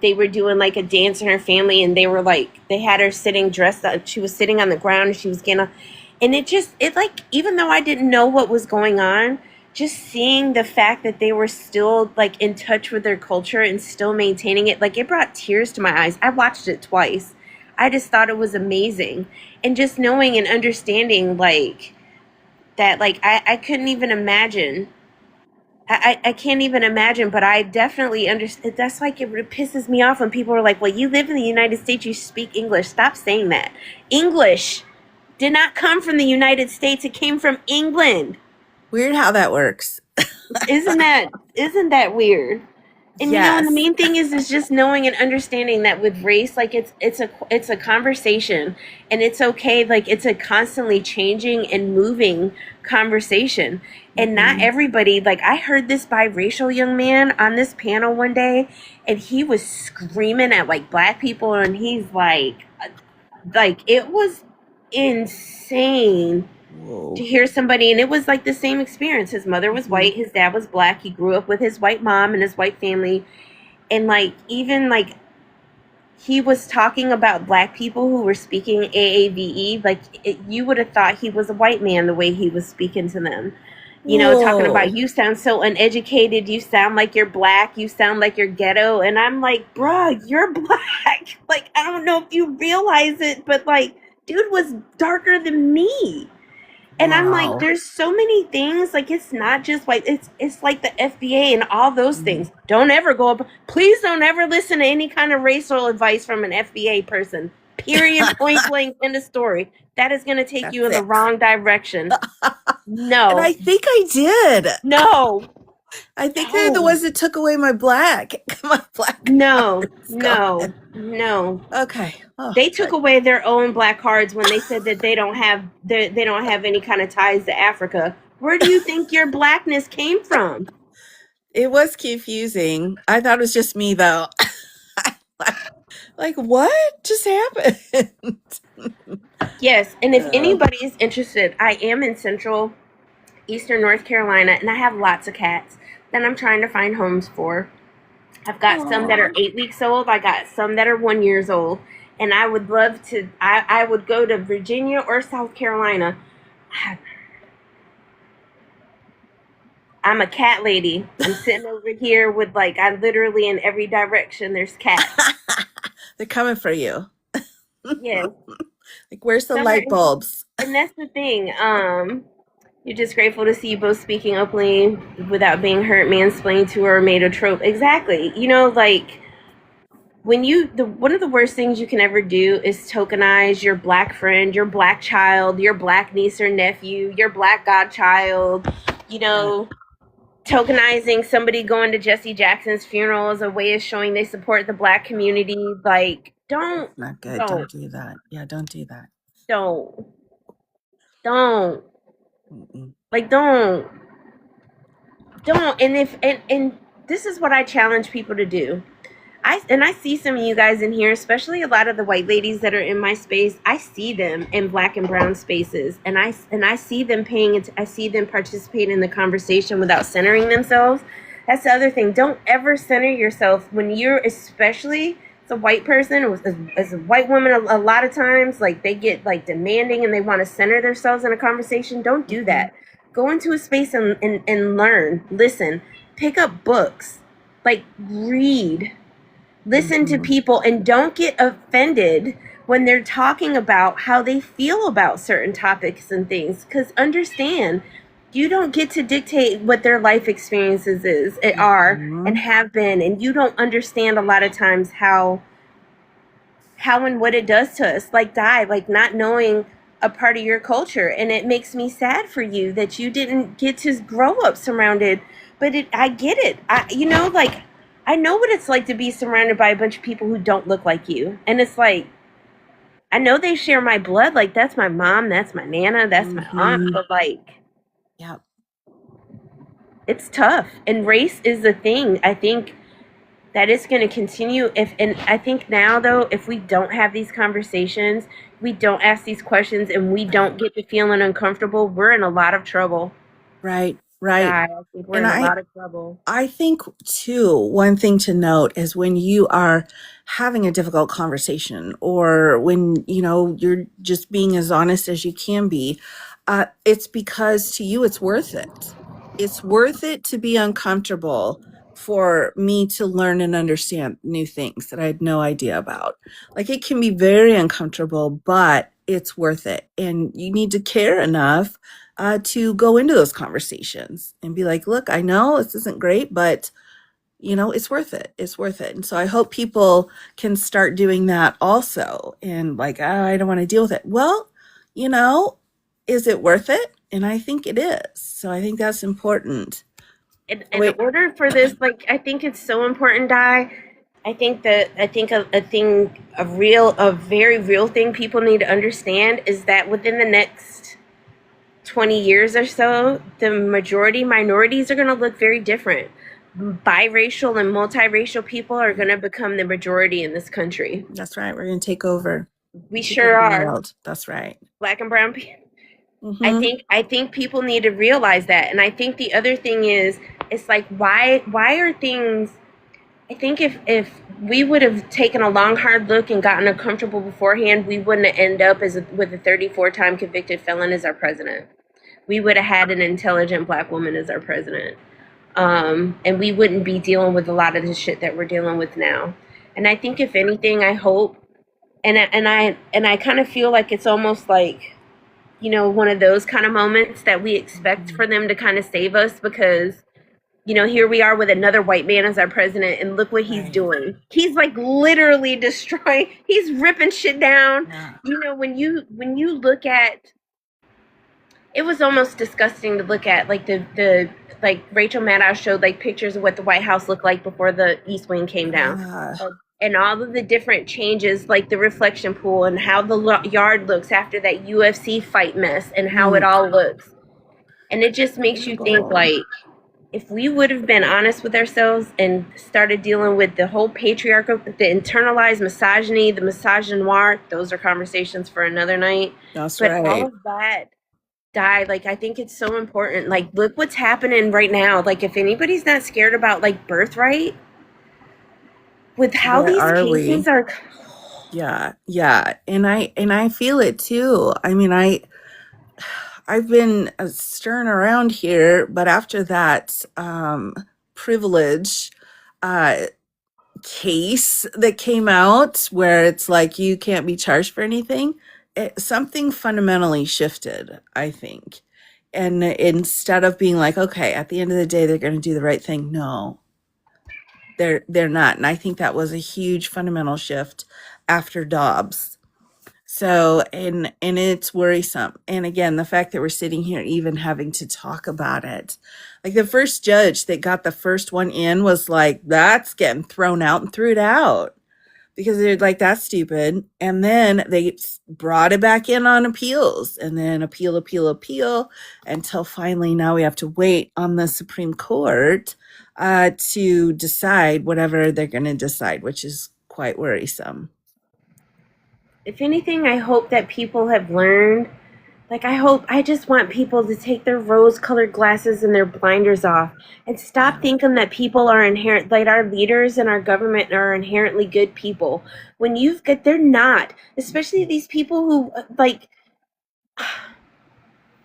they were doing like a dance in her family, and they had her sitting dressed up. She was sitting on the ground, and she was getting, and it like, even though I didn't know what was going on, just seeing the fact that they were still like in touch with their culture and still maintaining it, like, it brought tears to my eyes. I watched it twice. I just thought it was amazing. And just knowing and understanding, like, that, like, I couldn't even imagine. I can't even imagine, but I definitely understand. That's like, it pisses me off when people are like, well, you live in the United States, you speak English. Stop saying that. English did not come from the United States, it came from England. Weird how that works. Isn't that weird? And and the Yes. main thing is just knowing and understanding that with race, like, it's a conversation, and it's okay. Like, it's a constantly changing and moving conversation, and not Hmm. everybody. Like, I heard this biracial young man on this panel one day, and he was screaming at like black people, and he's like, it was insane to Whoa. hear somebody, and it was like the same experience. His mother was Hmm. white, his dad was black, he grew up with his white mom and his white family, and like, even like, he was talking about black people who were speaking AAVE, like, you would have thought he was a white man the way he was speaking to them. Talking about, Whoa. you sound so uneducated, you sound like you're black, you sound like you're ghetto, and I'm like, bruh, you're black. Like, I don't know if you realize it, but like, dude was darker than me. And I'm like, Wow. there's so many things. Like, it's not just like, it's like the FBA and all those Mhm. things. Don't ever go up. Please don't ever listen to any kind of racial advice from an FBA person. Period. Point blank. End of story. That is going to take you That's in the it. wrong direction. And No. I think I did. No. I think they're the No. ones that took away my black. My black card No. is gone. No. No. Okay. Oh, They took good. away their own black cards when they said that they don't have any kind of ties to Africa. Where do you think your blackness came from? It was confusing. I thought it was just me though. Like what just happened? Yes, and if Oh. anybody is interested, I am in Central Eastern North Carolina, and I have lots of cats. that I'm trying to find homes for. I've got some that Oh, are 8 weeks old. I got some that are 1 years old. And I would love to, I would go to Virginia or South Carolina. I'm a cat lady. I'm sitting over here with like, I literally in every direction, there's cats. they're coming for you. Yes. Like, where's the Some are, light bulbs? and that's the thing. You're just grateful to see you both speaking openly without being hurt, mansplained to, or made a trope. Exactly. You know, like when the one of the worst things you can ever do is tokenize your black friend, your black child, your black niece or nephew, your black godchild. You Right. know, tokenizing somebody going to Jesse Jackson's funeral as a way of showing they support the black community. Like, That's not good. don't, Don't do that. Yeah, don't do that. don't, don't, Mm-mm. like, don't. And this is what I challenge people to do. I see some of you guys in here, especially a lot of the white ladies that are in my space. I see them in black and brown spaces, and I see them paying it. I see them participate in the conversation without centering themselves. That's the other thing. Don't ever center yourself when you're, especially as a white person, as a white woman. A lot of times, like they get like demanding and they want to center themselves in a conversation. Don't do Mm-hmm. that. Go into a space and learn, listen, pick up books, like read, listen to Mm-hmm. people, and don't get offended when they're talking about how they feel about certain topics and things, because understand, you don't get to dictate what their life experiences are Mm-hmm. and have been, and you don't understand a lot of times how and what it does to us, like like not knowing a part of your culture. And it makes me sad for you that you didn't get to grow up surrounded. But I get it. Like I know what it's like to be surrounded by a bunch of people who don't look like you, and it's like I know they share my blood. Like that's my mom, that's my nana, that's my aunt. Mm-hmm. But like Yep. it's tough, and race is the thing. I think that is going to continue. If and I think now though, if we don't have these conversations, we don't ask these questions, and we Right. don't get to feeling uncomfortable, we're in a lot of trouble. Right. Right. I think we're And in a lot of trouble. I think too, one thing to note is when you are having a difficult conversation or when, you're just being as honest as you can be, it's because to you it's worth it. It's worth it to be uncomfortable for me to learn and understand new things that I had no idea about. Like it can be very uncomfortable, but it's worth it. And you need to care enough to go into those conversations and be like, look, I know this isn't great, but it's worth it. It's worth it. And so I hope people can start doing that also. And like, oh, I don't want to deal with it. Well, you know, is it worth it? And I think it is. So I think that's important. In Wait, order for this, like I think it's so important, Di. I think a thing, a very real thing people need to understand is that within the next 20 years or so, the majority minorities are going to look very different. Biracial and multiracial people are going to become the majority in this country. that's right. We're going to take over. We Take over sure the are. world. That's right. Black and brown people. Mm-hmm. I think people need to realize that. And I think the other thing is it's like why are things, I think if we would have taken a long hard look and gotten uncomfortable beforehand, we wouldn't end up with a 34-time convicted felon as our president. We would have had an intelligent black woman as our president. And we wouldn't be dealing with a lot of the shit that we're dealing with now. And I think if anything, I hope, and I kind of feel like it's almost like, one of those kind of moments that we expect Mm-hmm. for them to kind of save us, because here we are with another white man as our president, and look what he's Right. doing. He's like literally destroying. He's ripping shit down. Yeah. When you look at, it was almost disgusting to look at, like the like Rachel Maddow showed like pictures of what the White House looked like before the East Wing came down, Yeah. and all of the different changes, like the reflection pool and how the yard looks after that UFC fight mess and how it Mm, all looks. And it just makes you think terrible. like, if we would have been honest with ourselves and started dealing with the whole patriarchal, the internalized misogyny, the misogynoir, those are conversations for another night. That's But all right. of that die. Like, I think it's so important. Like, look what's happening right now. Like, if anybody's not scared about like birthright, with how Where these are cases we? are. Yeah, yeah. And I feel it too. I mean, I've been stirring around here, but after that privilege uh case that came out where it's like you can't be charged for anything, something fundamentally shifted, I think. And instead of being like, okay, at the end of the day, they're going to do the right thing, no, they're not. And I think that was a huge fundamental shift after Dobbs. So, and it's worrisome. And again, the fact that we're sitting here even having to talk about it. Like the first judge that got the first one in was like, that's getting thrown out, and threw it out because they're like, that's stupid. And then they brought it back in on appeals, and then appeal until finally now we have to wait on the Supreme Court to decide whatever they're going to decide, which is quite worrisome. If anything, I hope that people have learned. Like, I just want people to take their rose colored glasses and their blinders off and stop Yeah. thinking that people are inherent, like our leaders and our government are inherently good people. When you've got, they're not, especially these people who, like,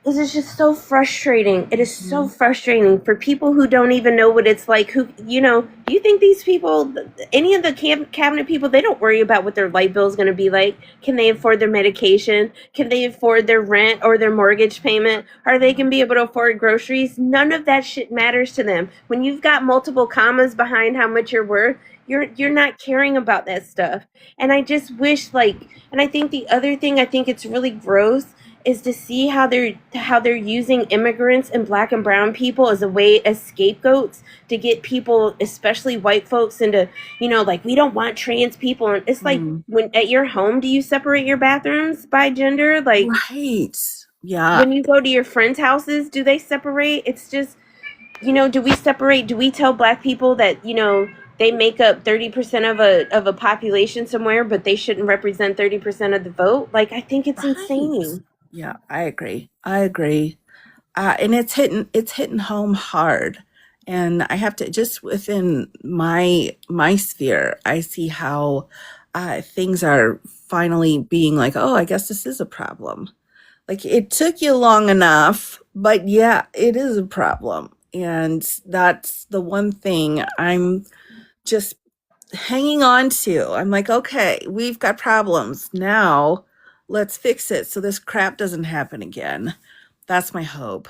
this is just so frustrating. It is so Mhm. frustrating for people who don't even know what it's like. Who, do you think these people, any of the cabinet people, they don't worry about what their light bill is going to be like? Can they afford their medication? Can they afford their rent or their mortgage payment? Are they going to be able to afford groceries? None of that shit matters to them. When you've got multiple commas behind how much you're worth, you're not caring about that stuff. And I just wish, like, and I think the other thing, I think it's really gross is to see how they're using immigrants and black and brown people as a way as scapegoats to get people, especially white folks, into, like, we don't want trans people. And it's like, Mm. when at your home, do you separate your bathrooms by gender? Like, Right. Yeah. when you go to your friends' houses, do they separate? It's just, do we tell black people that, they make up 30% of a population somewhere, but they shouldn't represent 30% of the vote? Like, I think it's Right. insane. Yeah, I agree. I agree. And it's hitting home hard. And I have to just within my sphere, I see how things are finally being like, oh, I guess this is a problem. Like it took you long enough, but yeah, it is a problem. And that's the one thing I'm just hanging on to. I'm like, okay, we've got problems. Now let's fix it so this crap doesn't happen again. That's my hope.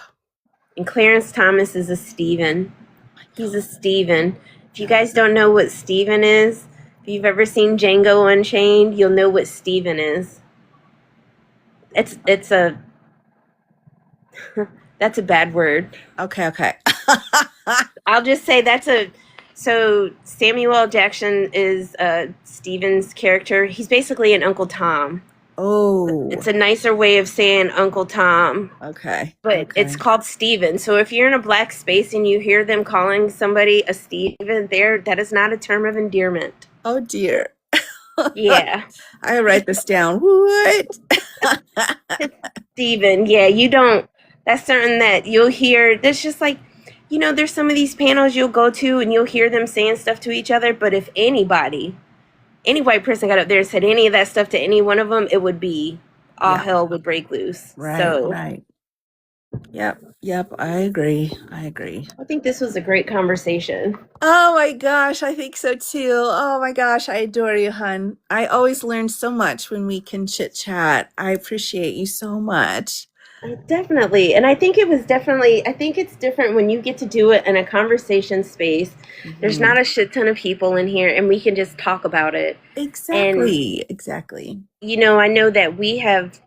And Clarence Thomas is a Steven. I He's a know. Steven. If you Yeah. guys don't know what Steven is, if you've ever seen Django Unchained, you'll know what Steven is. It's a that's a bad word. Okay, okay. I'll just say that's a so Samuel L. Jackson is Steven's character. He's basically an Uncle Tom. Oh, It's a nicer way of saying Uncle Tom, okay, but it's okay. called Steven. So if you're in a black space and you hear them calling somebody a Steven, there that is not a term of endearment. Oh dear. Yeah. I write this down. What? Steven, yeah, you don't. That's something that you'll hear. There's just like, there's some of these panels you'll go to and you'll hear them saying stuff to each other. But if any white person got up there and said any of that stuff to any one of them, it would be all Yeah, hell would break loose. right, So right. Yep, yep, I agree. I agree. I think this was a great conversation. Oh my gosh, I think so too. Oh my gosh, I adore you, hun. I always learn so much when we can chit chat. I appreciate you so much. Definitely. And I think it's different when you get to do it in a conversation space. There's Hmm. not a shit ton of people in here and we can just talk about it. And, Exactly, exactly. I know that we have.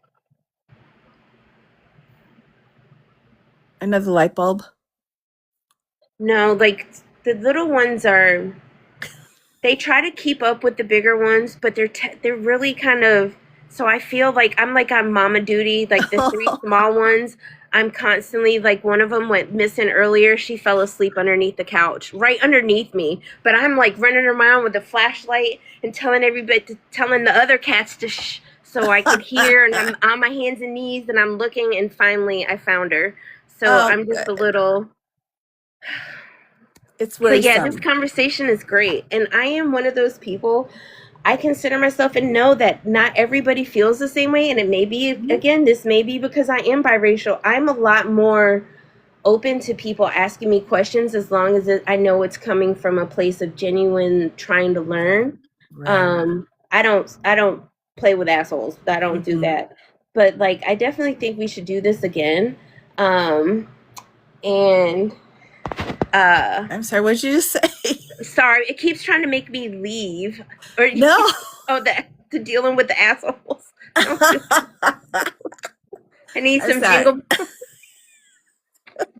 Another light bulb. No, like the little ones are. They try to keep up with the bigger ones, but they're really kind of. So I feel like I'm on mama duty. Like the three small ones, I'm constantly like one of them went missing earlier. She fell asleep underneath the couch, right underneath me. But I'm like running around with a flashlight and telling the other cats to shh, so I could hear, and I'm on my hands and knees and I'm looking, and finally I found her. So Oh, I'm just a good. little. It's But yeah, this worrisome. conversation is great. And I am one of those people, I consider myself and know that not everybody feels the same way. And it may be, Mhm. again, this may be because I am biracial. I'm a lot more open to people asking me questions as long as I know it's coming from a place of genuine trying to Right. learn. Right. I don't play with assholes. I don't do Hmm. that. But like, I definitely think we should do this again. And uh, I'm sorry, what did you just say? sorry, it keeps trying to make me leave, or you No. keep that to dealing with the assholes. Don't do that. I need I'm some sorry. jingle.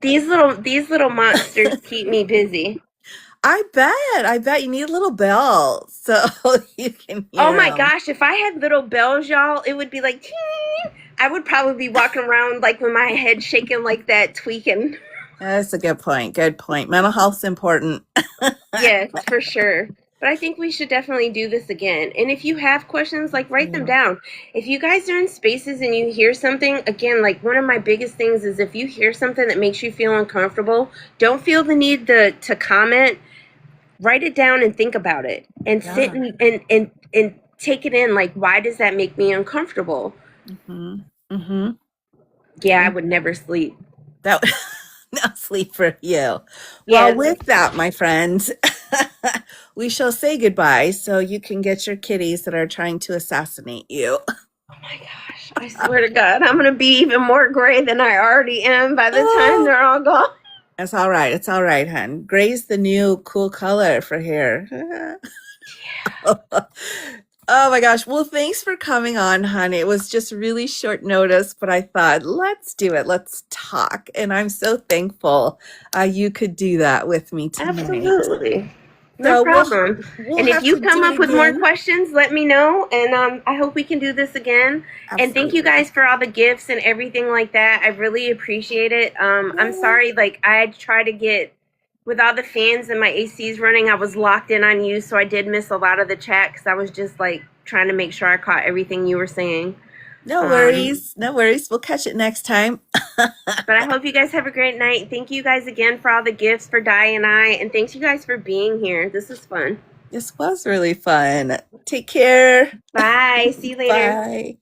These little monsters keep me busy. I bet. I bet you need a little bell so you can Oh hear my them. gosh, if I had little bells, y'all, it would be like, ting. I would probably be walking around like with my head shaking like that, tweaking. That's a good point. Good point. Mental health's important. Yes, for sure. But I think we should definitely do this again. And if you have questions, like write them Yeah. down. If you guys are in spaces and you hear something, again, like one of my biggest things is if you hear something that makes you feel uncomfortable, don't feel the need to comment. Write it down and think about it and sit Yeah. and take it in. Like, why does that make me uncomfortable? Hmm. Hmm. Yeah, I And would never sleep. that no sleep for you. Well, Yeah. with that, my friends, we shall say goodbye so you can get your kitties that are trying to assassinate you. Oh my gosh. I swear to God, I'm going to be even more gray than I already am by the time Oh, they're all gone. it's all right. It's all right, hun. Gray's the new cool color for here. Oh my gosh. Well, thanks for coming on, honey. It was just really short notice, but I thought, let's do it. Let's talk. And I'm so thankful you could do that with me tonight. Absolutely. No So problem. we'll And if have you to come do it up with more again. questions, let me know. And I hope we can do this again. And thank you Absolutely. guys for all the gifts and everything like that. I really appreciate it. I'm Yeah. sorry, like I try to get with all the fans and my ACs running, I was locked in on you, so I did miss a lot of the chat because I was just like trying to make sure I caught everything you were saying. No Um, worries. No worries. We'll catch it next time. but I hope you guys have a great night. Thank you guys again for all the gifts for Di and I, and thanks you guys for being here. This is fun. This was really fun. Take care. Bye. See you later. Bye.